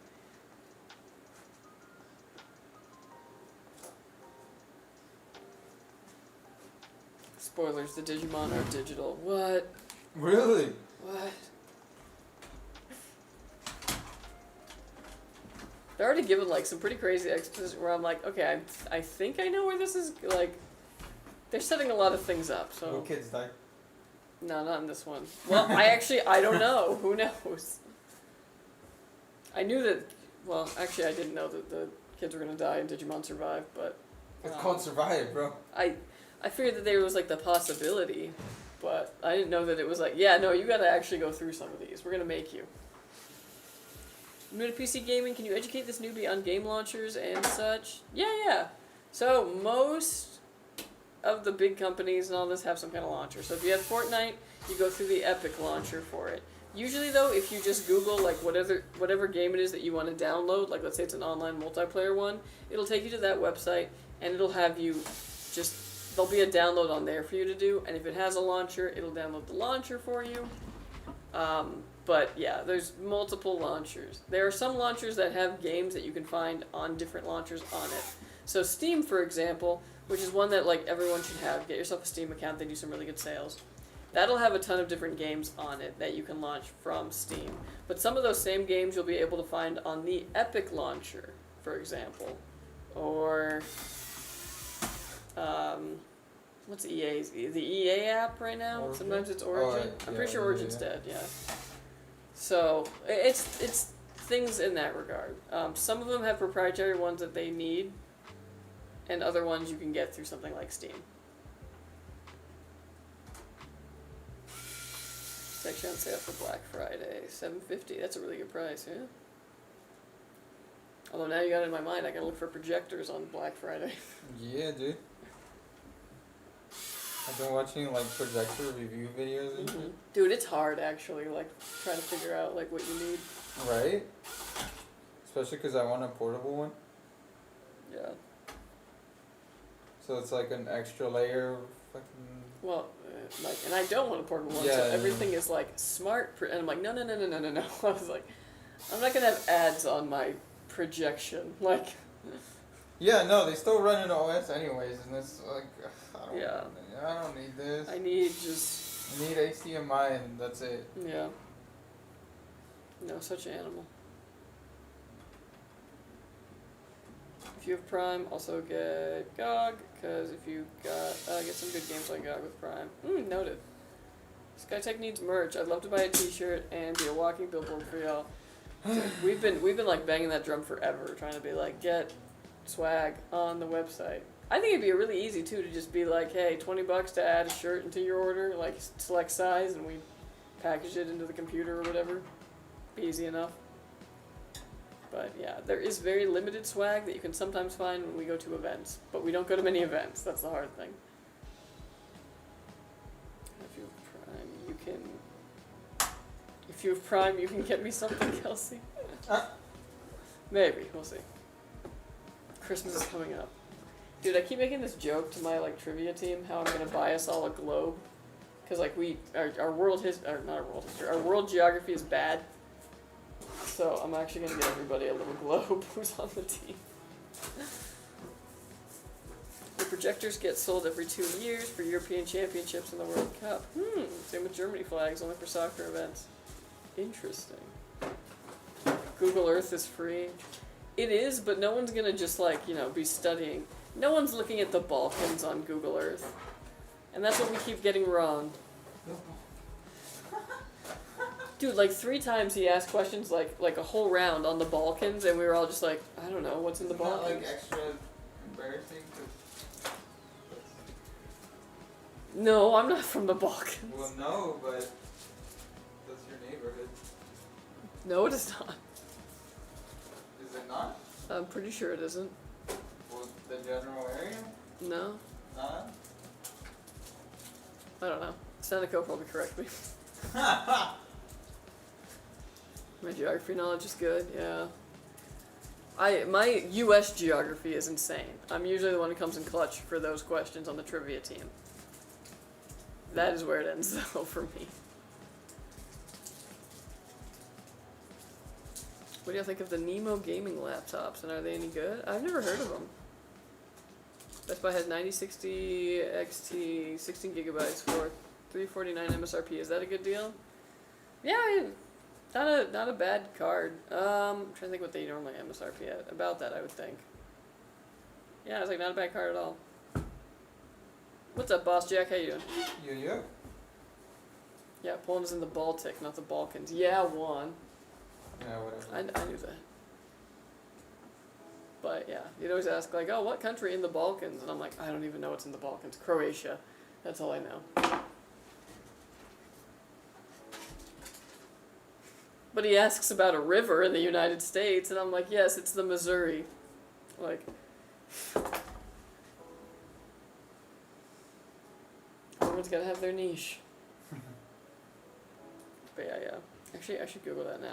Spoilers, the Digimon are digital. What? Really? What? They're already given like some pretty crazy exposition where I'm like, okay, I think I know where this is, like, they're setting a lot of things up, so. No kids die. No, not in this one. Well, I don't know. Who knows? I knew that, well, actually I didn't know that the kids were going to die in Digimon Survive, but. It's called Survive, bro. I figured that there was like the possibility, but I didn't know that it was like, yeah, no, you gotta actually go through some of these. We're gonna make you. New to PC gaming, can you educate this newbie on game launchers and such? Yeah. So most of the big companies and all this have some kind of launcher. So if you have Fortnite, you go through the Epic launcher for it. Usually though, if you just Google like whatever game it is that you want to download, like let's say it's an online multiplayer one, it'll take you to that website and it'll have you just, there'll be a download on there for you to do, and if it has a launcher, it'll download the launcher for you. But yeah, there's multiple launchers. There are some launchers that have games that you can find on different launchers on it. So Steam, for example, which is one that like everyone should have. Get yourself a Steam account, they do some really good sales. That'll have a ton of different games on it that you can launch from Steam. But some of those same games you'll be able to find on the Epic launcher, for example. Or what's EA's? The EA app right now? Origin? Sometimes it's Origin. I'm pretty sure Origin's dead, yeah. So, it's things in that regard. Some of them have proprietary ones that they need, and other ones you can get through something like Steam. It's actually on sale for Black Friday, $7.50. That's a really good price, yeah? Although now you got it in my mind, I gotta look for projectors on Black Friday. Yeah, dude. I've been watching like projector review videos and shit. Dude, it's hard actually, like trying to figure out like what you need. Right? Especially because I want a portable one. Yeah. So it's like an extra layer of fucking... Well, like, and I don't want a portable one, Yeah, so yeah. everything is like smart, and I'm like, no. I was like, I'm not gonna have ads on my projection, like. Yeah, no, they still run an OS anyways, and it's like, Yeah. I don't need this. I need just. I need HDMI and that's it. Yeah. No, such an animal. If you have Prime, also get GOG, because if you got, get some good games on GOG with Prime. Noted. Skytech needs merch. I'd love to buy a t-shirt and be a walking billboard for y'all. We've been like banging that drum forever, trying to be like, get swag on the website. I think it'd be really easy too to just be like, hey, $20 to add a shirt into your order, like select size, and we package it into the computer or whatever. Be easy enough. But yeah, there is very limited swag that you can sometimes find when we go to events, but we don't go to many events. That's the hard thing. If you have Prime, you can get me something, Kelsey. Maybe, we'll see. Christmas is coming up. Dude, I keep making this joke to my like trivia team how I'm gonna buy us all a globe, cause like our world our world geography is bad. So I'm actually gonna get everybody a little globe who's on the team. The projectors get sold every 2 years for European Championships and the World Cup. Same with Germany flags, only for soccer events. Interesting. Google Earth is free. It is, but no one's gonna just like, be studying. No one's looking at the Balkans on Google Earth. And that's what we keep getting wrong. Dude, like 3 times he asked questions like a whole round on the Balkans, and we were all just like, I don't know, what's in the Balkans? Not like extra embarrassing. No, I'm not from the Balkans. Well, no, but that's your neighborhood. No, it is not. Is it not? I'm pretty sure it isn't. Well, the general area? No, Not? I don't know. Seneca will probably correct me. My geography knowledge is good, yeah. My U.S. geography is insane. I'm usually the one who comes in clutch for those questions on the trivia team. That is where it ends, though, for me. What do you think of the Nemo gaming laptops, and are they any good? I've never heard of them. Best Buy has 9060 XT, 16 gigabytes for $349 MSRP. Is that a good deal? Yeah, not a bad card. I'm trying to think what they normally MSRP at. About that, I would think. Yeah, it's like not a bad card at all. What's up, Boss Jack? How you doing? Yeah. Yeah, Poland is in the Baltic, not the Balkans. Yeah, one. Yeah, whatever. I knew that. But yeah, you'd always ask like, oh, what country in the Balkans? And I'm like, I don't even know what's in the Balkans. Croatia. That's all I know. But he asks about a river in the United States, and I'm like, yes, it's the Missouri. Like, everyone's got to have their niche. But yeah. Actually, I should Google that now.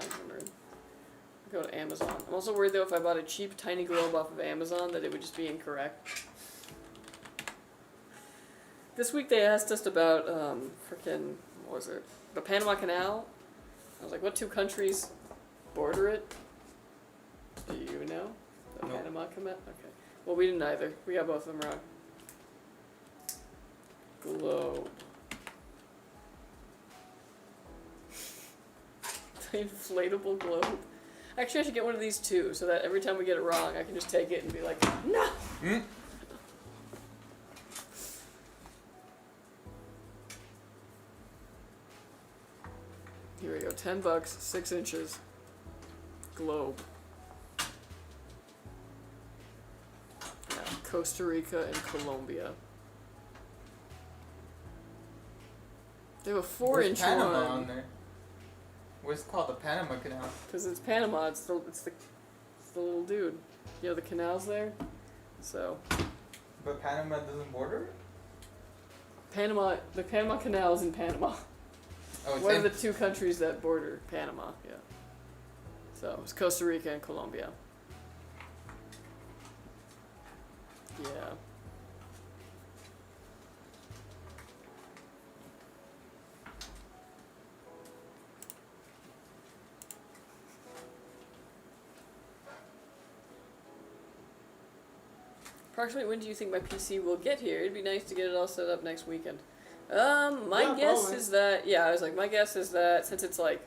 Go to Amazon. I'm also worried, though, if I bought a cheap, tiny globe off of Amazon, that it would just be incorrect. This week they asked us about, what was it? The Panama Canal. I was like, what 2 countries border it? Do you know? The No. Panama Canal? Okay. Well, we didn't either. We got both of them wrong. Globe. The inflatable globe. Actually, I should get one of these too, so that every time we get it wrong, I can just take it and be like, no! Hmm? Here we go, $10, 6 inches, globe. Yeah, Costa Rica and Colombia. They have a 4-inch Panama one. on there? What's it called? The Panama Canal. Because it's Panama, it's the little dude. You know the canals there? So. But Panama doesn't border it? The Panama Canal is in Panama. Oh, it's What are in- the 2 countries that border Panama? Yeah. So it's Costa Rica and Colombia. Yeah. Approximately when do you think my PC will get here? It'd be nice to get it all set up next weekend. My Yeah, guess probably. is that, yeah, I was like, my guess is that since it's like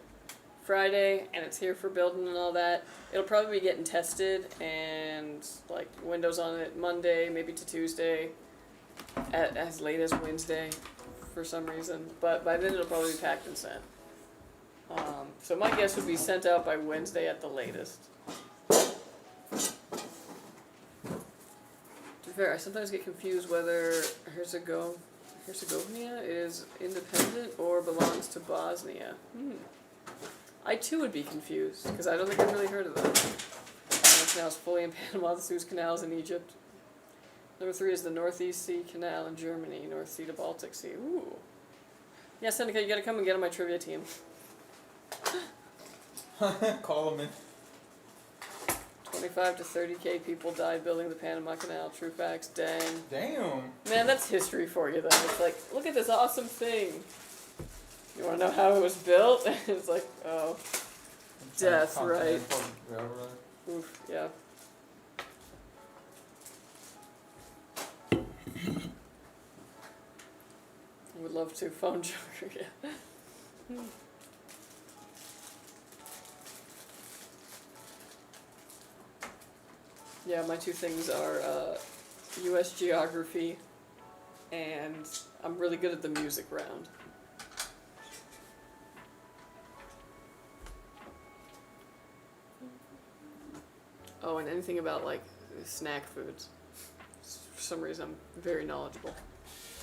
Friday and it's here for building and all that, it'll probably be getting tested and like Windows on it Monday, maybe to Tuesday, at as late as Wednesday for some reason. But by then it'll probably be packed and sent. So my guess would be sent out by Wednesday at the latest. To be fair, I sometimes get confused whether Herzegovina is independent or belongs to Bosnia. I too would be confused, because I don't think I've really heard of that. The canal is fully in Panama, the Suez Canal is in Egypt. Number 3 is the Northeast Sea Canal in Germany, North Sea to Baltic Sea. Ooh. Yeah, Seneca, you gotta come and get on my trivia team. Call them in. 25 to 30K people died building the Panama Canal. True facts. Dang. Damn. Man, that's history for you, though. It's like, look at this awesome thing. You want to know how it was built? It's like, oh, death, right? Railroad. Oof, yeah. Would love to. Phone joker, yeah. Yeah, my two things are U.S. geography, and I'm really good at the music round. Oh, and anything about like snack foods. For some reason, I'm very knowledgeable.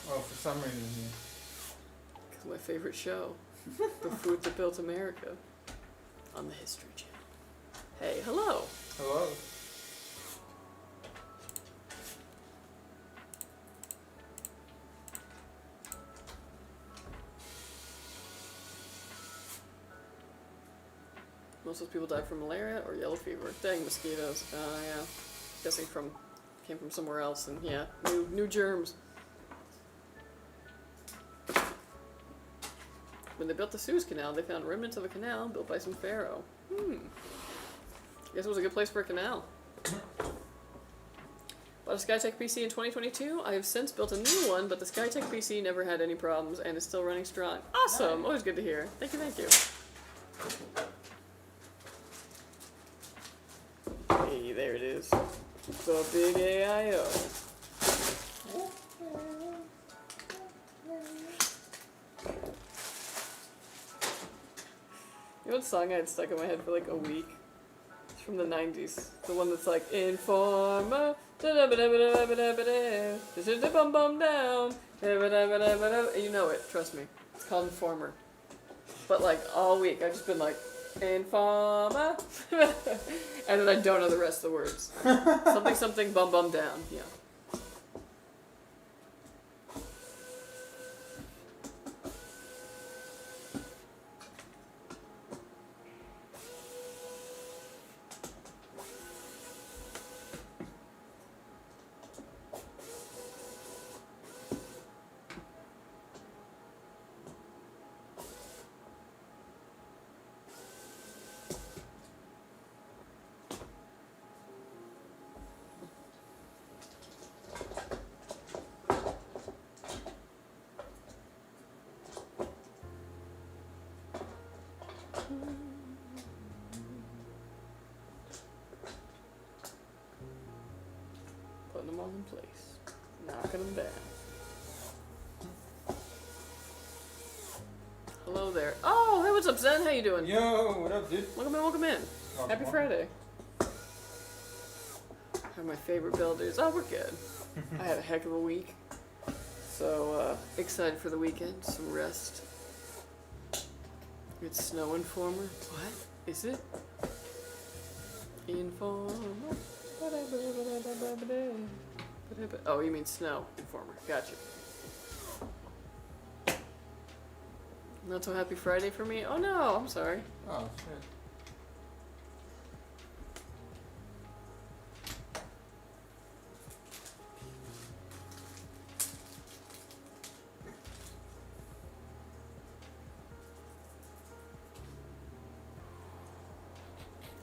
Oh, for some reason, yeah. It's my favorite show, The Food That Built America, on the History Channel. Hey, hello. Hello. Most of those people died from malaria or yellow fever. Dang mosquitoes. Yeah. Guessing came from somewhere else, and yeah, new germs. When they built the Suez Canal, they found remnants of a canal built by some pharaoh. Guess it was a good place for a canal. Bought a Skytech PC in 2022. I have since built a new one, but the Skytech PC never had any problems and is still running strong. Awesome! Always good to hear. Thank you, thank you. Hey, there it is. The big AIO. You know what song I had stuck in my head for like a week? It's from the 90s. The one that's like, Informer, bum bum down. You know it, trust me. It's called Informer. But like all week, I've just been like, Informer. And then I don't know the rest of the words. Something, something, bum bum down. Yeah. Putting them all in place. Knocking them down. Hello there. Oh, hey, what's up, Zen? How you doing? Yo, what up, dude? Welcome in, welcome in. Happy Friday. One of my favorite builders. Oh, we're good. I had a heck of a week. So, excited for the weekend. Some rest. It's snow informer. What? Is it? Informer. Oh, you mean snow informer. Gotcha. Not so happy Friday for me? Oh no, I'm sorry. Oh, shit.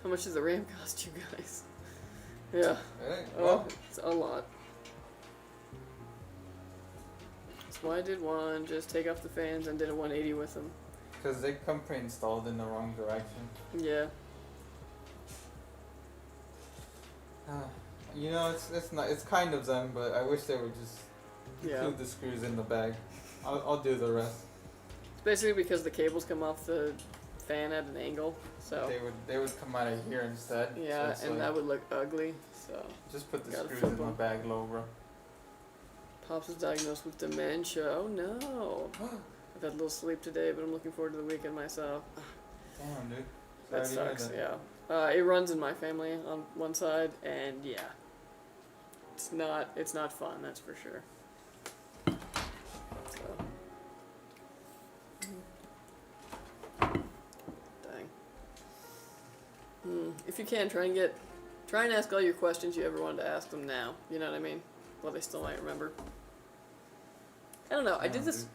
How much does the RAM cost you guys? Yeah. Hey, Oh, well, it's a lot. That's why I did one. Just take off the fans and did a 180 with them. because they come pre-installed in the wrong direction. Yeah. You know, it's kind of them, but I wish they would just include the screws in the bag. I'll do the rest. It's basically because the cables come off the fan at an angle, so They would come out of here instead. yeah, so and like, that would look ugly. So just put the gotta screws flip in the them. bag low, bro. Pops is diagnosed with dementia. Oh no. I've had a little sleep today, but I'm looking forward to the weekend myself. Damn, dude. That Sorry to hear sucks. that. Yeah. It runs in my family on one side, and yeah, it's not fun. That's for sure. So. Dang. If you can, try and ask all your questions you ever wanted to ask them now. You know what I mean? Well, they still might remember. I don't know. I did this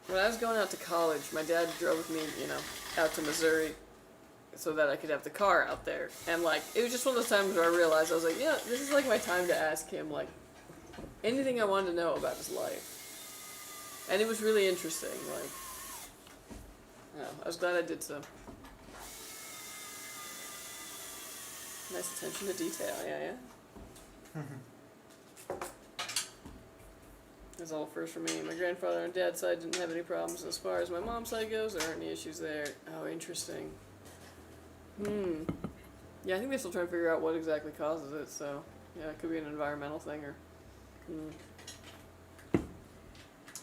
when I was going out to college. My dad drove with me, out to Missouri, so that I could have the car out there. And like, it was just one of those times where I realized I was like, this is like my time to ask him like anything I wanted to know about his life. And it was really interesting. Like, I was glad I did so. Nice attention to detail, yeah. It was all first for me. My grandfather on dad's side didn't have any problems. As far as my mom's side goes, there aren't any issues there. Oh, interesting. Yeah, I think they're still trying to figure out what exactly causes it, so yeah, it could be an environmental thing or...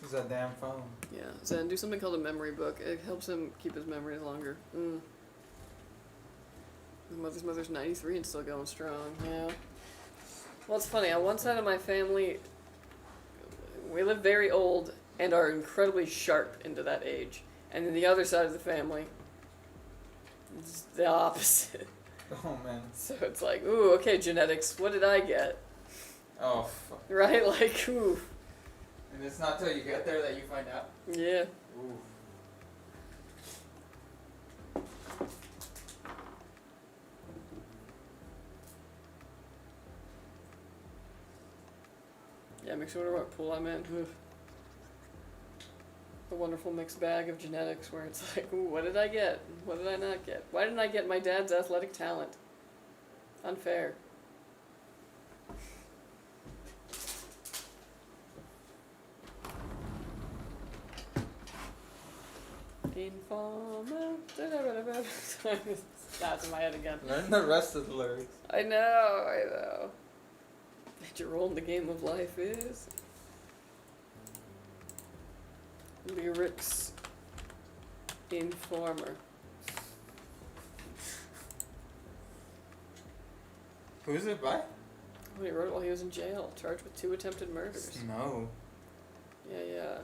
It's that damn phone. Yeah, Zen, do something called a memory book. It helps him keep his memories longer. My mother's 93 and still going strong, yeah. Well, it's funny, on one side of my family, we live very old and are incredibly sharp into that age. And then the other side of the family, it's the opposite. Oh man. So it's like, ooh, okay, genetics, what did I get? Oh fuck. Right, like, ooh. And it's not till you get there that you find out. Yeah. Ooh. Yeah, makes you wonder what pool I'm in. Oof. The wonderful mixed bag of genetics where it's like, ooh, what did I get? What did I not get? Why didn't I get my dad's athletic talent? Unfair. Informer. That's in my head again. Learn the rest of the lyrics. I know. Major role in the game of life is lyrics informer. Who's it by? Well, he wrote it while he was in jail, charged with 2 attempted murders. No. Yeah.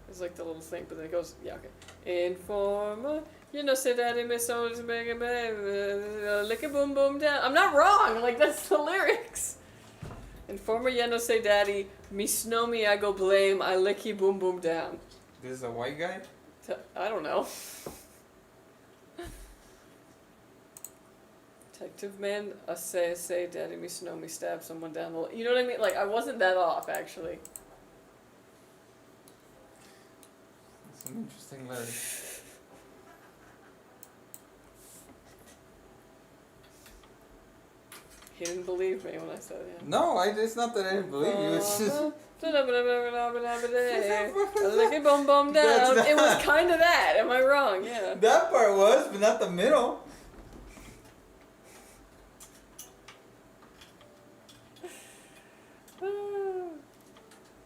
It's like the little thing, but then it goes, yeah, okay. Informer, you know, say daddy, miss so baby, lick a boom boom down. I'm not wrong, like that's the lyrics. Informer, you know, say daddy, me snow me, I go blame, I licky boom boom down. This is a white guy? I don't know. Detective man, say, daddy, me snow me, stab someone down the... You know what I mean? Like, I wasn't that off, actually. That's an interesting lyric. He didn't believe me when I said it. No, it's not that I didn't believe you, it's just... Licky boom boom down. That's It was kind of that. Am I wrong? Yeah. That part was, but not the middle.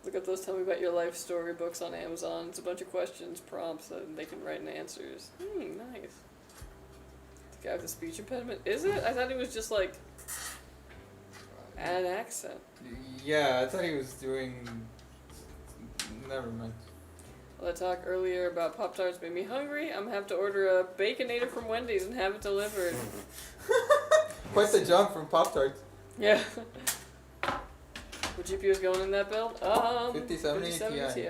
Look at those tell me about your life story books on Amazon. It's a bunch of questions, prompts, and they can write in answers. Nice. The guy with the speech impediment? Is it? I thought he was just like an accent. Yeah, I thought he was doing... Never mind. Well, I talked earlier about Pop-Tarts made me hungry. I'm gonna have to order a Baconator from Wendy's and have it delivered. Quite the jump from Pop-Tarts. Yeah. What GPU is going in that build? 5070 Ti. Yeah. You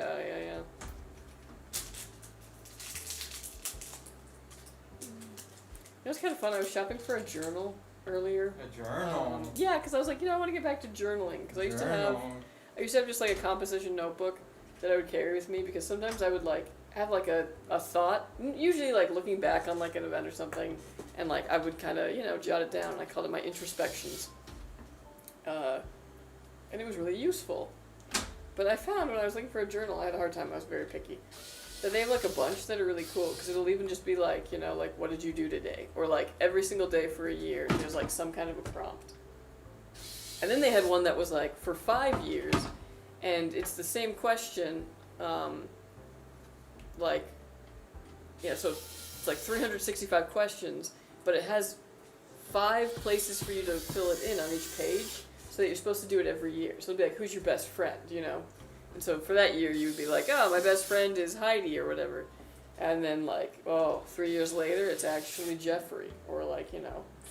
know, it's kind of fun. I was shopping for a journal earlier. A journal? Yeah, because I was like, I want to get back to journaling. Because I used to have just like a composition notebook that I would carry with me. Because sometimes I would like have like a thought, usually like looking back on like an event or something, and like I would kind of jot it down. I called it my introspections. And it was really useful. But I found when I was looking for a journal, I had a hard time, I was very picky, that they have like a bunch that are really cool, because it'll even just be like, like, what did you do today? Or like, every single day for a year, there's like some kind of a prompt. And then they had one that was like, for 5 years, and it's the same question, so it's like 365 questions, but it has 5 places for you to fill it in on each page. So that you're supposed to do it every year. So it'll be like, who's your best friend, And so for that year, you would be like, oh, my best friend is Heidi or whatever. And then 3 years later, it's actually Jeffrey. Or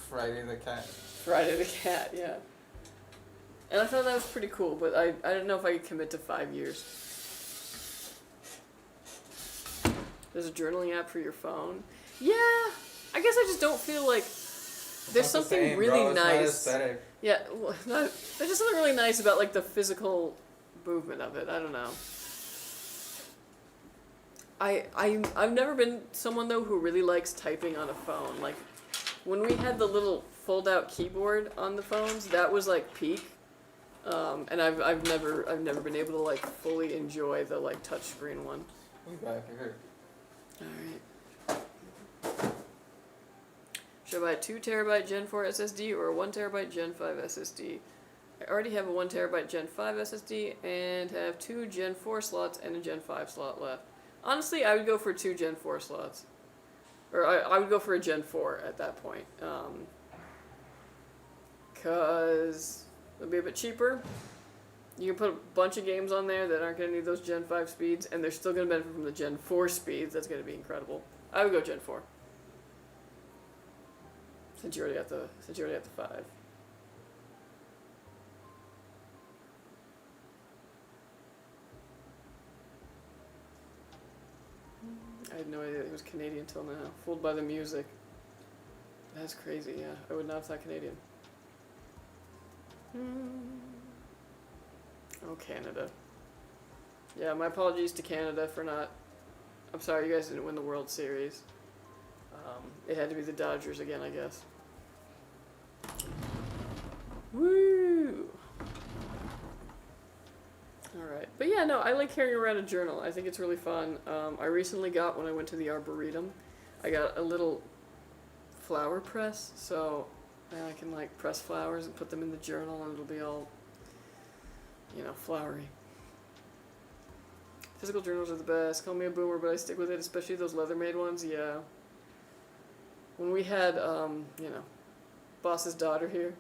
Friday the Cat. Friday the Cat, yeah. And I thought that was pretty cool, but I didn't know if I could commit to 5 years. There's a journaling app for your phone. Yeah, I guess I just don't feel like there's something really nice. Yeah, well, there's just something really nice about like the physical movement of it. I don't know. I've never been someone though who really likes typing on a phone. Like when we had the little fold-out keyboard on the phones. That was like peak. And I've never been able to like fully enjoy the like touchscreen one. We back here. Alright. Should I buy a 2 terabyte Gen 4 SSD or a 1 terabyte Gen 5 SSD? I already have a 1 terabyte Gen 5 SSD and have 2 Gen 4 slots and a Gen 5 slot left. Honestly, I would go for 2 Gen 4 slots. Or I would go for a Gen 4 at that point. Because it'll be a bit cheaper. You can put a bunch of games on there that aren't going to need those Gen 5 speeds, and they're still going to benefit from the Gen 4 speeds. That's going to be incredible. I would go Gen 4. Since you already got the 5. I had no idea that he was Canadian till now. Fooled by the music. That's crazy, yeah. I would not have thought Canadian. Oh, Canada. Yeah, my apologies to Canada for not... I'm sorry, you guys didn't win the World Series. It had to be the Dodgers again, I guess. Woo! Alright. But yeah, no, I like carrying around a journal. I think it's really fun. I recently got, when I went to the Arboretum, I got a little flower press, so now I can like press flowers and put them in the journal and it'll be all, you know, flowery. Physical journals are the best. Call me a boomer, but I stick with it, especially those leather-made ones, yeah. When we had, you know, boss's daughter here,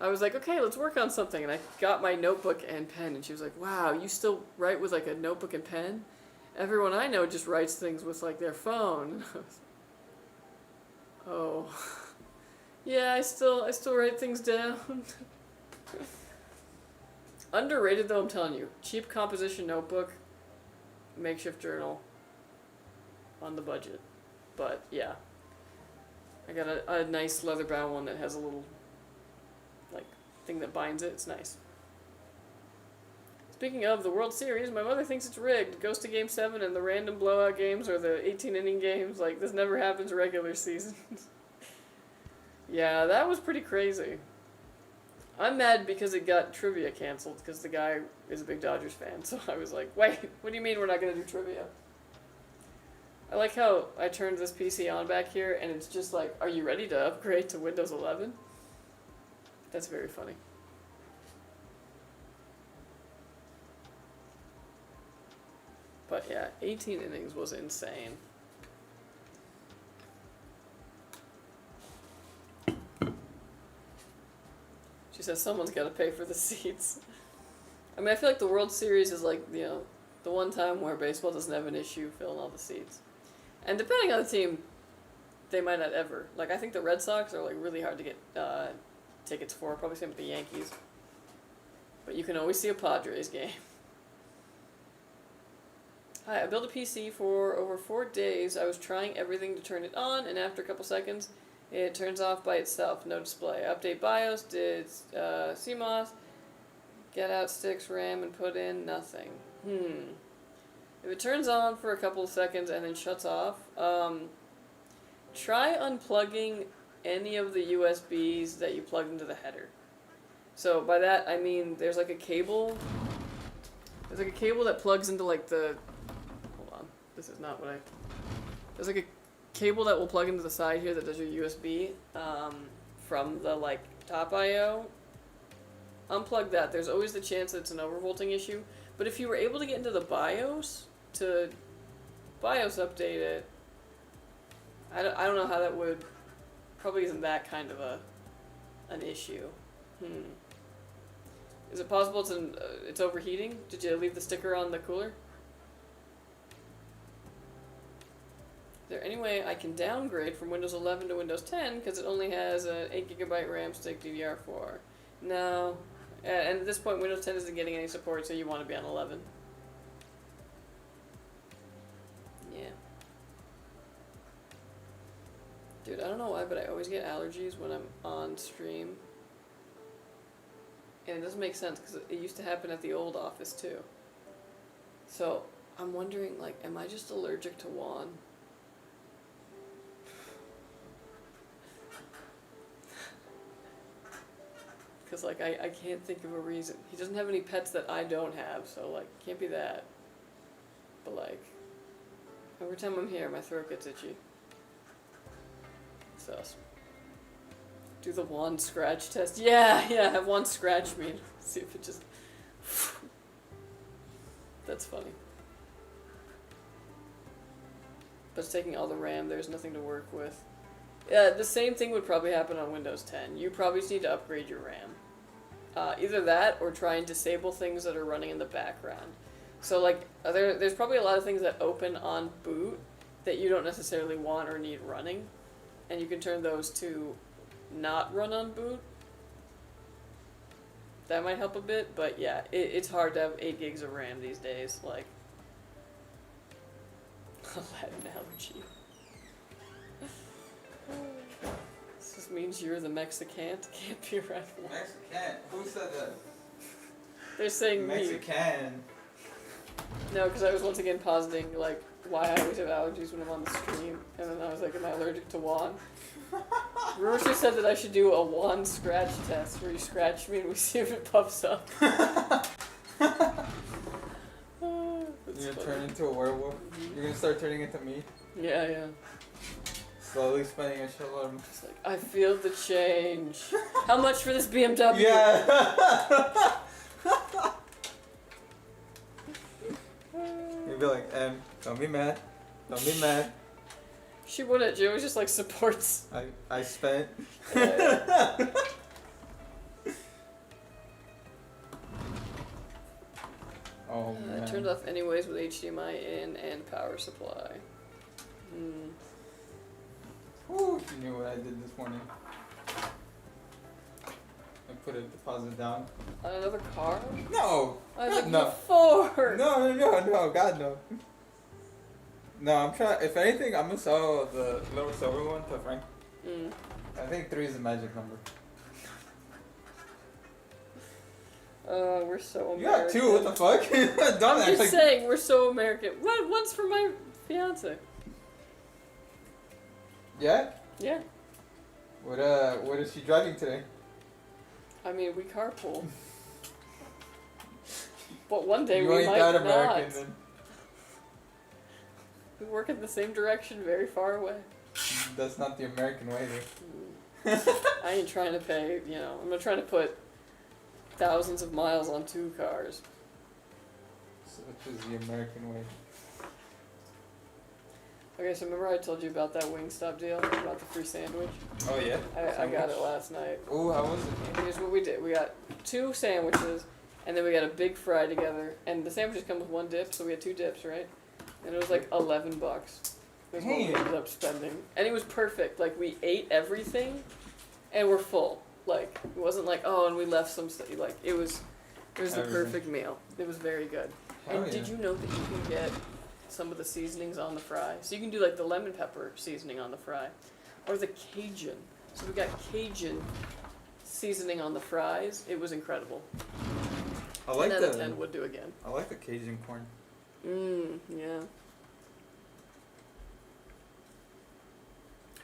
I was like, okay, let's work on something. And I got my notebook and pen, and she was like, wow, you still write with like a notebook and pen? Everyone I know just writes things with like their phone. And I was, oh, yeah, I still write things down. Underrated though, I'm telling you. Cheap composition notebook, makeshift journal, on the budget. But yeah, I got a nice leather-bound one that has a little like thing that binds it. It's nice. Speaking of the World Series, my mother thinks it's rigged. It goes to Game 7 and the random blowout games or the 18-inning games. Like, this never happens regular seasons. Yeah, that was pretty crazy. I'm mad because it got trivia canceled because the guy is a big Dodgers fan. So I was like, wait, what do you mean we're not going to do trivia? I like how I turned this PC on back here and it's just like, are you ready to upgrade to Windows 11? That's very funny. But yeah, 18 innings was insane. She says someone's got to pay for the seats. I mean, I feel like the World Series is like, you know, the one time where baseball doesn't have an issue filling all the seats. And depending on the team, they might not ever. Like, I think the Red Sox are like really hard to get tickets for. Probably same with the Yankees. But you can always see a Padres game. Hi, I built a PC for over 4 days. I was trying everything to turn it on, and after a couple seconds, it turns off by itself. No display. Update BIOS, did CMOS, get out sticks, RAM, and put in nothing. If it turns on for a couple of seconds and then shuts off, try unplugging any of the USBs that you plugged into the header. So by that I mean there's like a cable. There's like a cable that plugs into like the. Hold on, this is not what I. There's like a cable that will plug into the side here that does your USB from the like top I/O. Unplug that. There's always the chance that it's an overvolting issue. But if you were able to get into the BIOS to BIOS update it, I don't know how that would. Probably isn't that kind of an issue. Is it possible it's overheating? Did you leave the sticker on the cooler? Is there any way I can downgrade from Windows 11 to Windows 10 because it only has an 8GB RAM stick DDR4? No. And at this point, Windows 10 isn't getting any support, so you want to be on 11. Yeah. Dude, I don't know why, but I always get allergies when I'm on stream. And it doesn't make sense, because it used to happen at the old office, too. So, I'm wondering, like, am I just allergic to Juan? Cause like I can't think of a reason. He doesn't have any pets that I don't have, so like can't be that. But like every time I'm here, my throat gets itchy. Sus. Do the wand scratch test. Yeah, have one scratch me. See if it just. That's funny. But it's taking all the RAM. There's nothing to work with. Yeah, the same thing would probably happen on Windows 10. You probably just need to upgrade your RAM. Either that or try and disable things that are running in the background. So like, there's probably a lot of things that open on boot that you don't necessarily want or need running. And you can turn those to not run on boot. That might help a bit, but yeah, it's hard to have 8 gigs of RAM these days. Like, Latin allergy. This just means you're the Mexican. Can't be right. Mexican? Who said that? They're saying Mexican. No, because I was once again positing like why I always have allergies when I'm on the stream, and then I was like, am I allergic to wand? Roshi said that I should do a wand scratch test where you scratch me and we see if it puffs up. You're gonna turn into a werewolf? Mm-hmm. You're gonna start turning into me? Yeah. Slowly spending a shitload of money. It's like, I feel the change. How much for this BMW? Yeah! You'd be like, don't be mad. Don't be mad. She wouldn't. She always just like supports. I spent. Oh man. I turned off anyways with HDMI in and power supply. Whew, you knew what I did this morning. I put a deposit down. On another car? No! I was like, no. Before! No, God no. No, I'm trying, if anything, I'm gonna sell the little silver one to Frank. I think 3 is the magic number. We're so American. You got 2, what the fuck? Don't I'm just saying, we're so American. What? One's for my fiance. Yeah? Yeah. What is she driving today? I mean, we carpool. But one day you we ain't might that not. American then. We work in the same direction, very far away. That's not the American way, though. I ain't trying to pay, I'm not trying to put thousands of miles on 2 cars. Such is the American way. Okay, so remember I told you about that Wingstop deal, about the free sandwich? Oh yeah? I got it last night. Oh, how was it? And here's what we did. We got 2 sandwiches, and then we got a big fry together. And the sandwiches come with 1 dip, so we had 2 dips, right? And it was like $11. That's what we ended up spending. And it was perfect. Like, we ate everything, and we're full. Like, it wasn't like, oh, and we left some stuff. Like, it was the perfect meal. It was very good. Hell and did you know that you can get some of the seasonings on the fry? So you can do like the lemon pepper seasoning on the fry, or the Cajun. So we got Cajun seasoning on the fries. It was incredible. I like 10 out of 10 would do again. I like the Cajun corn. Yeah.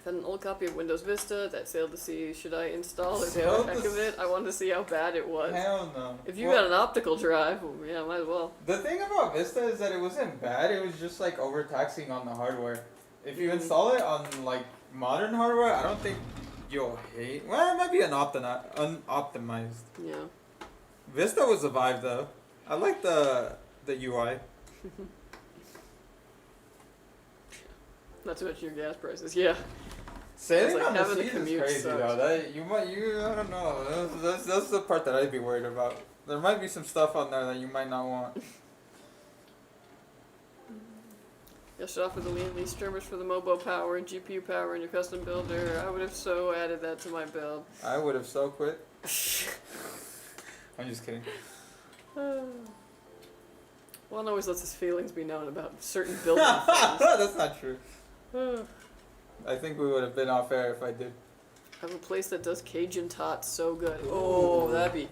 Had an old copy of Windows Vista that sailed to sea. Should I install it for the heck of it? I wanted to see how bad it was. Hell no. If you got an optical drive, well, yeah, might as well. The thing about Vista is that it wasn't bad. It was just like overtaxing on the hardware. If you install it on like modern hardware, I don't think you'll hate. Well, it might be unoptimized. Yeah. Vista was a vibe though. I like the UI. Not to mention your gas prices. Yeah. Sailing like on the having the seas is commute crazy sucks. though. I don't know. That's the part that I'd be worried about. There might be some stuff on there that you might not want. You'll should offer the lead streamers for the Mobo power and GPU power in your custom builder. I would have so added that to my build. I would have so quit. I'm just kidding. Juan always lets his feelings be known about certain building things. That's not true. I think we would have been off air if I did. I have a place that does Cajun tots so good. Oh, that'd be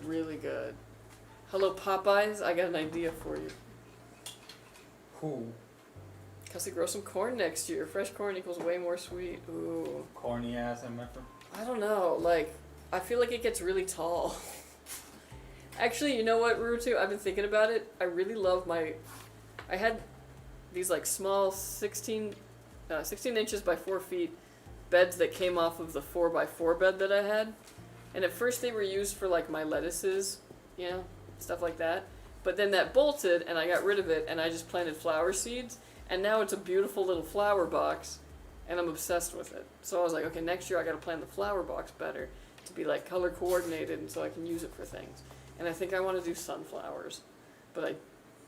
really good. Hello, Popeyes. I got an idea for you. Who? Cause they grow some corn next year. Fresh corn equals way more sweet. Ooh. Corny ass MF. I don't know. Like, I feel like it gets really tall. Actually, you know what, Rutu? I've been thinking about it. I really love I had these like small 16 inches by 4 feet beds that came off of the 4x4 bed that I had. And at first they were used for like my lettuces, you know, stuff like that. But then that bolted and I got rid of it and I just planted flower seeds. And now it's a beautiful little flower box and I'm obsessed with it. So I was like, okay, next year I gotta plan the flower box better to be like color coordinated and so I can use it for things. And I think I want to do sunflowers, but I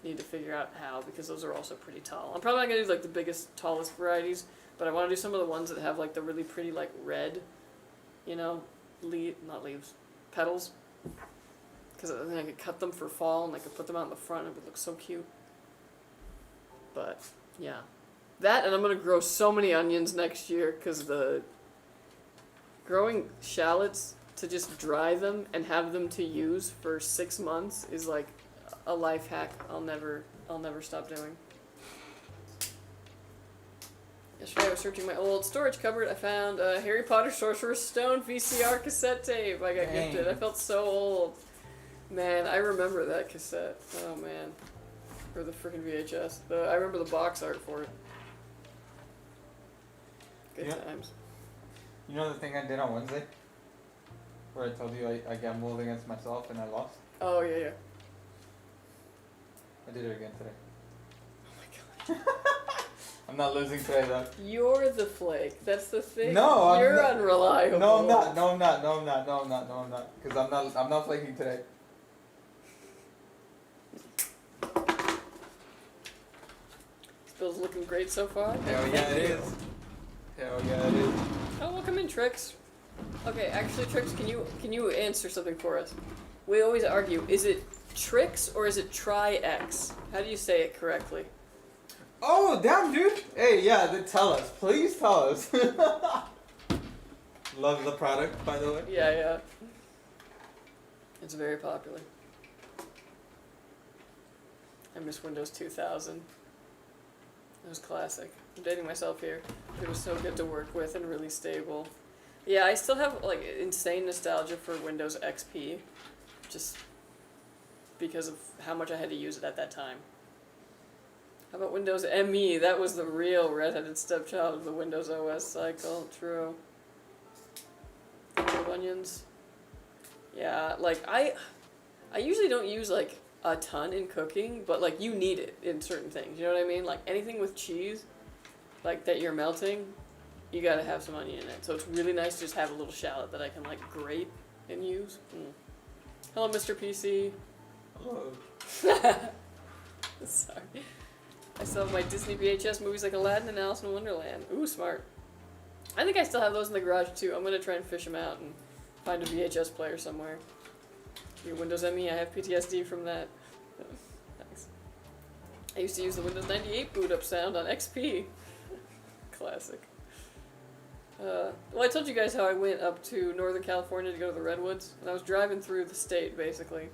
need to figure out how because those are also pretty tall. I'm probably not going to do like the biggest, tallest varieties, but I want to do some of the ones that have like the really pretty like red, you know, not leaves, petals. Because then I could cut them for fall and I could put them out in the front and it would look so cute. But yeah, that and I'm going to grow so many onions next year because the growing shallots to just dry them and have them to use for 6 months is like a life hack I'll never stop doing. Yesterday I was searching my old storage cupboard. I found a Harry Potter Sorcerer's Stone VCR cassette tape I got gifted. I felt so old. Man, I remember that cassette. Oh man. Or the freaking VHS. I remember the box art for it. Good times. You know the thing I did on Wednesday? Where I told you I gambled against myself and I lost? Oh, yeah. I did it again today. Oh my god. I'm not losing today though. You're the flake. That's the thing. No, You're unreliable. No, I'm not. Because I'm not flaking today. This bill's looking great so far. Hell yeah, it is. Hell yeah, it is. Oh, welcome in, TRYX. Okay, actually, TRYX, can you answer something for us? We always argue, is it TRYX or is it TRYX? How do you say it correctly? Oh, damn, dude. Hey, yeah, then tell us. Please tell us. Love the product, by the way. Yeah. It's very popular. I miss Windows 2000. It was classic. I'm dating myself here. It was so good to work with and really stable. Yeah, I still have like insane nostalgia for Windows XP, just because of how much I had to use it at that time. How about Windows ME? That was the real redheaded stepchild of the Windows OS cycle. True. Onions. Yeah, like I usually don't use like a ton in cooking, but like you need it in certain things. You know what I mean? Like anything with cheese, like that you're melting, you gotta have some onion in it. So it's really nice to just have a little shallot that I can like grate and use. Hello, Mr. PC. Hello. Sorry. I still have my Disney VHS movies like Aladdin and Alice in Wonderland. Ooh, smart. I think I still have those in the garage too. I'm gonna try and fish them out and find a VHS player somewhere. Your Windows ME, I have PTSD from that. Thanks. I used to use the Windows 98 boot up sound on XP. Classic. Well, I told you guys how I went up to Northern California to go to the Redwoods, and I was driving through the state, basically.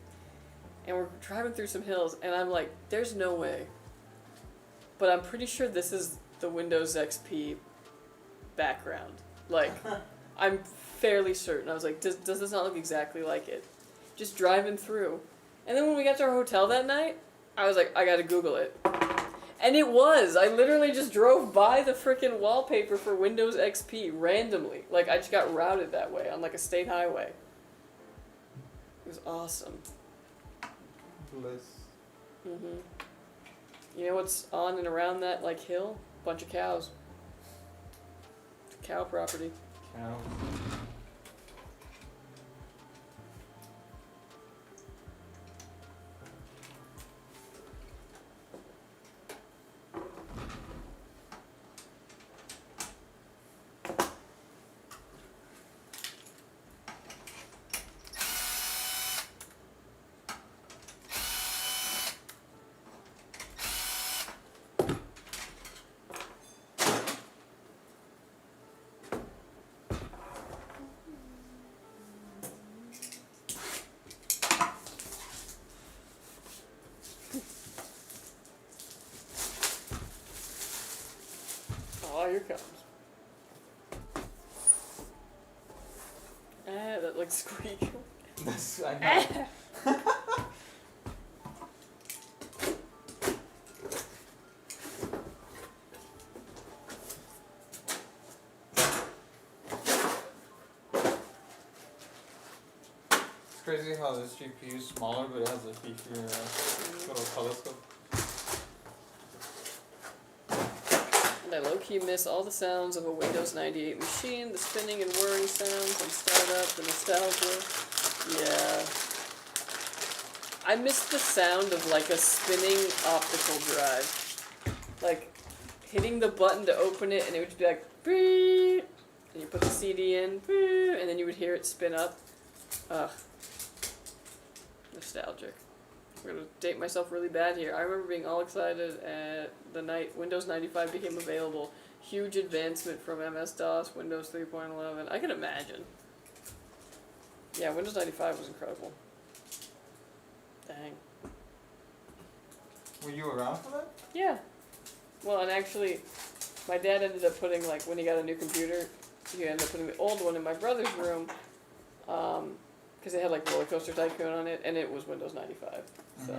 And we're driving through some hills, and I'm like, there's no way. But I'm pretty sure this is the Windows XP background. Like, I'm fairly certain. I was like, does this not look exactly like it? Just driving through. And then when we got to our hotel that night, I was like, I gotta Google it. And it was. I literally just drove by the frickin' wallpaper for Windows XP randomly. Like, I just got routed that way on like a state highway. It was awesome. Bliss. You know what's on and around that like hill? Bunch of cows. Cow property. Cow. like squeak. That's, I know. It's crazy how this GPU is smaller, but it has a beefier little telescope. And I low-key miss all the sounds of a Windows 98 machine, the spinning and whirring sounds on startup, the nostalgia. Yeah. I miss the sound of like a spinning optical drive. Like hitting the button to open it and it would just be like, beep, and you put the CD in, beep, and then you would hear it spin up. Ugh. Nostalgic. I'm gonna date myself really bad here. I remember being all excited at the night Windows 95 became available. Huge advancement from MS-DOS, Windows 3.11. I can imagine. Yeah, Windows 95 was incredible. Dang. Were you around for that? Yeah. Well, and actually, my dad ended up putting, like, when he got a new computer, he ended up putting the old one in my brother's room, because it had, like, Roller Coaster Tycoon on it, and it was Windows 95. So,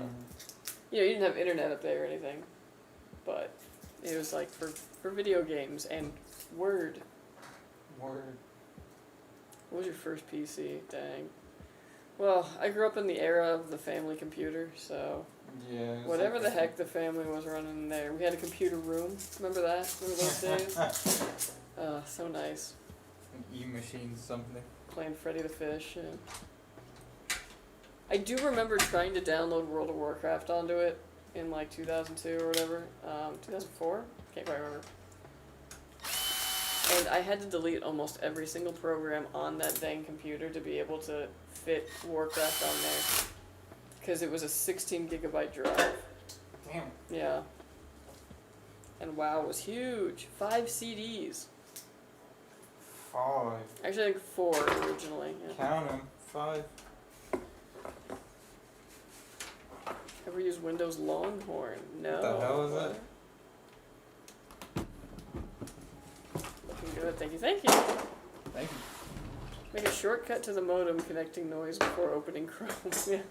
you know, you didn't have internet up there or anything, but it was, like, for video games and Word. Word. What was your first PC? Dang. Well, I grew up in the era of the family computer, so Yeah. whatever the heck the family was running in there. We had a computer room. Remember that? Remember those days? So nice. An E-machine something. Playing Freddy the Fish. Yeah. I do remember trying to download World of Warcraft onto it in like 2002 or whatever. 2004? Can't quite remember. And I had to delete almost every single program on that dang computer to be able to fit Warcraft on there. Because it was a 16 gigabyte drive. Damn. Yeah. And WoW was huge. 5 CDs. 5. Actually, I think 4 originally. Yeah. Count them. 5. Ever used Windows Longhorn? No. What the hell is that? Looking good. Thank you. Thank you. Thank you. Make a shortcut to the modem connecting noise before opening Chrome. Yeah.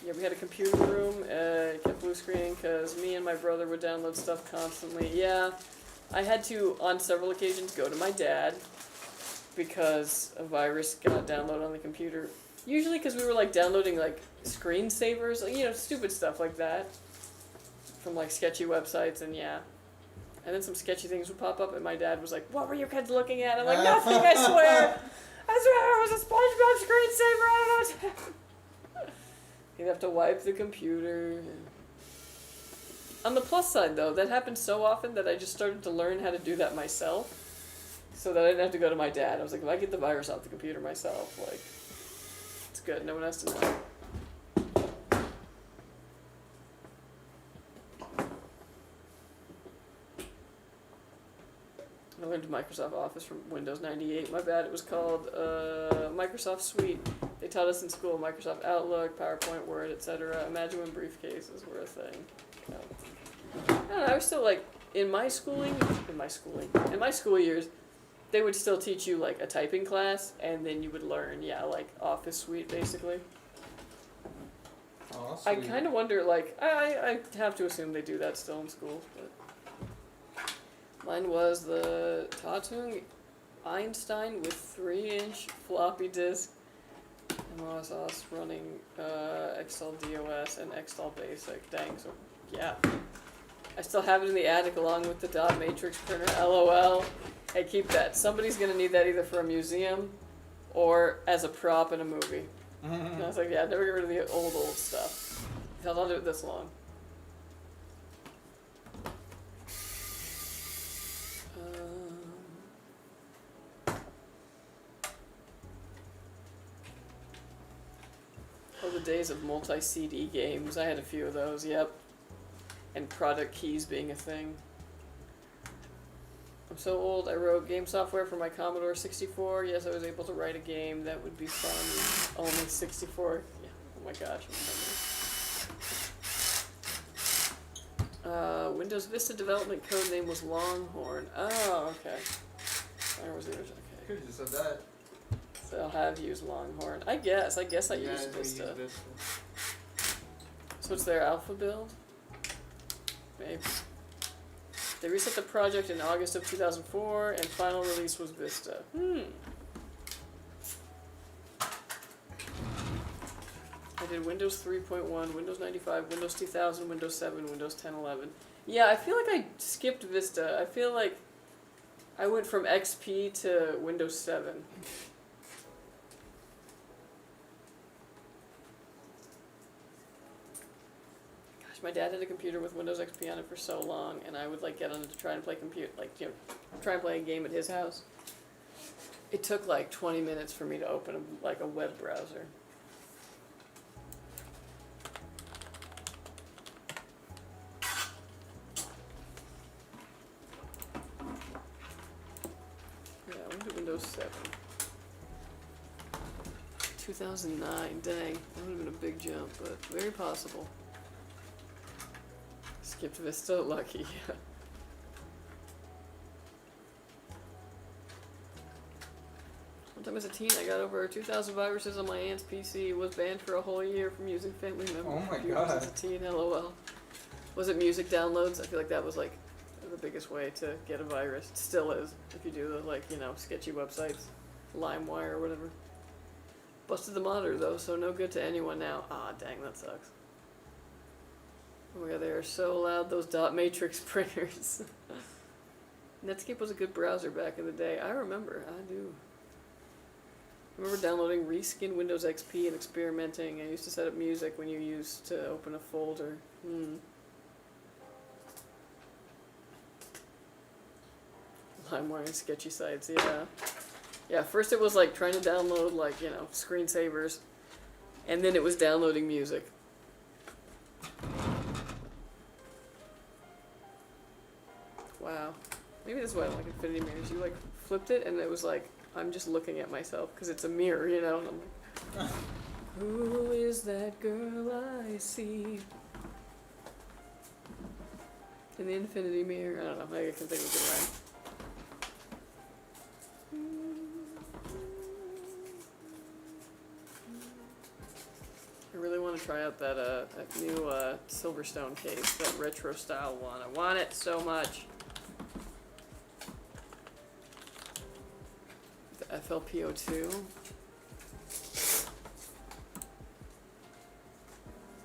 Yeah, we had a computer room, kept blue screening because me and my brother would download stuff constantly. Yeah, I had to, on several occasions, go to my dad because a virus got downloaded on the computer. Usually because we were, like, downloading, like, screensavers, you know, stupid stuff like that from, like, sketchy websites, and yeah. And then some sketchy things would pop up, and my dad was like, "What were you kids looking at?" I'm like, "Nothing, I swear! I swear it was a SpongeBob screensaver, I don't know what's He'd have to wipe the computer. On the plus side, though, that happened so often that I just started to learn how to do that myself, so that I didn't have to go to my dad. I was like, if I get the virus off the computer myself, like, it's good, no one has to know. I learned Microsoft Office from Windows 98. My bad, it was called Microsoft Suite. They taught us in school Microsoft Outlook, PowerPoint, Word, etc. Imagine when briefcases were a thing. I don't know, I was still like, in my school years, they would still teach you like a typing class, and then you would learn, yeah, like Office Suite basically. Oh, I kind of wonder, like, I have to assume they do that still in schools, but. Mine was the Tatung Einstein with 3-inch floppy disk, ASUS running Xtol DOS and Xtol Basic. Dang, so yeah. I still have it in the attic along with the dot matrix printer, LOL. Hey, keep that. Somebody's gonna need that either for a museum or as a prop in a movie. And I was like, yeah, never get rid of the old stuff. Held on to it this long. Oh, the days of multi-CD games. I had a few of those, yep. And product keys being a thing. I'm so old, I wrote game software for my Commodore 64. Yes, I was able to write a game that would be fun. Only 64. Yeah. Oh my gosh, Windows Vista development code name was Longhorn. Oh, okay. Where was it? Okay. Could have just said that. So I'll have used Longhorn. I guess I Yeah, used we Vista. use Vista. So it's their alpha build? Maybe. They reset the project in August of 2004, and final release was Vista. I did Windows 3.1, Windows 95, Windows 2000, Windows 7, Windows 10, 11. Yeah, I feel like I skipped Vista. I feel like I went from XP to Windows 7. Gosh, my dad had a computer with Windows XP on it for so long, and I would like get on it to try and play try and play a game at his house. It took like 20 minutes for me to open a web browser. Yeah, I went to Windows 7. 2009, dang, that would have been a big jump, but very possible. Skipped Vista, lucky, yeah. One time as a teen, I got over 2,000 viruses on my aunt's PC, was banned for a whole year from using family member Oh my computers God. as a teen, LOL. Was it music downloads? I feel like that was like the biggest way to get a virus. It still is, if you do the sketchy websites, LimeWire or whatever. Busted the monitor though, so no good to anyone now. Ah, dang, that sucks. Oh my god, they are so loud, those dot matrix printers. Netscape was a good browser back in the day. I remember, I do. I remember downloading Reskin Windows XP and experimenting. I used to set up music when you used to open a folder. LimeWire and sketchy sites, yeah. Yeah, first it was like trying to download screensavers, and then it was downloading music. Wow. Maybe that's why I don't like infinity mirrors. You flipped it and it was like, I'm just looking at myself because it's a mirror, and I'm like, who is that girl I see in the infinity mirror? I don't know, maybe I can think of a good rhyme. I really want to try out that new Silverstone case, that retro style one. I want it so much. The FLPO2.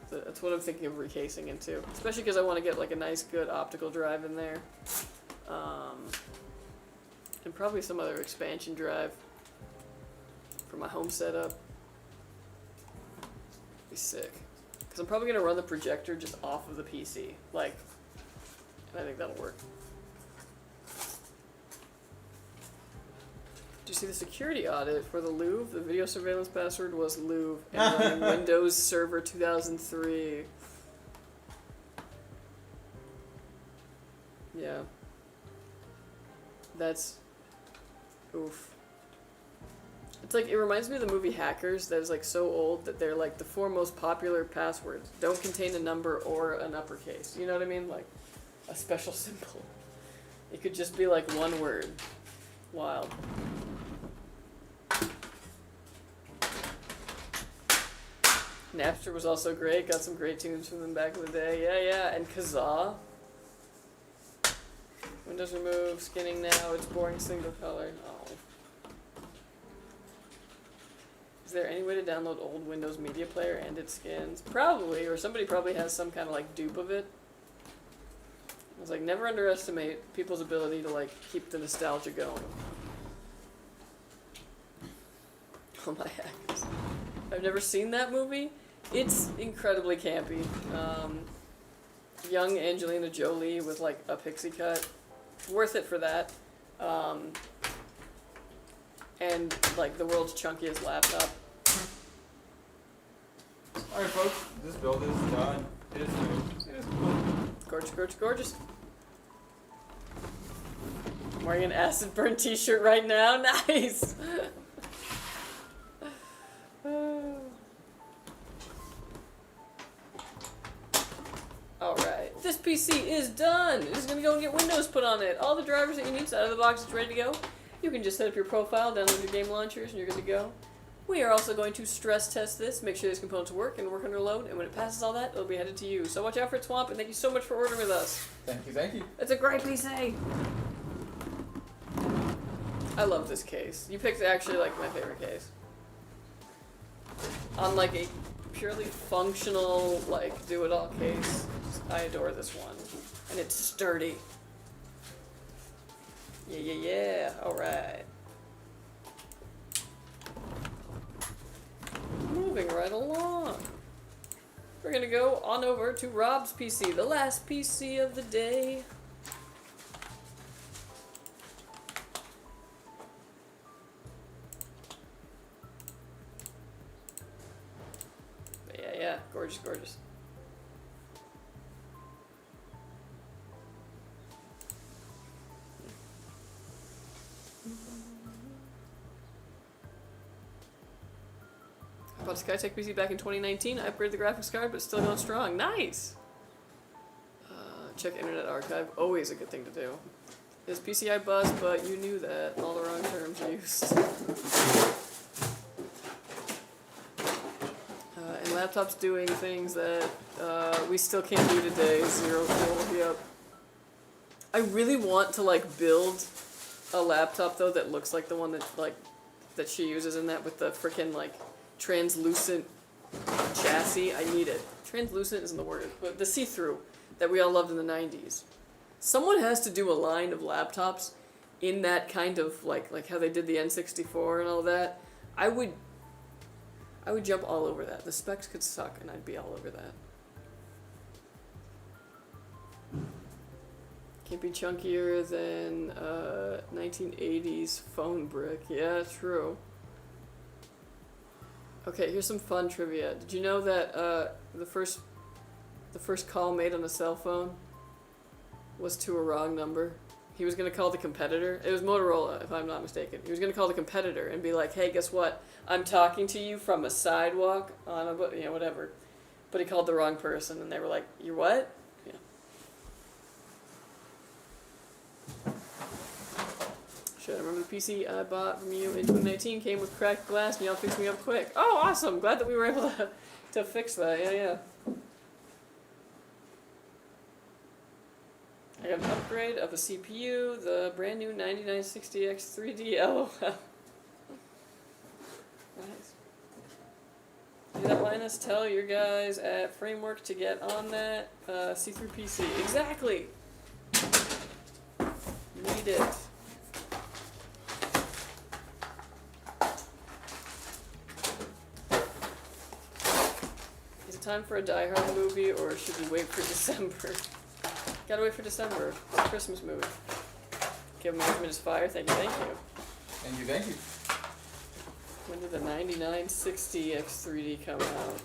That's what I'm thinking of recasing into, especially because I want to get a nice, good optical drive in there, and probably some other expansion drive for my home setup. Be sick, because I'm probably gonna run the projector just off of the PC, and I think that'll work. Did you see the security audit for the Louvre? The video surveillance password was Louvre, and running Windows Server 2003. Yeah. That's oof. It's it reminds me of the movie Hackers, that is so old that they're the 4 most popular passwords don't contain a number or an uppercase. You know what I mean? A special symbol. It could just be one word. Wild. Napster was also great, got some great tunes from them back in the day. Yeah, and Kazaa. Windows remove, skinning now, it's boring single color. Oh. Is there any way to download old Windows Media Player and its skins? Probably, or somebody probably has some kind of dupe of it. I was never underestimate people's ability to keep the nostalgia going. Oh my heck. I've never seen that movie. It's incredibly campy. Young Angelina Jolie with a pixie cut. Worth it for that. And the world's chunkiest laptop. Alright folks, this build is done. It is cool. Gorgeous, gorgeous, gorgeous. I'm wearing an acid burn t-shirt right now. Nice! PC is done. It's gonna go and get Windows put on it. All the drivers that you need, so out of the box, it's ready to go. You can just set up your profile, download your game launchers, and you're good to go. We are also going to stress test this, make sure these components work and work under load, and when it passes all that, it'll be headed to you. So watch out for it, Swamp, and thank you so much for ordering with us. Thank you, thank you. It's a great PC! I love this case. You picked actually like my favorite case. On like a purely functional, like do-it-all case, I adore this one. And it's sturdy. Yeah, yeah, yeah. Alright. Moving right along. We're gonna go on over to Rob's PC, the last PC of the day. But yeah, gorgeous, gorgeous. I bought a Skytech PC back in 2019. I upgraded the graphics card, but it's still going strong. Nice! Check Internet Archive. Always a good thing to do. It's PCI bus, but you knew that. All the wrong terms used. And laptops doing things that we still can't do today. Zero cool. Yep. I really want to like build a laptop though that looks like the one that she uses in that with the frickin' like translucent chassis. I need it. Translucent isn't the word, but the see-through that we all loved in the 90s. Someone has to do a line of laptops in that kind of like how they did the N64 and all that. I would jump all over that. The specs could suck and I'd be all over that. Can't be chunkier than 1980s phone brick. Yeah, true. Okay, here's some fun trivia. Did you know that the first call made on a cell phone was to a wrong number? He was going to call the competitor. It was Motorola, if I'm not mistaken. He was going to call the competitor and be like, hey, guess what? I'm talking to you from a sidewalk on a, whatever. But he called the wrong person, and they were like, you're what? Yeah. Shit, I remember the PC I bought from you in 2019 came with cracked glass, and y'all fixed me up quick. Oh, awesome! Glad that we were able to fix that. Yeah. I got an upgrade of a CPU, the brand new 9960X 3D LOL. Nice. Do that, Linus. Tell your guys at Framework to get on that see-through PC. Exactly! Need it. Is it time for a Die Hard movie, or should we wait for December? Gotta wait for December. It's a Christmas movie. Give Management is fire. Thank you, thank you. Thank you, thank you. When did the 9960X 3D come out?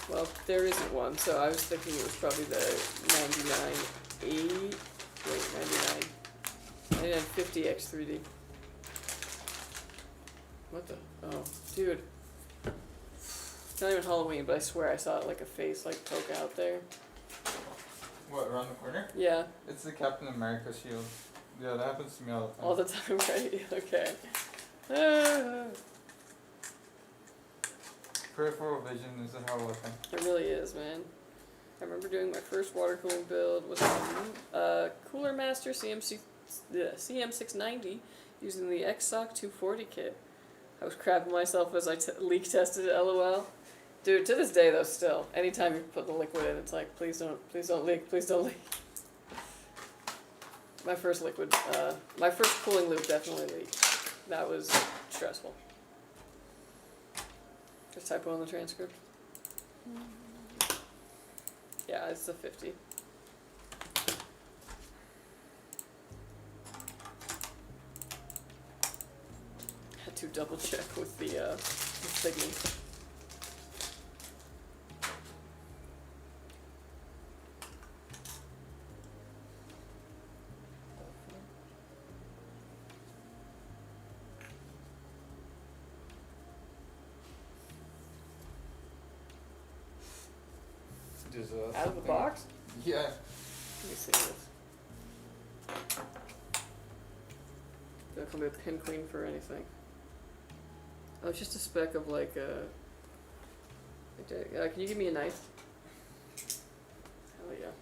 Well, there isn't one, so I was thinking it was probably the 9950X 3D. What the? Oh, dude. It's not even Halloween, but I swear I saw like a face like poke out there. What, around the corner? Yeah. It's the Captain America shield. Yeah, that happens to me all the time. All the time, right? Okay. Peripheral vision is a hell of a thing. It really is, man. I remember doing my first water cooling build with a CoolerMaster CM690 using the ASRock 240 kit. I was crapping myself as I leak tested it, LOL. Dude, to this day though, still, anytime you put the liquid in, it's like, please don't leak, please don't leak. My first cooling loop definitely leaked. That was stressful. Just typo on the transcript. Yeah, it's a 50. Had to double check with the Signy. Just Out of the box? Yeah. Let me see this. Don't come with pin queen for anything. Oh, it's just a speck of like can you give me a knife? Hell yeah.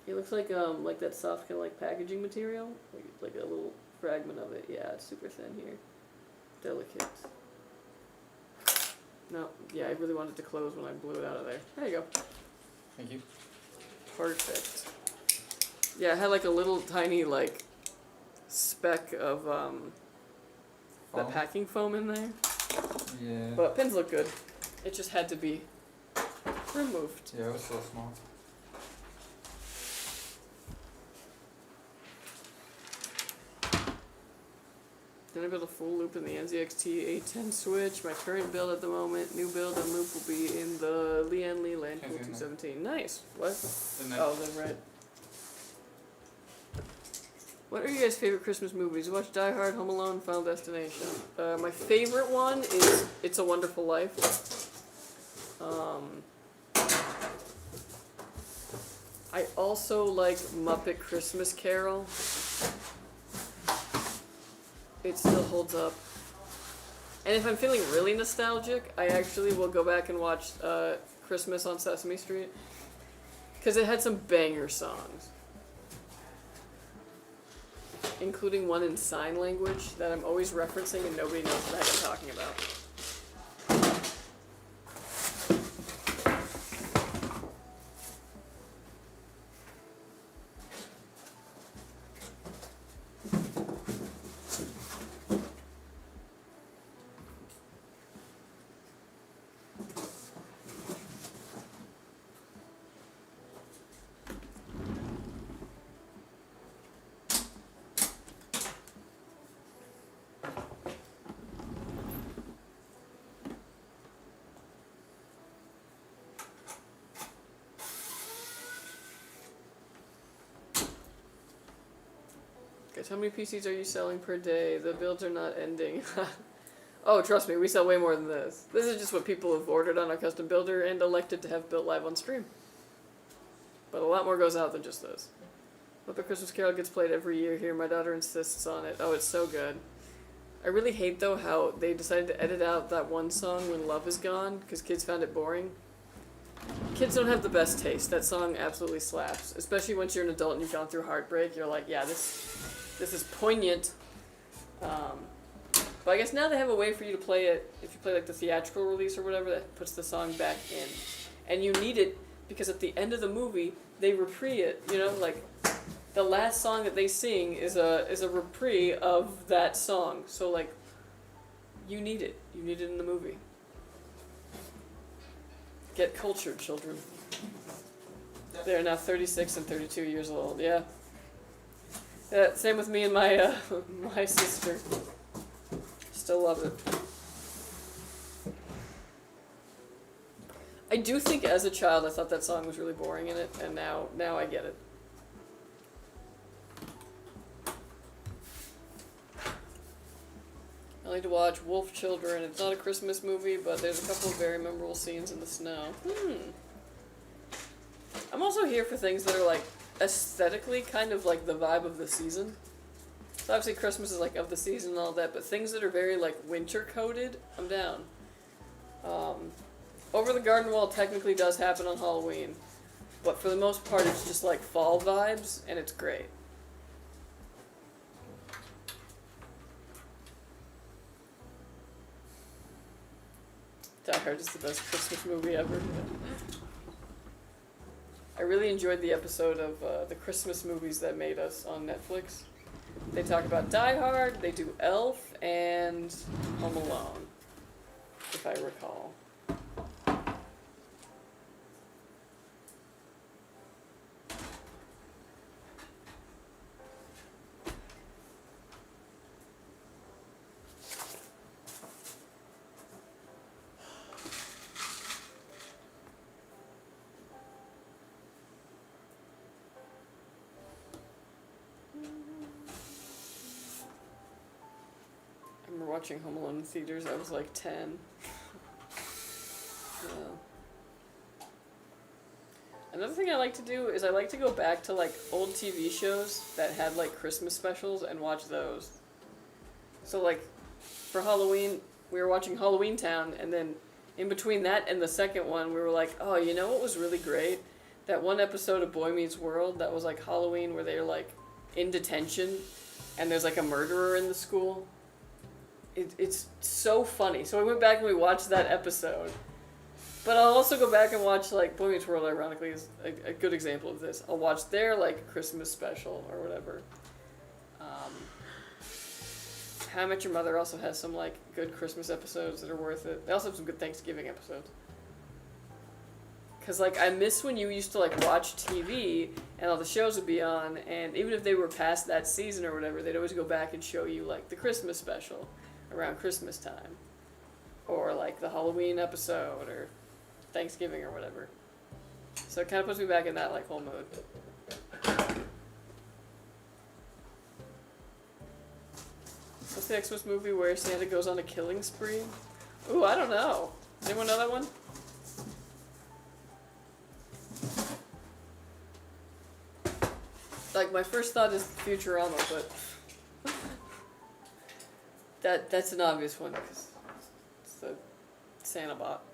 It looks like that soft kind of like packaging material, like a little fragment of it. Yeah, it's super thin here. Delicate. No, yeah, I really wanted to close when I blew it out of there. There you go. Thank you. Perfect. Yeah, I had like a little tiny like speck of that Foam? packing foam in there. Yeah. But pins look good. It just had to be removed. Yeah, it was so small. Then I built a full loop in the NZXT A10 switch. My current build at the moment, new build and loop will be in the Lian Li Land Cool 217. Nice. What? Oh, that's right. What are your guys' favorite Christmas movies? You watch Die Hard, Home Alone, Final Destination. My favorite one is It's a Wonderful Life. I also like Muppet Christmas Carol. It still holds up. And if I'm feeling really nostalgic, I actually will go back and watch Christmas on Sesame Street. Because it had some banger songs. Including one in sign language that I'm always referencing and nobody knows what the heck I'm talking about. How many PCs are you selling per day? The builds are not ending. Oh, trust me, we sell way more than this. This is just what people have ordered on our custom builder and elected to have built live on stream. But a lot more goes out than just this. Muppet Christmas Carol gets played every year here. My daughter insists on it. Oh, it's so good. I really hate, though, how they decided to edit out that one song, When Love Is Gone, because kids found it boring. Kids don't have the best taste. That song absolutely slaps. Especially once you're an adult and you've gone through heartbreak. You're like, yeah, this is poignant. But I guess now they have a way for you to play it, if you play like the theatrical release or whatever, that puts the song back in. And you need it because at the end of the movie, they reprise it, you know, like the last song that they sing is a reprise of that song. So like, you need it. You need it in the movie. Get cultured, children. They're now 36 and 32 years old, yeah. Same with me and my my sister. Still love it. I do think as a child I thought that song was really boring in it, and now I get it. I like to watch Wolf Children. It's not a Christmas movie, but there's a couple of very memorable scenes in the snow. I'm also here for things that are like aesthetically kind of like the vibe of the season. So obviously Christmas is like of the season and all that, but things that are very like winter coated, I'm down. Over the Garden Wall technically does happen on Halloween, but for the most part it's just like fall vibes, and it's great. Die Hard is the best Christmas movie ever. I really enjoyed the episode of the Christmas movies that made us on Netflix. They talk about Die Hard, they do Elf, and Home Alone, if I recall. I remember watching Home Alone in theaters. I was like 10. like to do is I like to go back to like old TV shows that had like Christmas specials and watch those. So like for Halloween, we were watching Halloween Town, and then in between that and the second one, we were like, oh, you know what was really great? That one episode of Boy Meets World that was like Halloween where they're like in detention and there's like a murderer in the school. It's so funny. So I went back and we watched that episode. But I'll also go back and watch, like, Boy Meets World, ironically, is a good example of this. I'll watch their, like, Christmas special or whatever. How I Met Your Mother also has some, like, good Christmas episodes that are worth it. They also have some good Thanksgiving episodes. Because, like, I miss when you used to, like, watch TV and all the shows would be on, and even if they were past that season or whatever, they'd always go back and show you, like, the Christmas special around Christmas time. Or, like, the Halloween episode, or Thanksgiving or whatever. So it kind of puts me back in that like whole mood. What's the Xmas movie where Santa goes on a killing spree? Ooh, I don't know. Does anyone know that one? Like my first thought is Futurama, but that's an obvious one because it's the Santa bot.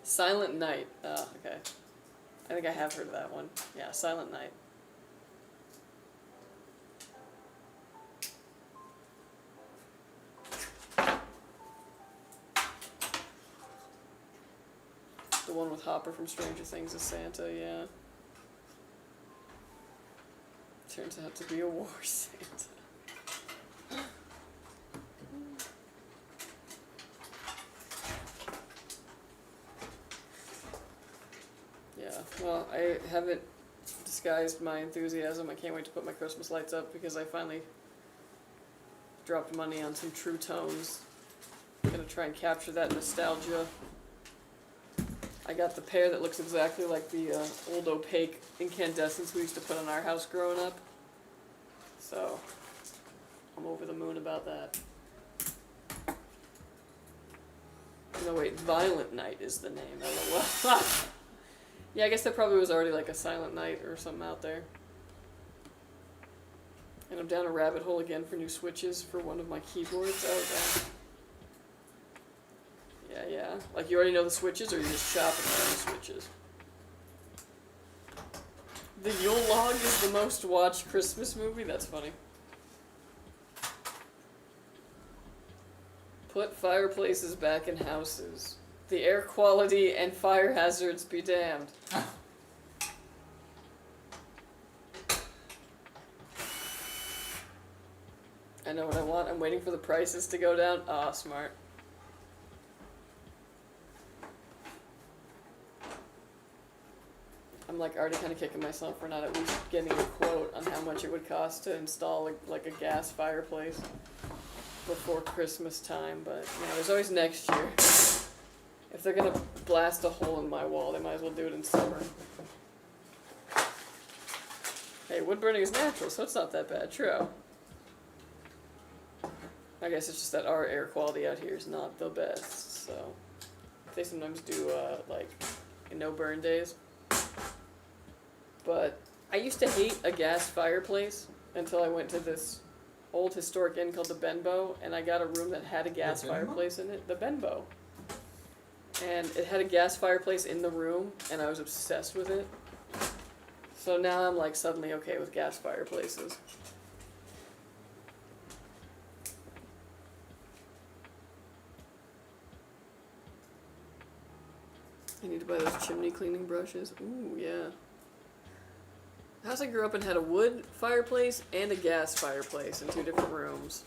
Silent Night. Oh, okay. I think I have heard of that one. Yeah, Silent Night. The one with Hopper from Stranger Things is Santa, yeah. Turns out to be a war Santa. Well, I haven't disguised my enthusiasm. I can't wait to put my Christmas lights up because I finally dropped money on some True Tones. I'm gonna try and capture that nostalgia. I got the pair that looks exactly like the old opaque incandescents we used to put on our house growing up. So, I'm over the moon about that. No, wait, Violent Night is the name. LOL. Yeah, I guess there probably was already like a Silent Night or something out there. And I'm down a rabbit hole again for new switches for one of my keyboards. Oh, God. Yeah. Like you already know the switches, or you're just shopping around the switches? The Yule Log is the most watched Christmas movie? That's funny. Put fireplaces back in houses. The air quality and fire hazards be damned. I know what I want. I'm waiting for the prices to go down. Ah, smart. I'm like already kind of kicking myself for not at least getting a quote on how much it would cost to install like a gas fireplace before Christmas time, but you know, there's always next year. If they're gonna blast a hole in my wall, they might as well do it in summer. Hey, wood burning is natural, so it's not that bad. True. I guess it's just that our air quality out here is not the best, so they sometimes do like no burn days. But I used to hate a gas fireplace until I went to this old historic inn called the Benbow, and I got a room that had a gas fireplace in it. The Benbow. And it had a gas fireplace in the room, and I was obsessed with it. So now I'm like suddenly okay with gas fireplaces. I need to buy those chimney cleaning brushes. Ooh, yeah. The house I grew up in had a wood fireplace and a gas fireplace in 2 different rooms.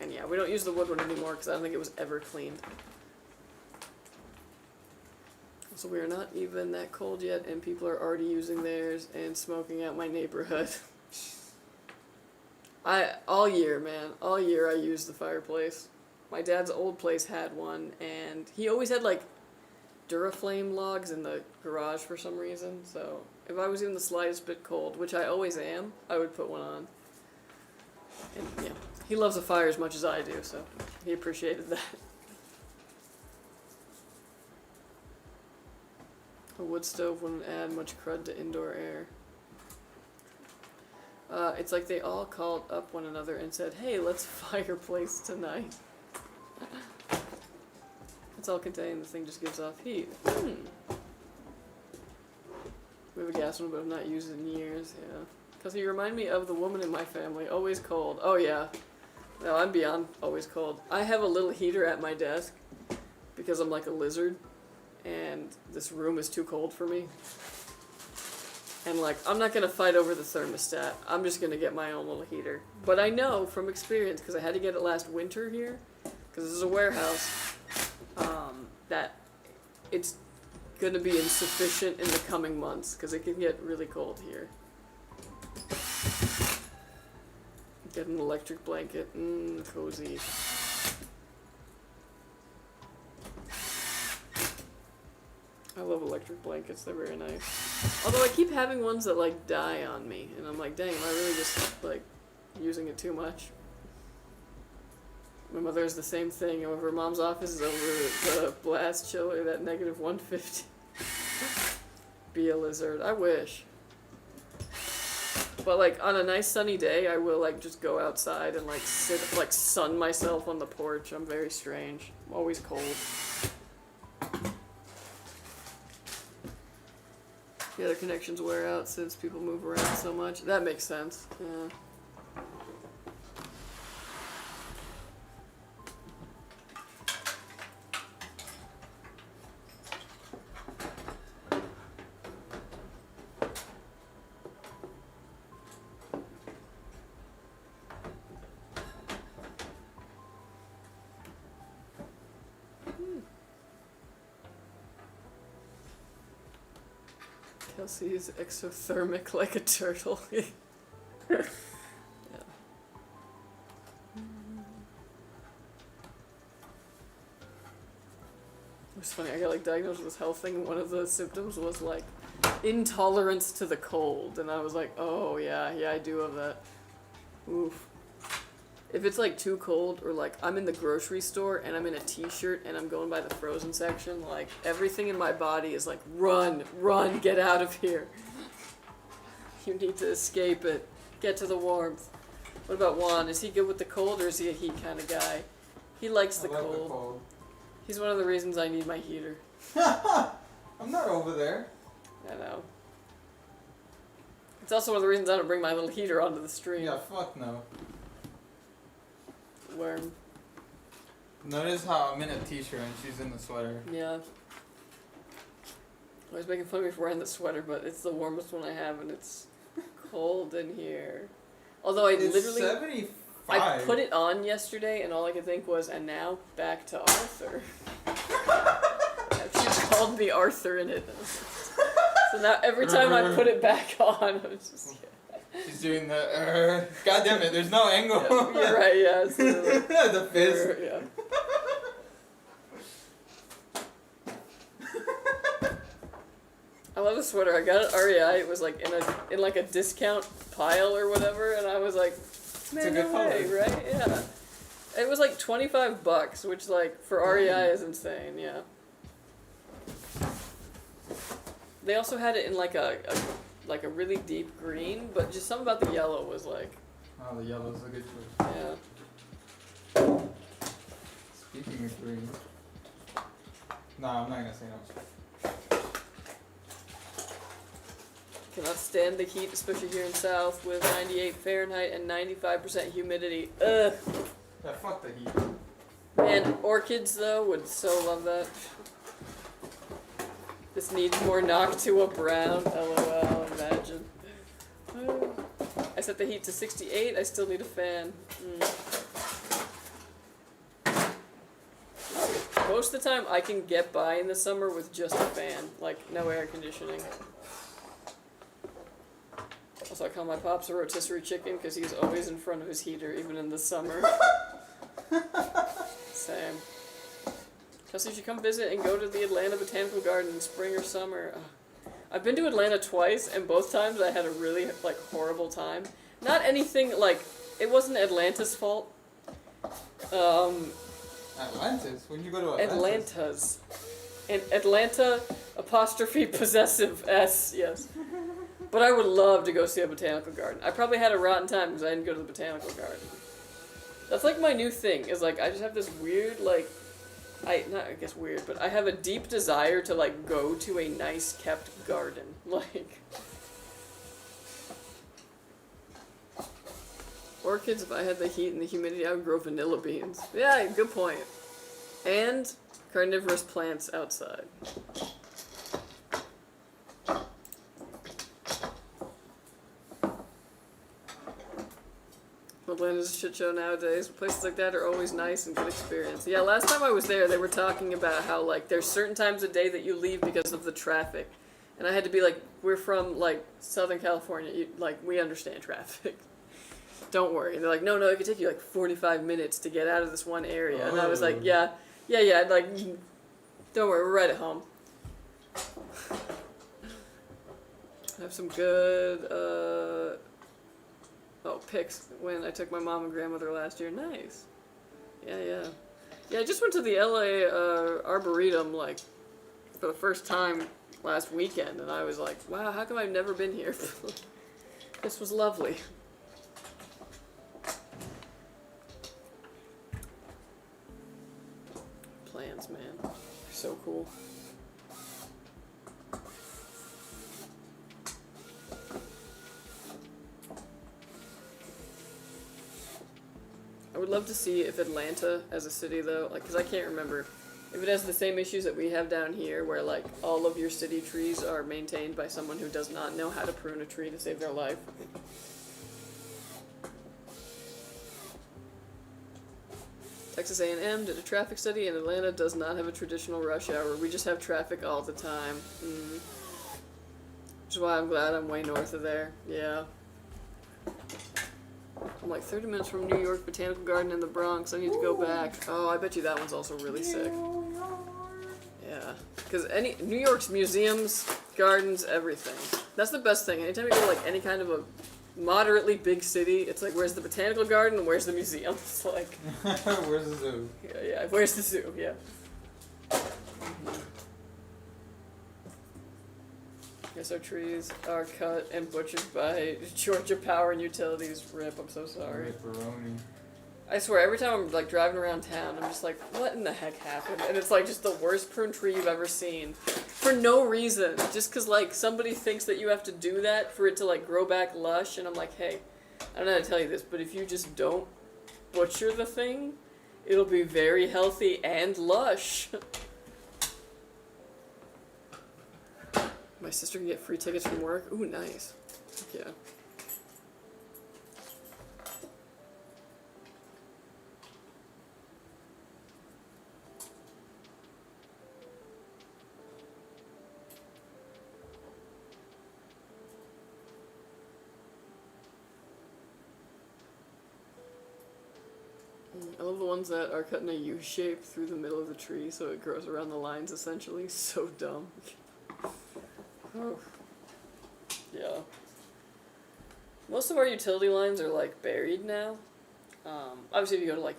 And yeah, we don't use the wood one anymore because I don't think it was ever cleaned. So we are not even that cold yet, and people are already using theirs and smoking out my neighborhood. All year I use the fireplace. My dad's old place had one, and he always had like Duraflame logs in the garage for some reason, so if I was even the slightest bit cold, which I always am, I would put one on. And yeah, he loves a fire as much as I do, so he appreciated that. A wood stove wouldn't add much crud to indoor air. It's like they all called up one another and said, hey, let's fireplace tonight. It's all contained, the thing just gives off heat. We have a gas one, but I've not used it in years, yeah. Because you remind me of the woman in my family, always cold. Oh yeah. No, I'm beyond always cold. I have a little heater at my desk because I'm like a lizard and this room is too cold for me. And like, I'm not going to fight over the thermostat. I'm just going to get my own little heater. But I know from experience, because I had to get it last winter here, because this is a warehouse, that it's going to be insufficient in the coming months, because it can get really cold here. Get an electric blanket. Cozy. I love electric blankets, they're very nice. Although I keep having ones that like die on me, and I'm like, dang, am I really just like using it too much? My mother has the same thing. Over her mom's office is over the blast chiller, that negative 150. Be a lizard. I wish. But like on a nice sunny day, I will like just go outside and like sit, like sun myself on the porch. I'm very strange. I'm always cold. The other connections wear out since people move around so much. That makes sense. Yeah. Kelsey is exothermic like a turtle. Yeah. It was funny, I got like diagnosed with this health thing, and one of the symptoms was like intolerance to the cold, and I was like, oh yeah, I do have that. Oof. If it's like too cold, or like I'm in the grocery store and I'm in a t-shirt and I'm going by the frozen section, like everything in my body is like, run, get out of here. You need to escape it. Get to the warmth. What about Juan? Is he good with the cold, or is he a heat kind of guy? He likes the cold. He's one of the reasons I need my heater. I'm not over there. I know. It's also one of the reasons I don't bring my little heater onto the stream. Yeah, fuck no. Worm. Notice how I'm in a t-shirt and she's in the sweater. Yeah. I was making fun of me for wearing the sweater, but it's the warmest one I have, and it's cold in here. Although It's literally 75. I put it on yesterday, and all I could think was, and now back to Arthur. She called me Arthur in it. So now every time I put it back on, I'm just. She's doing the. God damn it! There's no angle. Yeah, you're right. Yeah. It's the fist. Yeah. I love the sweater. I got it at REI. It was like in like a discount pile or whatever, and I was like, man, no way, right? Yeah. It was like $25, which like for REI is insane. Yeah. They also had it in like a really deep green, but just something about the yellow was like. Oh, the yellow's a good choice. Yeah. Speaking of green. No, I'm not gonna say no. Cannot stand the heat, especially here in South with 98 Fahrenheit and 95% humidity. Ugh. Yeah, fuck the heat. Man, orchids though would so love that. This needs more knock to a brown. LOL, imagine. I set the heat to 68. I still need a fan. Most of the time, I can get by in the summer with just a fan, like no air conditioning. Also, I call my pops a rotisserie chicken because he's always in front of his heater, even in the summer. Same. Kelsey, you should come visit and go to the Atlanta Botanical Garden in spring or summer. I've been to Atlanta twice, and both times I had a really, like, horrible time. Not anything, like, it wasn't Atlanta's fault. Atlantis? When you go to Atlantis? Atlanta's. And Atlanta, Apostrophe possessive S, yes. But I would love to go see a botanical garden. I probably had a rotten time because I didn't go to the botanical garden. That's like my new thing, is like I just have this weird, like, I guess weird, but I have a deep desire to like go to a nice kept garden. Like, orchids, if I had the heat and the humidity, I would grow vanilla beans. Yeah, good point. And carnivorous plants outside. Atlanta's a shit show nowadays. Places like that are always nice and good experience. Yeah, last time I was there, they were talking about how, like, there's certain times of day that you leave because of the traffic. And I had to be like, we're from, like, Southern California. We understand traffic. Don't worry. And they're like, no, it could take you, like, 45 minutes to get out of this one area. And I was like, yeah, like, don't worry, we're right at home. I have some good, pics when I took my mom and grandmother last year. Nice. Yeah, I just went to the LA Arboretum, like, for the first time last weekend, and I was like, wow, how come I've never been here? This was lovely. Plants, man. They're so cool. I would love to see if Atlanta as a city, though, like, because I can't remember if it has the same issues that we have down here, where like all of your city trees are maintained by someone who does not know how to prune a tree to save their life. Texas A&M did a traffic study, and Atlanta does not have a traditional rush hour. We just have traffic all the time. Which is why I'm glad I'm way north of there. Yeah. I'm like 30 minutes from New York Botanical Garden in the Bronx. I need to go back. Oh, I bet you that one's also really sick. Yeah. Because New York's museums, gardens, everything. That's the best thing. Anytime you go to like any kind of a moderately big city, it's like, where's the Botanical Garden and where's the museum? It's like... Where's the zoo? Yeah, where's the zoo? Yeah. Yes, our trees are cut and butchered by Georgia Power and Utilities. Rip, I'm so sorry. Ripperoni. I swear, every time I'm like driving around town, I'm just like, what in the heck happened? And it's like just the worst prune tree you've ever seen. For no reason. Just because like somebody thinks that you have to do that for it to like grow back lush. And I'm like, hey, I don't know how to tell you this, but if you just don't butcher the thing, it'll be very healthy and lush. My sister can get free tickets from work. Ooh, nice. Yeah. I love the ones that are cut in a U shape through the middle of the tree so it grows around the lines essentially. So dumb. Oh. Yeah. Most of our utility lines are like buried now. Obviously if you go to like,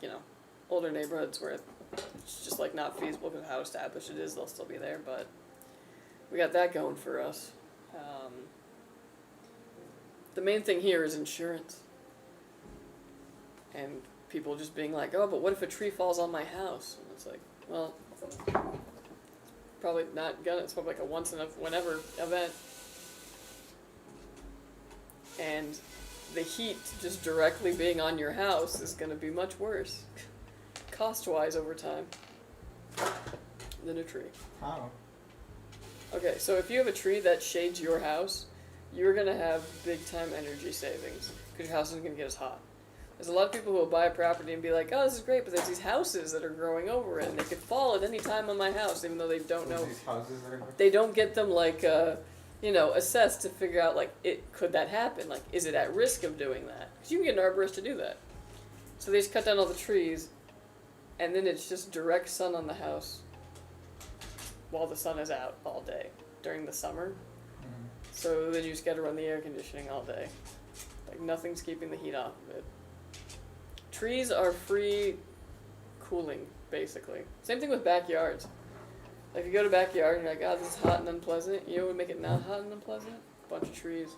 older neighborhoods where it's just like not feasible because of how established it is, they'll still be there, but we got that going for us. The main thing here is insurance. And people just being like, oh, but what if a tree falls on my house? And it's like, well, probably not gonna, it's probably like a once in a whenever event. And the heat just directly being on your house is gonna be much worse, cost-wise over time, than a tree. How? Okay, so if you have a tree that shades your house, you're gonna have big time energy savings, because your house isn't gonna get as hot. There's a lot of people who will buy a property and be like, oh, this is great, but there's these houses that are growing over it, and they could fall at any time on my house, even though they don't know. These houses are gonna... They don't get them, like, assessed to figure out, like, could that happen? Like, is it at risk of doing that? Because you can get an arborist to do that. So they just cut down all the trees, and then it's just direct sun on the house while the sun is out all day during the summer. Mm-hmm. So then you just gotta run the air conditioning all day. Like, nothing's keeping the heat off of it. Trees are free cooling, basically. Same thing with backyards. If you go to backyard and you're like, oh, this is hot and unpleasant, you know what would make it not hot and unpleasant? A bunch of trees.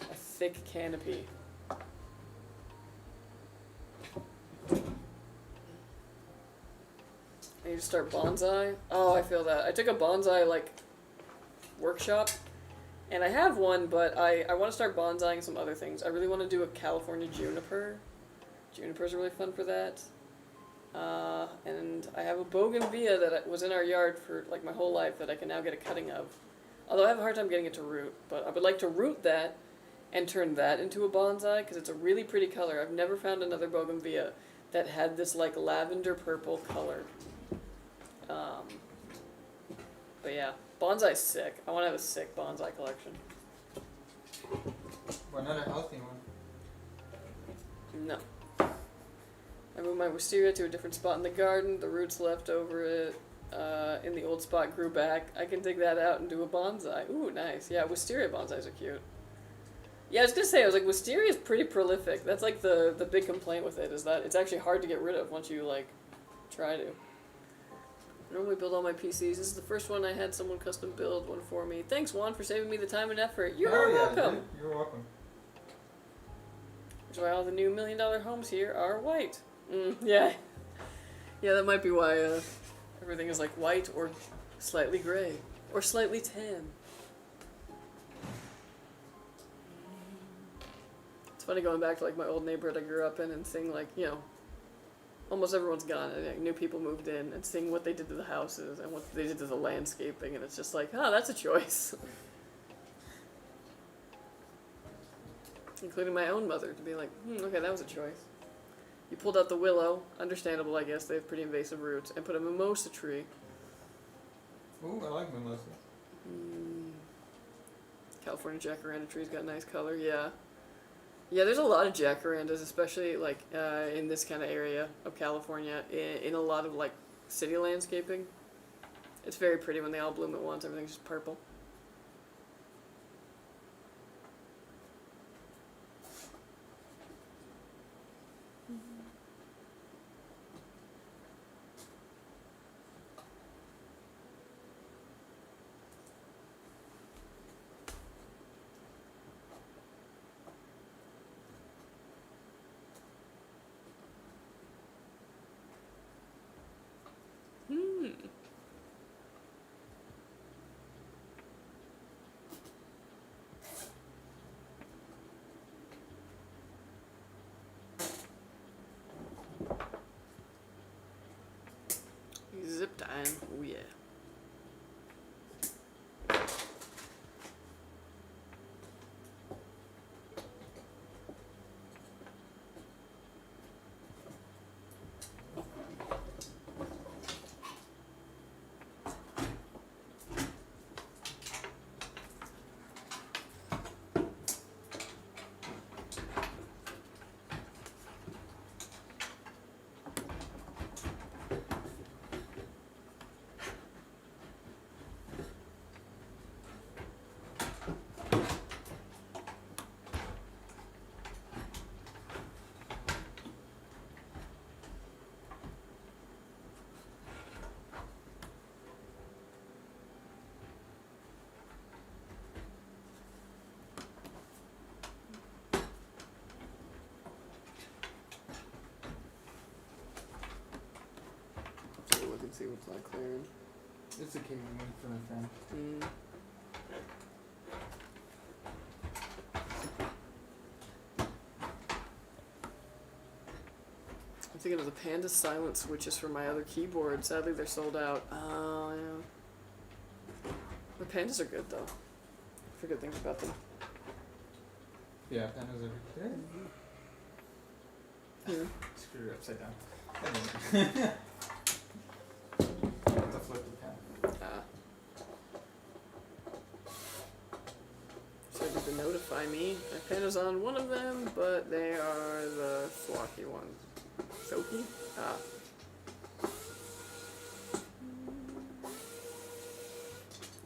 A thick canopy. I need to start bonsai. Oh, I feel that. I took a bonsai, like, workshop, and I have one, but I want to start bonsaiing some other things. I really want to do a California juniper. Juniper's really fun for that. And I have a bougainvillea that was in our yard for, like, my whole life that I can now get a cutting of. Although I have a hard time getting it to root, but I would like to root that and turn that into a bonsai, because it's a really pretty color. I've never found another bougainvillea that had this, like, lavender purple color. But yeah, bonsai's sick. I want to have a sick bonsai collection. Why not a healthy one? No. I moved my wisteria to a different spot in the garden. The roots left over it in the old spot grew back. I can dig that out and do a bonsai. Ooh, nice. Yeah, wisteria bonsais are cute. Yeah, I was going to say, I was like, wisteria is pretty prolific. That's like the big complaint with it, is that it's actually hard to get rid of once you, like, try to. I normally build all my PCs. This is the first one I had someone custom build one for me. Thanks, Juan, for saving me the time and effort. You're welcome. Dude. You're welcome. Which is why all the new $1 million homes here are white. Yeah. Yeah, that might be why everything is like white or slightly gray or slightly tan. It's funny going back to like my old neighborhood I grew up in and seeing like, you know, almost everyone's gone and like, new people moved in and seeing what they did to the houses and what they did to the landscaping, and it's just like, oh, that's a choice. Including my own mother, to be like, okay, that was a choice. You pulled out the willow, understandable, I guess, they have pretty invasive roots, and put a mimosa tree. Ooh, I like mimosas. California jacaranda tree's got nice color, yeah. Yeah, there's a lot of jacarandas, especially like in this kind of area of California, in a lot of like city landscaping. It's very pretty when they all bloom at once, everything's just purple. Zip time, oh yeah. Look and see what's not clearing. It's okay, I'm waiting for the fan. I'm thinking of the Panda silent switches for my other keyboard. Sadly, they're sold out. Oh, yeah. The Pandas are good, though. I forget things about them. Yeah, pandas are good. Yeah. Screw it upside down. Anyway. It's a flippy pen. So they did notify me. My pen is on one of them, but they are the flocky ones. Soaky?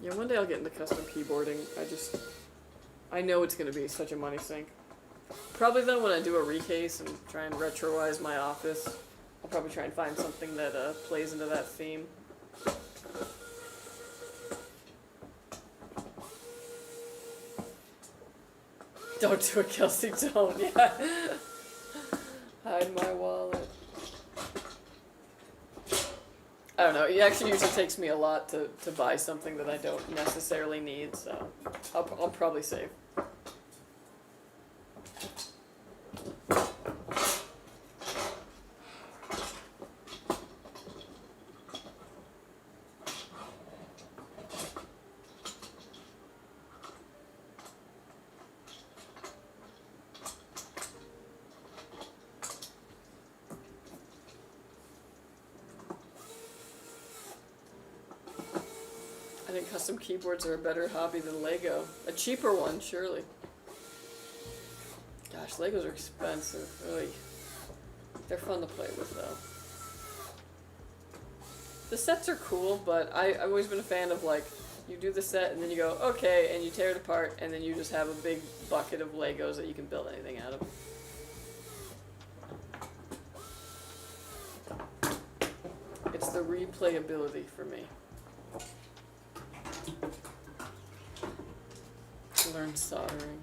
Yeah, one day I'll get into custom keyboarding. I know it's going to be such a money sink. Probably though, when I do a recase and try and retroize my office, I'll probably try and find something that plays into that theme. Don't do it, Kelsey, don't, yeah. Hide my wallet. I don't know, it actually usually takes me a lot to buy something that I don't necessarily need, so I'll probably save. I think custom keyboards are a better hobby than Lego. A cheaper one, surely. Gosh, Legos are expensive. Really. They're fun to play with, though. The sets are cool, but I've always been a fan of, like, you do the set and then you go, okay, and you tear it apart, and then you just have a big bucket of Legos that you can build anything out of. It's the replayability for me. Learn soldering.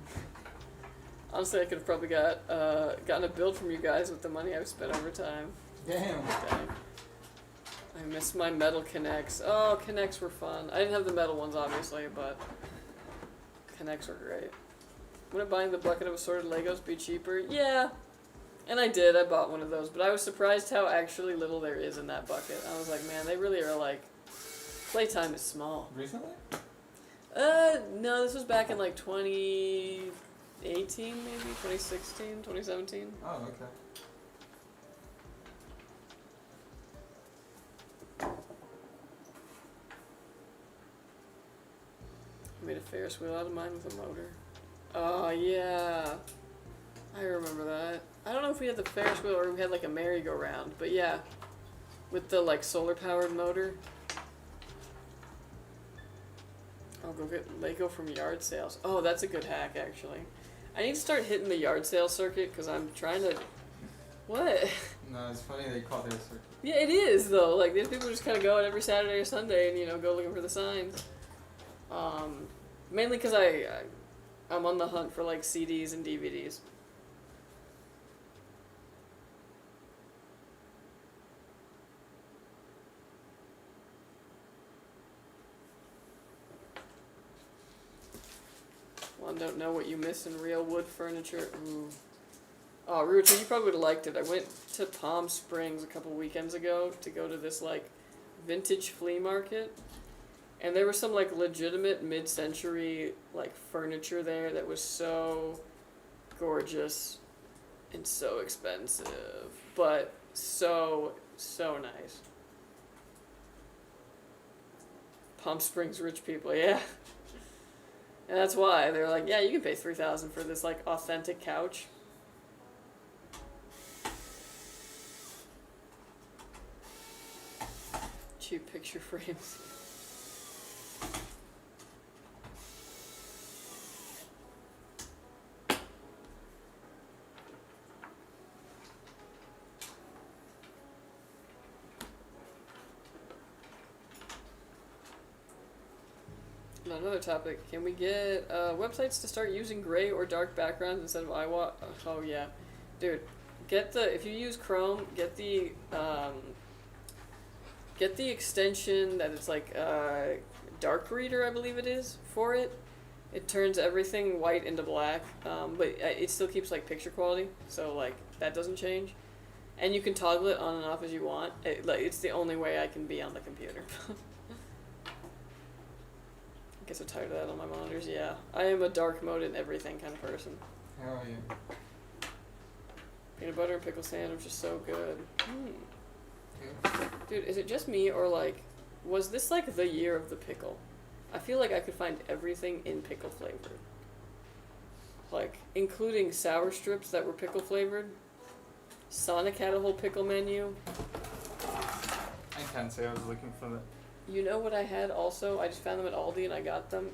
Honestly, I could have probably gotten a build from you guys with the money I've spent over time. Damn. Dang. I miss my metal Connects. Oh, Connects were fun. I didn't have the metal ones, obviously, but Connects were great. Wouldn't buying the bucket of assorted Legos be cheaper? Yeah. And I did. I bought one of those, but I was surprised how actually little there is in that bucket. I was like, man, they really are like, playtime is small. Recently? No, this was back in like 2018, maybe 2016, 2017. Oh, okay. I made a Ferris wheel out of mine with a motor. Oh, yeah. I remember that. I don't know if we had the Ferris wheel or we had like a merry-go-round, but yeah. With the like solar-powered motor. I'll go get Lego from yard sales. Oh, that's a good hack, actually. I need to start hitting the yard sale circuit because I'm trying to... What? No, it's funny they call it a circuit. Yeah, it is, though. Like, these people just kind of go out every Saturday or Sunday and, you know, go looking for the signs. Mainly because I'm on the hunt for, like, CDs and DVDs. Well, I don't know what you miss in real wood furniture. Ooh. Oh, Rucha, you probably would have liked it. I went to Palm Springs a couple weekends ago to go to this, like, vintage flea market. And there was some, like, legitimate mid-century, like, furniture there that was so gorgeous and so expensive. But so, so nice. Palm Springs rich people, yeah. And that's why they're like, yeah, you can pay $3,000 for this, like, authentic couch. Cheap picture frames. Another topic. Can we get websites to start using gray or dark backgrounds instead of iWatch? Oh yeah, dude. If you use Chrome, get the extension that it's like Dark Reader, I believe it is, for it. It turns everything white into black, but it still keeps like picture quality, so like that doesn't change. And you can toggle it on and off as you want. It's the only way I can be on the computer. I get so tired of that on my monitors. Yeah, I am a dark mode in everything kind of person. Hell yeah. Peanut butter and pickle sandwich is so good. Dude, is it just me or like, was this like the year of the pickle? I feel like I could find everything in pickle flavored. Like, including sour strips that were pickle flavored. Sonic had a whole pickle menu. I can't say I was looking for that. You know what I had also? I just found them at Aldi and I got them.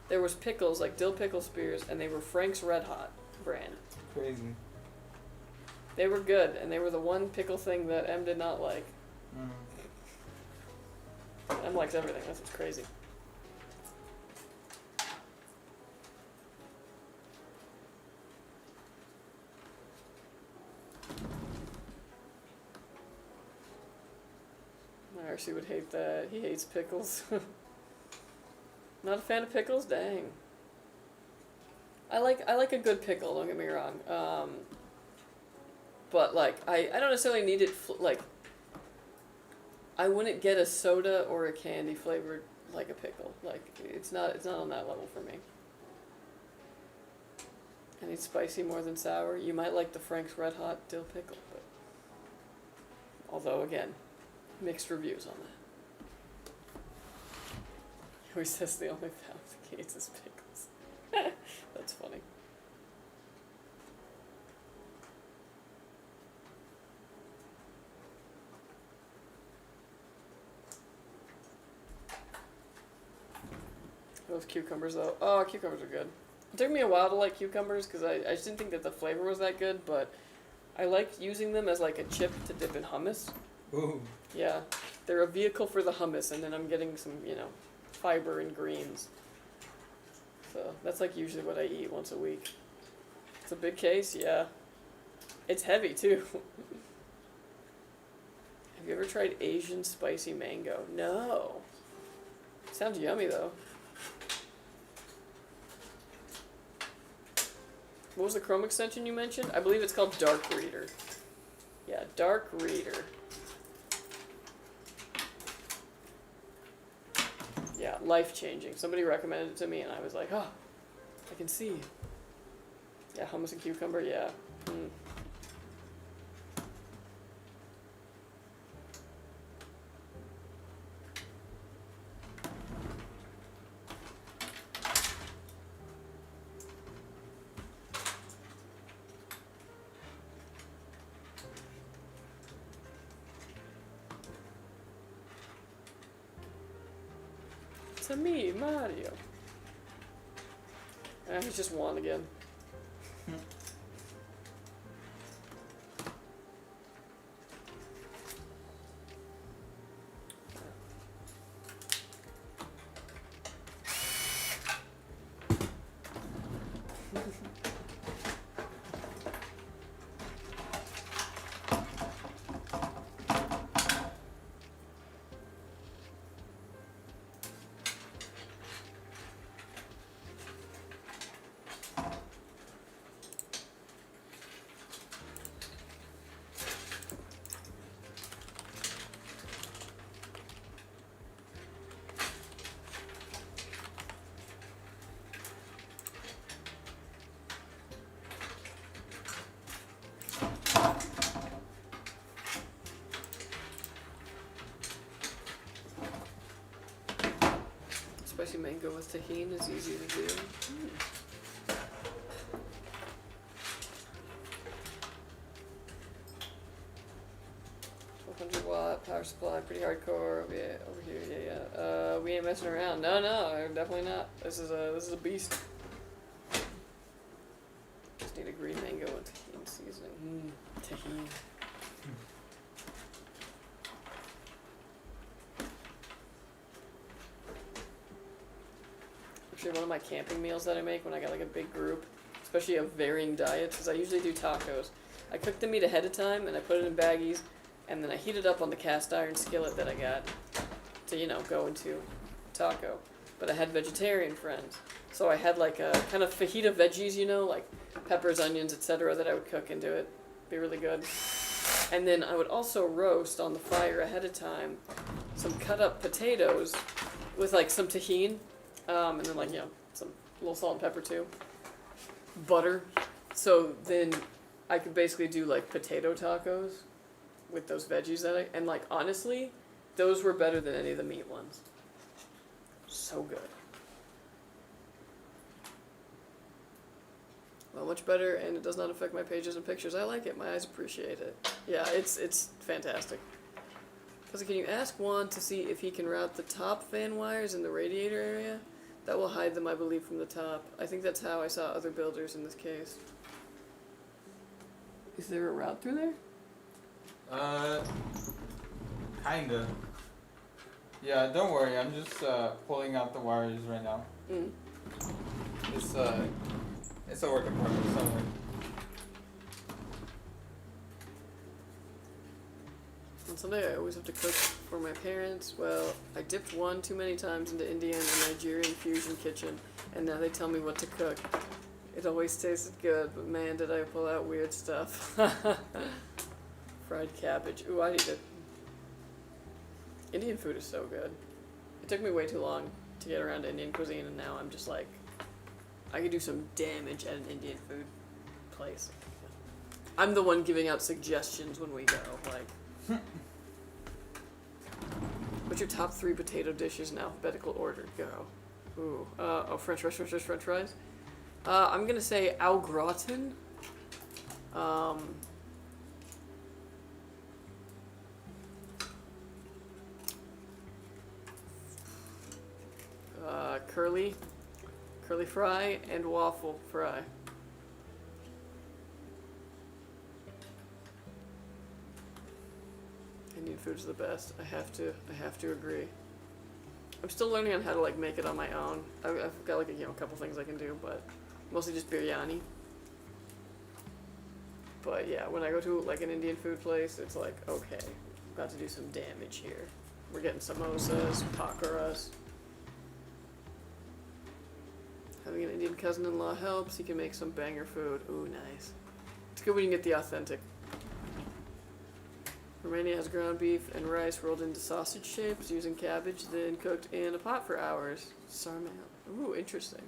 There was pickles, like dill pickle spears, and they were Frank's Red Hot brand. Crazy. They were good, and they were the one pickle thing that M did not like. M likes everything, that's what's crazy. Marcy would hate that. He hates pickles. Not a fan of pickles? Dang. I like a good pickle, don't get me wrong. But like I don't necessarily need it like I wouldn't get a soda or a candy flavored like a pickle. Like it's not on that level for me. I need spicy more than sour. You might like the Frank's Red Hot dill pickle, but although again, mixed reviews on that. He always says the only found he hates is pickles. That's funny. Those cucumbers though. Oh, cucumbers are good. It took me a while to like cucumbers because I just didn't think that the flavor was that good, but I liked using them as like a chip to dip in hummus. Ooh. Yeah, they're a vehicle for the hummus, and then I'm getting some, fiber and greens. So that's like usually what I eat once a week. It's a big case, yeah. It's heavy too. Have you ever tried Asian spicy mango? No. Sounds yummy though. What was the Chrome extension you mentioned? I believe it's called Dark Reader. Yeah, Dark Reader. Yeah, life-changing. Somebody recommended it to me and I was like, oh, I can see. Yeah, hummus and cucumber, yeah. Mm. To me, Mario. He's just won again. Spicy mango with tahini is easy to do. 1200 watt power supply, pretty hardcore. Yeah, over here, yeah. We ain't messing around. No, definitely not. This is a beast. Just need a green mango and tahini seasoning. Tahini. Actually, one of my camping meals that I make when I got like a big group, especially of varying diets, is I usually do tacos. I cook the meat ahead of time and I put it in baggies, and then I heat it up on the cast iron skillet that I got to, go into taco. But I had vegetarian friends, so I had like a kind of fajita veggies, like peppers, onions, etc. that I would cook into it. Be really good. And then I would also roast on the fire ahead of time some cut up potatoes with like some tahini. And then like, some little salt and pepper too. Butter. So then I could basically do like potato tacos with those veggies and like honestly, those were better than any of the meat ones. So good. Well, much better, and it does not affect my pages and pictures. I like it. My eyes appreciate it. Yeah, it's fantastic. Because can you ask Juan to see if he can route the top fan wires in the radiator area? That will hide them, I believe, from the top. I think that's how I saw other builders in this case. Is there a route through there? Kinda. Yeah, don't worry. I'm just pulling out the wires right now. Mm. It's a work in progress somewhere. On Sunday, I always have to cook for my parents. Well, I dipped one too many times into Indian and Nigerian fusion kitchen, and now they tell me what to cook. It always tasted good, but man, did I pull out weird stuff. Fried cabbage. Ooh, I'd eat it. Indian food is so good. It took me way too long to get around to Indian cuisine, and now I'm just like, I could do some damage at an Indian food place. I'm the one giving out suggestions when we go, like. What's your top 3 potato dishes in alphabetical order? Go. Ooh. French fries. I'm gonna say au gratin. Curly fry, and waffle fry. Indian food's the best. I have to agree. I'm still learning on how to like make it on my own. I've got like a couple things I can do, but mostly just biryani. But yeah, when I go to like an Indian food place, it's like, okay, about to do some damage here. We're getting samosas, pakoras. Having an Indian cousin-in-law helps. He can make some banger food. Ooh, nice. It's good when you get the authentic. Romania has ground beef and rice rolled into sausage shapes using cabbage, then cooked in a pot for hours. Sarmale. Ooh, interesting.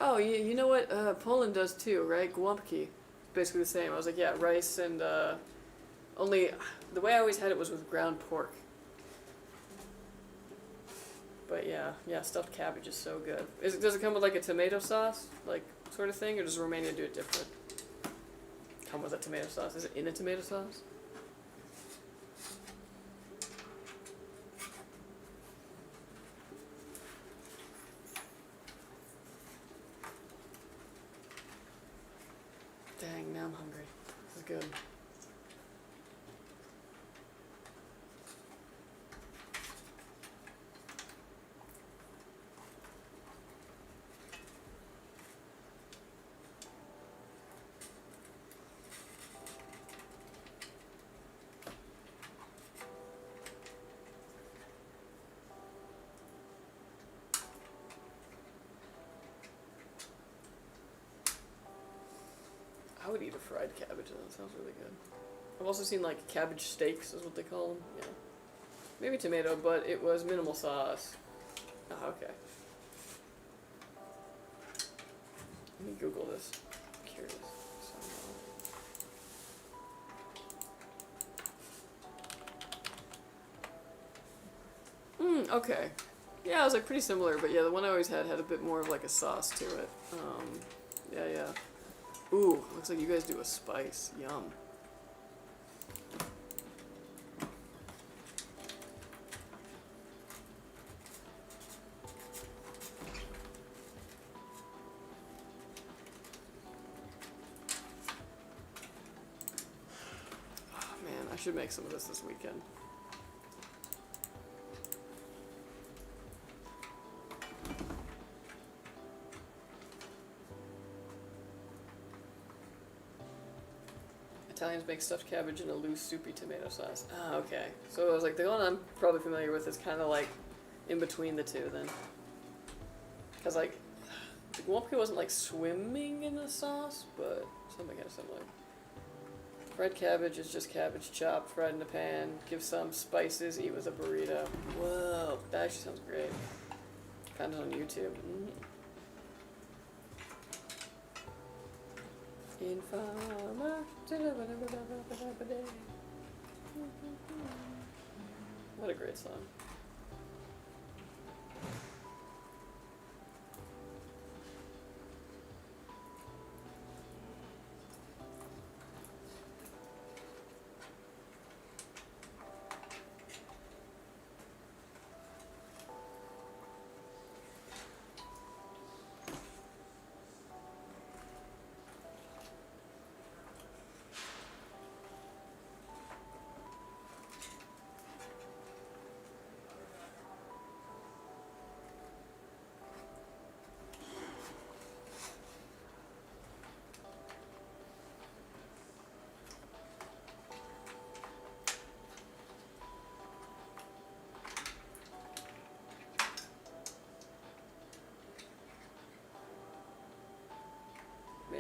Oh, you know what Poland does too, right? Głąbki. Basically the same. I was like, yeah, rice and only the way I always had it was with ground pork. But yeah, stuffed cabbage is so good. Does it come with like a tomato sauce, like sort of thing, or does Romania do it different? Come with a tomato sauce? Is it in a tomato sauce? Dang, now I'm hungry. This is good. I would eat a fried cabbage, that sounds really good. I've also seen like cabbage steaks is what they call them. Yeah. Maybe tomato, but it was minimal sauce. Oh, okay. Let me Google this. I'm curious. Okay. Yeah, it was like pretty similar, but yeah, the one I always had a bit more of like a sauce to it. Yeah. Ooh, looks like you guys do a spice. Yum. Oh man, I should make some of this weekend. Italians make stuffed cabbage in a loose, soupy tomato sauce. Ah, okay. So I was like, the one I'm probably familiar with is kind of like in between the two then. Because like, the głąbki wasn't like swimming in the sauce, but something kind of similar. Fried cabbage is just cabbage chopped, fried in a pan, give some spices, eat with a burrito. Whoa, that actually sounds great. Found it on YouTube. Informer. What a great song.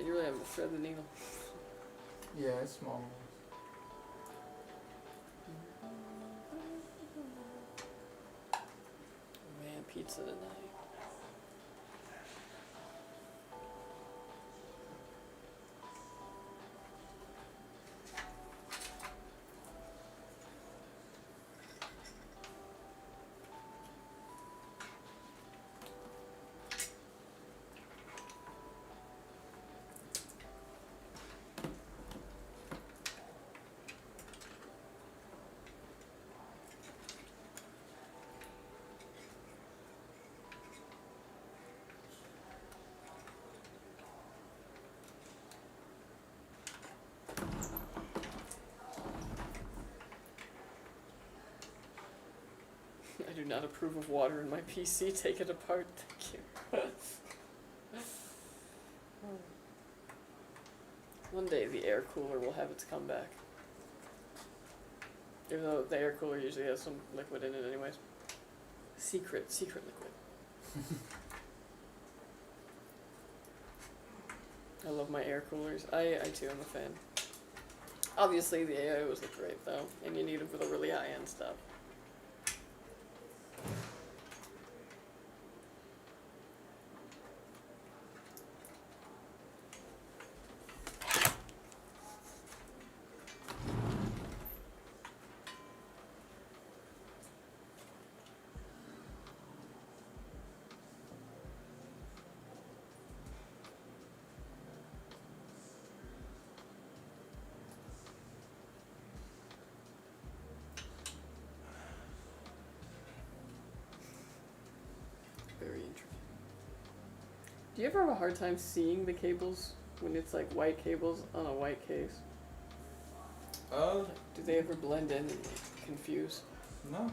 Man, you really have to thread the needle. Yeah, it's small. Man, pizza tonight. I do not approve of water in my PC. Take it apart. Thank you. One day the air cooler will have its comeback. Even though the air cooler usually has some liquid in it anyways. Secret liquid. I love my air coolers. I too am a fan. Obviously the AIOs look great though, and you need them for the really high-end stuff. Very intricate. Do you ever have a hard time seeing the cables when it's like white cables on a white case? Do they ever blend in and like, confuse? No.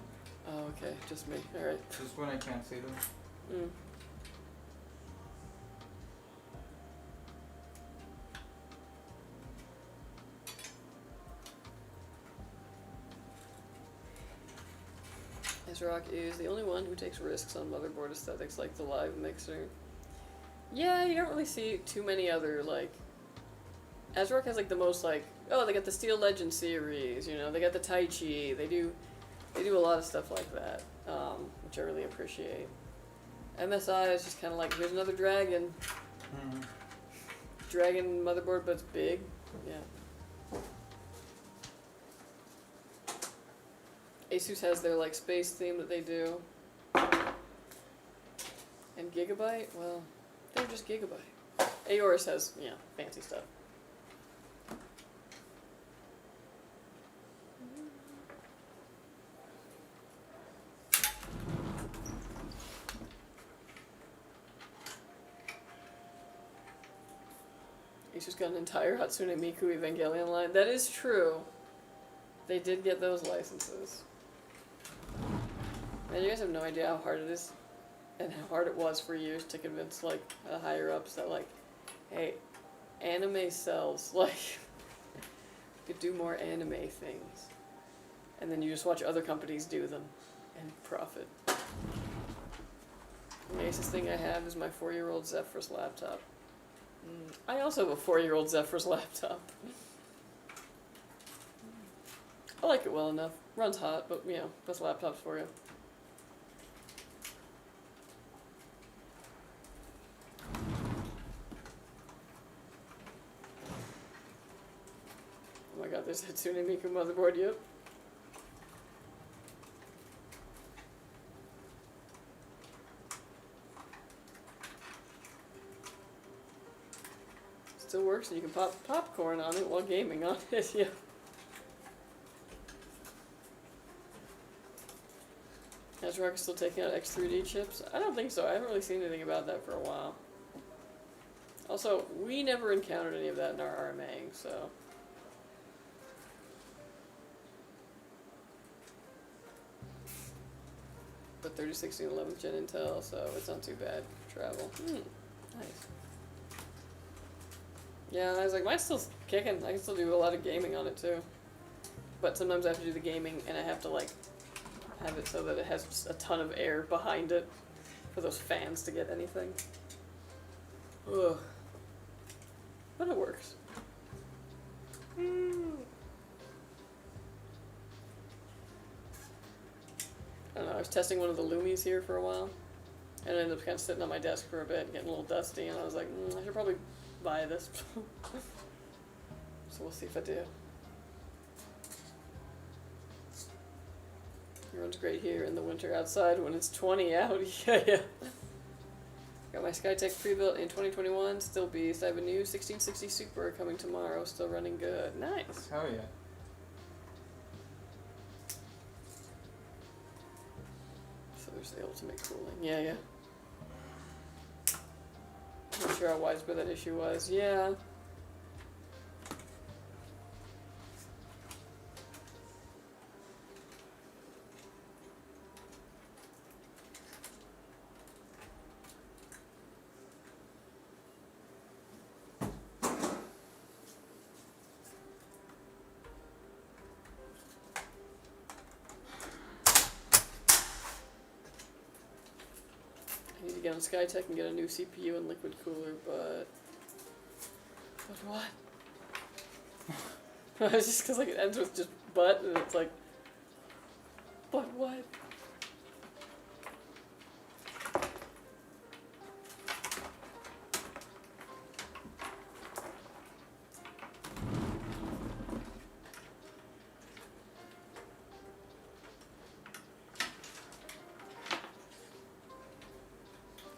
Oh, okay, just me. Alright. Just when I can't see them. Mm. ASRock is the only one who takes risks on motherboard aesthetics like the live mixer. Yeah, you don't really see too many other, like... ASRock has, like, the most, like... Oh, they got the Steel Legend series, you know, they got the Tai Chi, they do a lot of stuff like that, which I really appreciate. MSI is just kind of like, here's another dragon. Mm-hmm. Dragon motherboard, but it's big. Yeah. ASUS has their like space theme that they do. And Gigabyte, well, they're just Gigabyte. Aorus has, yeah, fancy stuff. ASUS got an entire Hatsune Miku Evangelion line. That is true. They did get those licenses. And you guys have no idea how hard it is and how hard it was for years to convince like the higher ups that like, hey, anime sells, like you could do more anime things. And then you just watch other companies do them and profit. The nicest thing I have is my 4-year-old Zephyrus laptop. I also have a 4-year-old Zephyrus laptop. I like it well enough. Runs hot, but you know, that's laptops for you. Oh my god, there's Hatsune Miku motherboard, yep. Still works and you can pop popcorn on it while gaming on it, yeah. ASRock is still taking out X3D chips? I don't think so. I haven't really seen anything about that for a while. Also, we never encountered any of that in our RMAing, so... But 3060 and 11th gen Intel, so it's not too bad for travel. Nice. Yeah, I was like, mine's still kicking. I can still do a lot of gaming on it too. But sometimes I have to do the gaming and I have to like have it so that it has a ton of air behind it for those fans to get anything. Ugh. I was testing one of the Lumis here for a while, and it ended up kind of sitting on my desk for a bit, getting a little dusty, and I was like, I should probably buy this. So we'll see if I do. It runs great here in the winter outside when it's 20 out. Yeah. Got my Skytech pre-built in 2021, still beast. I have a new 1660 Super coming tomorrow, still running good. Nice. Hell yeah. So there's the ultimate cooling. Yeah. Not sure how widespread that issue was. Yeah. I need to get on Skytech and get a new CPU and liquid cooler, but what? It's just because like it ends with just but, and it's like, but what?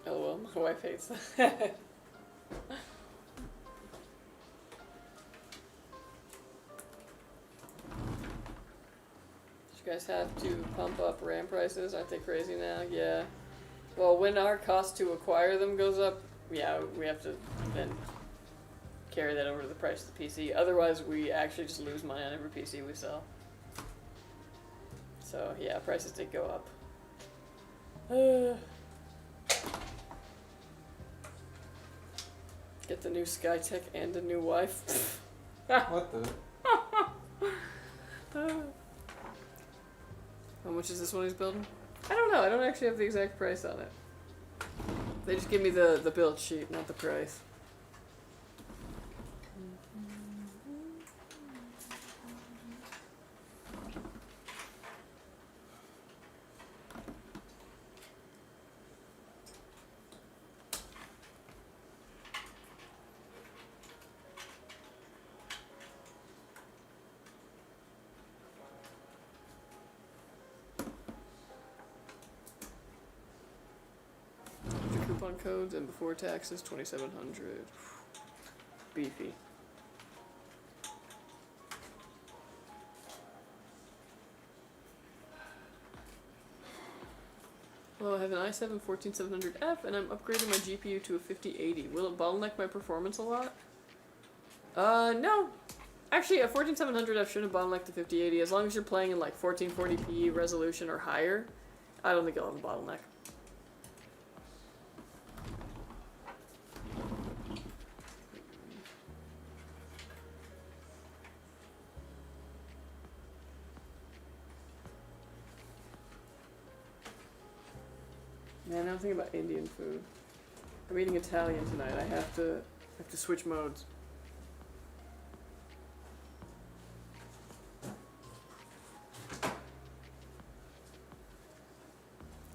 Oh well, my wife hates that. You guys have to pump up RAM prices? Aren't they crazy now? Yeah. Well, when our cost to acquire them goes up, yeah, we have to then carry that over to the price of the PC. Otherwise, we actually just lose money on every PC we sell. So, yeah, prices did go up. Get the new Skytech and a new wife. What the? How much is this one he's building? I don't know. I don't actually have the exact price on it. They just give me the build sheet, not the price. Coupon codes and before taxes 2,700. Beefy. Well, I have an i7-14700F and I'm upgrading my GPU to a 5080. Will it bottleneck my performance a lot? No. Actually, a 14700F shouldn't bottleneck the 5080 as long as you're playing in like 1440p resolution or higher. I don't think it'll have a bottleneck. Man, I'm thinking about Indian food. I'm eating Italian tonight. I have to switch modes. I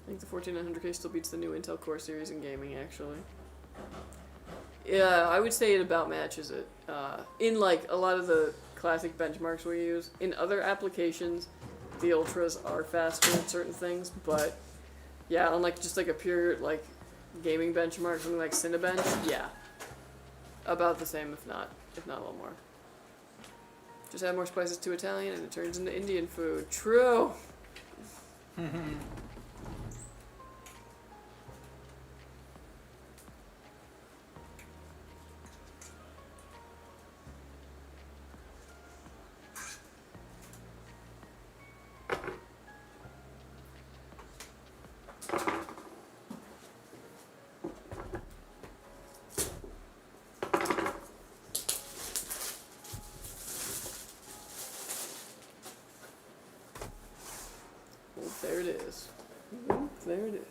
think the 14900K still beats the new Intel Core series in gaming, actually. Yeah, I would say it about matches it. In like a lot of the classic benchmarks we use. In other applications, the Ultras are faster at certain things, but yeah, on like just like a pure like gaming benchmark, something like Cinebench, yeah, about the same, if not a little more. Just add more spices to Italian, and it turns into Indian food. True. There it is. There it is.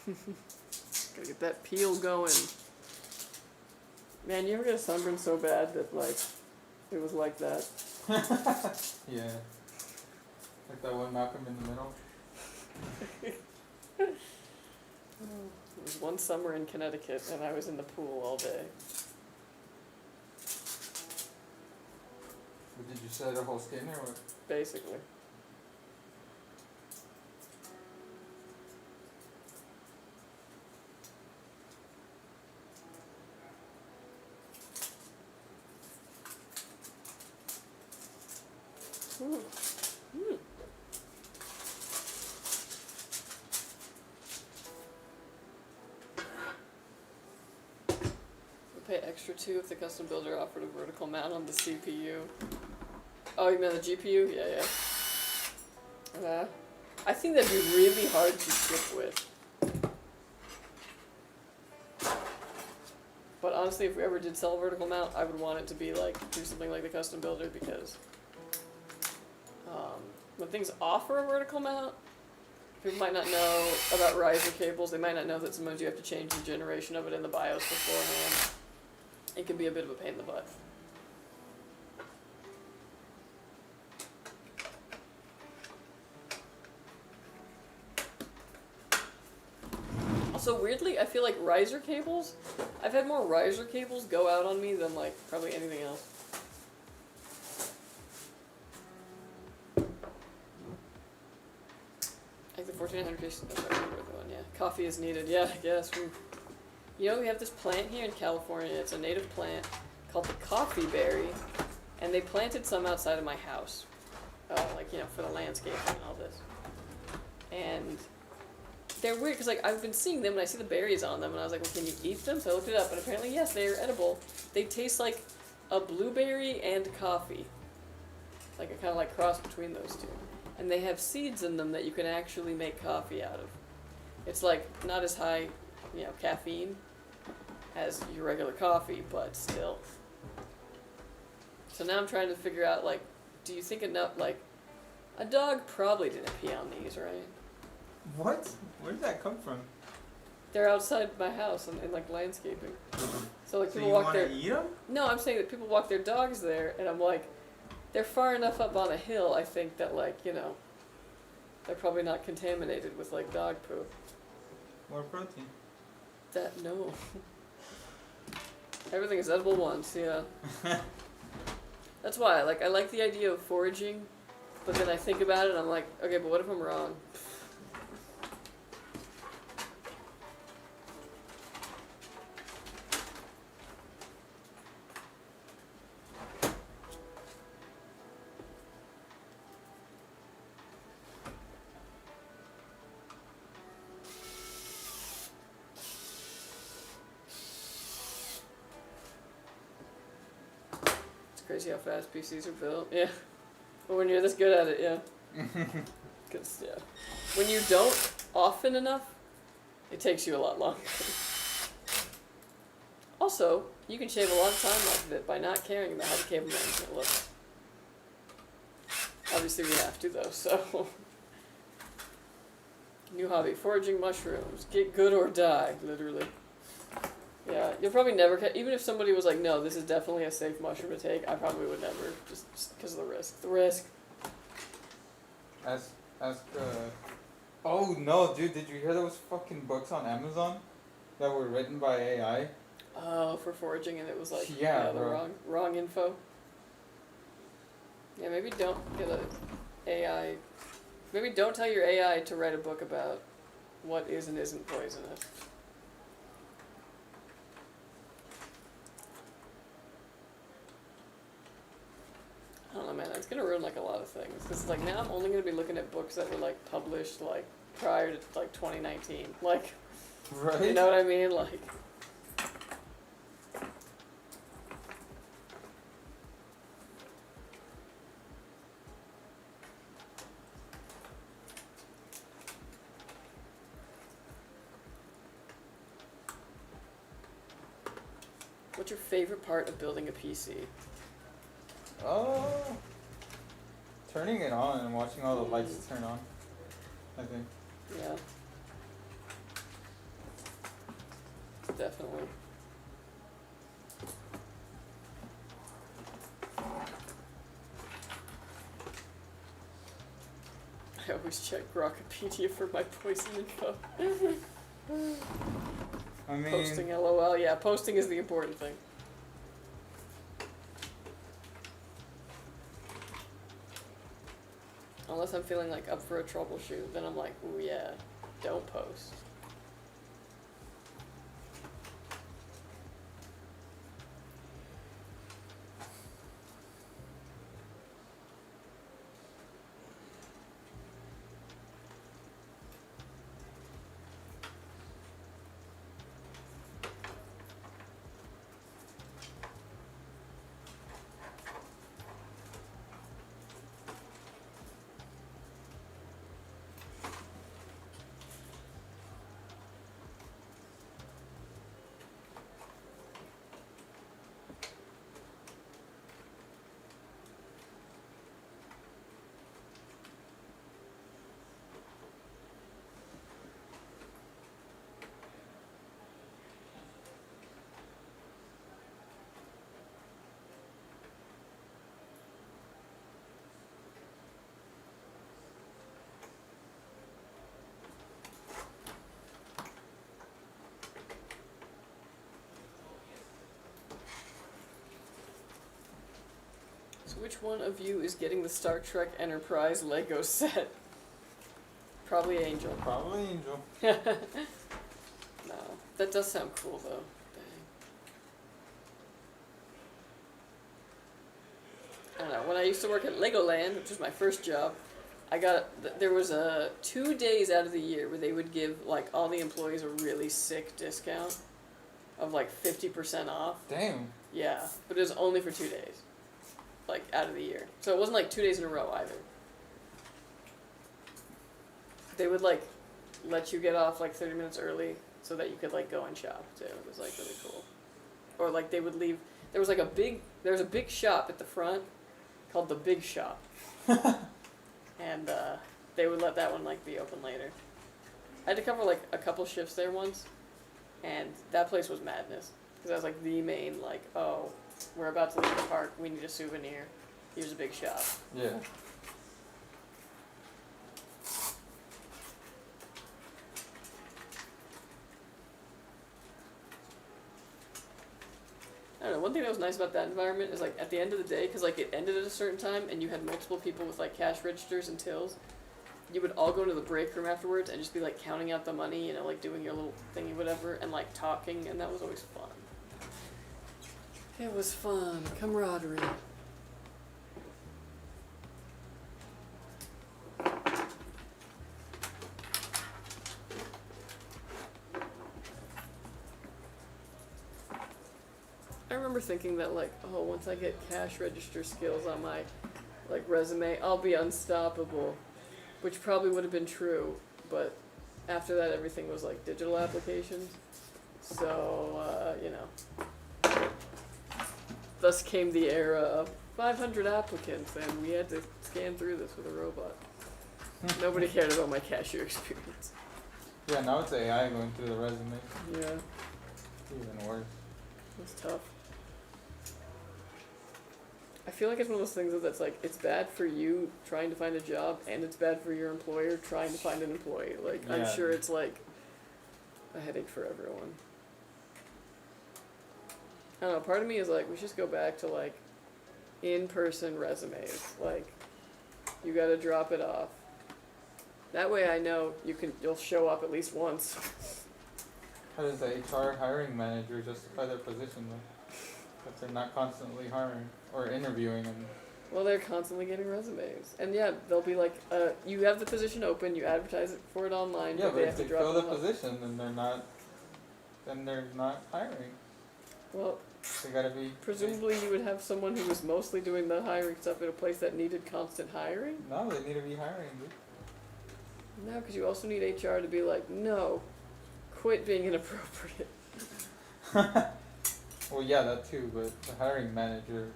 Gotta get that peel going. Man, you ever get a sunburn so bad that like it was like that? Yeah. Like that one Malcolm in the Middle. It was one summer in Connecticut and I was in the pool all day. But did you set a whole skin or what? Basically. Ooh. Mm. Pay extra too if the custom builder offered a vertical mount on the CPU. Oh, you mean the GPU? Yeah, yeah. I think that'd be really hard to ship with. But honestly, if we ever did sell a vertical mount, I would want it to be like, do something like the custom builder because when things offer a vertical mount, people might not know about riser cables. They might not know that sometimes you have to change the generation of it in the BIOS beforehand. It can be a bit of a pain in the butt. Also, weirdly, I feel like riser cables, I've had more riser cables go out on me than like probably anything else. Like the 1400 case, that's the one, yeah. Coffee is needed, yeah, I guess. You know, we have this plant here in California. It's a native plant called the coffee berry, and they planted some outside of my house, like, you know, for the landscaping and all this. And they're weird because, like, I've been seeing them and I see the berries on them, and I was like, well, can you eat them? So I looked it up, and apparently, yes, they are edible. They taste like a blueberry and coffee, like a kind of like cross between those two. And they have seeds in them that you can actually make coffee out of. It's like not as high, you know, caffeine as your regular coffee, but still. So now I'm trying to figure out, like, do you think enough, like, a dog probably didn't pee on these, right? What? Where did that come from? They're outside my house in like landscaping. So like So people you walk want their. to eat them? No, I'm saying that people walk their dogs there, and I'm like, they're far enough up on a hill. I think that, like, you know, they're probably not contaminated with like dog poop. More protein. That no. Everything is edible once, yeah. That's why, like, I like the idea of foraging, but then I think about it and I'm like, okay, but what if I'm wrong? Crazy how fast PCs are built. Yeah. But when you're this good at it, yeah. Because, yeah. When you don't often enough, it takes you a lot longer. Also, you can shave a lot of time off of it by not caring about how the cable management looks. Obviously we have to though, so. New hobby, foraging mushrooms. Get good or die, literally. Yeah, you'll probably never even if somebody was like, no, this is definitely a safe mushroom to take, I probably would never, just because of the risk. The risk. Oh no, dude, did you hear those fucking books on Amazon that were written by AI? Oh, for foraging, and it was like, Yeah, the wrong info. Yeah, maybe don't get a AI, maybe don't tell your AI to write a book about what is and isn't poisonous. I don't know, man. It's gonna ruin like a lot of things. Cause like now I'm only gonna be looking at books that were like published like prior to like 2019. Like, right? You know what I mean? Like. What's your favorite part of building a PC? Turning it on and watching all the lights turn on, I think. Yeah. Definitely. I always check Grokkapedia for my poison info. I mean, Posting LOL, yeah, posting is the important thing. Unless I'm feeling like up for a troubleshoot, then I'm like, ooh yeah, don't post. So which one of you is getting the Star Trek Enterprise Lego set? Probably Angel. probably Angel. No, that does sound cool though. Dang. I don't know. When I used to work at Legoland, which was my first job, there was 2 days out of the year where they would give like all the employees a really sick discount of like 50% off. Damn. Yeah, but it was only for 2 days, like out of the year. So it wasn't like 2 days in a row either. They would like let you get off like 30 minutes early so that you could like go and shop too. It was like really cool. Or like they would leave. There was a big shop at the front called the Big Shop, and they would let that one like be open later. I had to cover like a couple shifts there once, and that place was madness because that was like the main like, oh, we're about to leave the park, we need a souvenir, here's a big shop. Yeah. I don't know, one thing that was nice about that environment is like at the end of the day, because like it ended at a certain time and you had multiple people with like cash registers and tills, you would all go to the break room afterwards and just be like counting out the money, you know, like doing your little thingy whatever, and like talking, and that was always fun. It was fun, camaraderie. I remember thinking that like, oh, once I get cash register skills on my like resume, I'll be unstoppable, which probably would have been true, but after that everything was like digital applications, so you know, thus came the era of 500 applicants and we had to scan through this with a robot. Nobody cared about my cashier experience. Yeah, now it's AI going through the resume. Yeah, Even worse. it's tough. I feel like it's one of those things that's like, it's bad for you trying to find a job, and it's bad for your employer trying to find an employee. Like, I'm Yeah. sure it's like a headache for everyone. I don't know, part of me is like, we should just go back to like in-person resumes. Like, you gotta drop it off. That way I know you'll show up at least once. How does the HR hiring manager justify their position though? If they're not constantly hiring or interviewing and Well, they're constantly getting resumes. And yeah, they'll be like, you have the position open, you advertise it for it online, yeah, but but they if have they to drop fill them the off. position, then they're not hiring. Well, They gotta be. presumably you would have someone who was mostly doing the hiring stuff at a place that needed constant hiring? No, they need to be hiring, dude. No, because you also need HR to be like, no, quit being inappropriate. Well, yeah, that too, but the hiring manager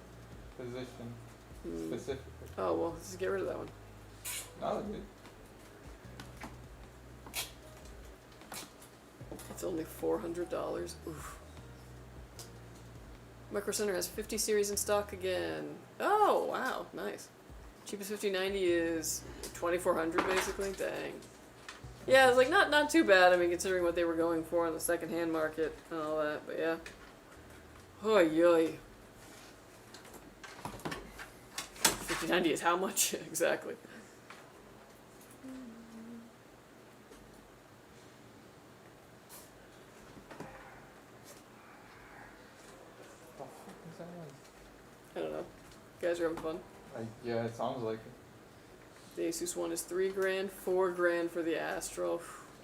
position specifically. Oh, well, let's just get rid of that one. No, dude. It's only $400. Oof. Micro Center has 50 series in stock again. Oh, wow, nice. Cheapest 5090 is 2400 basically. Dang. Yeah, it's like not too bad. I mean, considering what they were going for in the secondhand market and all that. But yeah. Oh yoy. 5090 is how much exactly? The fuck is that noise? I don't know. You guys are having fun. Yeah, it sounds like it. The ASUS one is $3 grand, $4 grand for the Astro.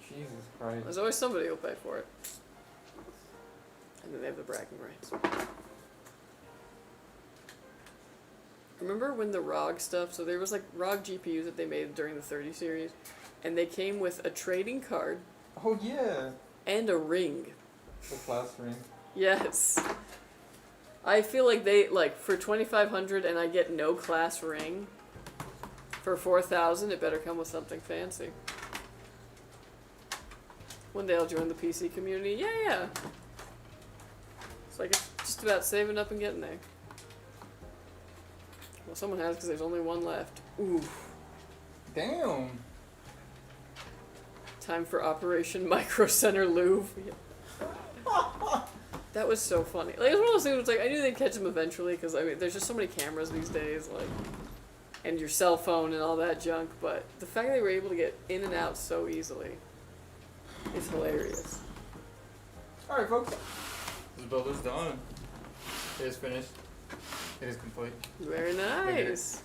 Jesus Christ. There's always somebody who'll pay for it. And then they have the bragging rights. Remember when the ROG stuff, so there was like ROG GPUs that they made during the 30 series, and they came with a trading card Oh yeah. and a ring. The class ring. Yes. I feel like they, like, for 2,500 and I get no class ring, for 4,000 it better come with something fancy. One day I'll join the PC community. Yeah. It's like it's just about saving up and getting there. Well, someone has because there's only one left. Ooh. Damn. Time for Operation Micro Center Louvre. That was so funny. Like, it was one of those things. It's like I knew they'd catch them eventually because I mean, there's just so many cameras these days, like, and your cell phone and all that junk. But the fact they were able to get in and out so easily is hilarious. All right, folks. This build is done. It is finished. It is complete. Very nice.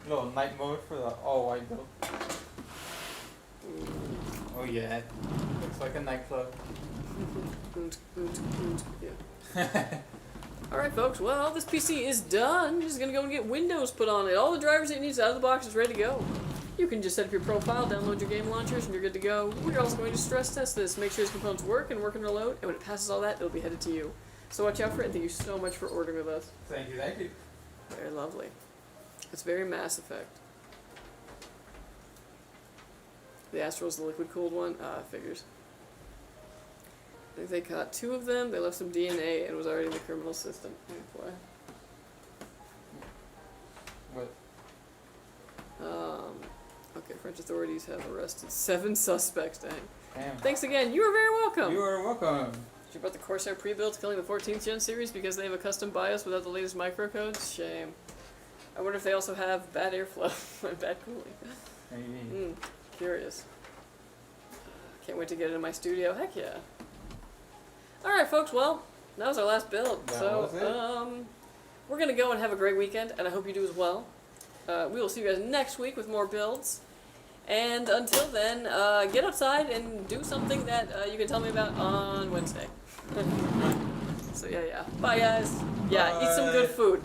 Little night mode for the all-white build. Oh yeah. Looks like a nightclub. Yeah. Alright folks, well this PC is done. Just gonna go and get Windows put on it. All the drivers it needs out of the box is ready to go. You can just set up your profile, download your game launchers, and you're good to go. We're also going to stress test this, make sure these components work and work under load, and when it passes all that, it'll be headed to you. So watch out for it, and thank you so much for ordering with us. Thank you, thank you. Very lovely. It's very Mass Effect. The Astro's the liquid cooled one? Figures. I think they caught 2 of them, they left some DNA, and it was already in the criminal system. Oh boy. What? Okay, French authorities have arrested 7 suspects. Dang. Damn. Thanks again. You are very welcome. You are welcome. Did you about the Corsair pre-builds killing the 14th gen series because they have a custom BIOS without the latest microcodes? Shame. I wonder if they also have bad airflow and bad cooling. Maybe. Curious. Can't wait to get it in my studio. Heck yeah. Alright folks, well, that was our last build. That so, was it. we're going to go and have a great weekend, and I hope you do as well. We will see you guys next week with more builds. And until then, get outside and do something that you can tell me about on Wednesday. So yeah. Bye guys. Yeah, eat some good food.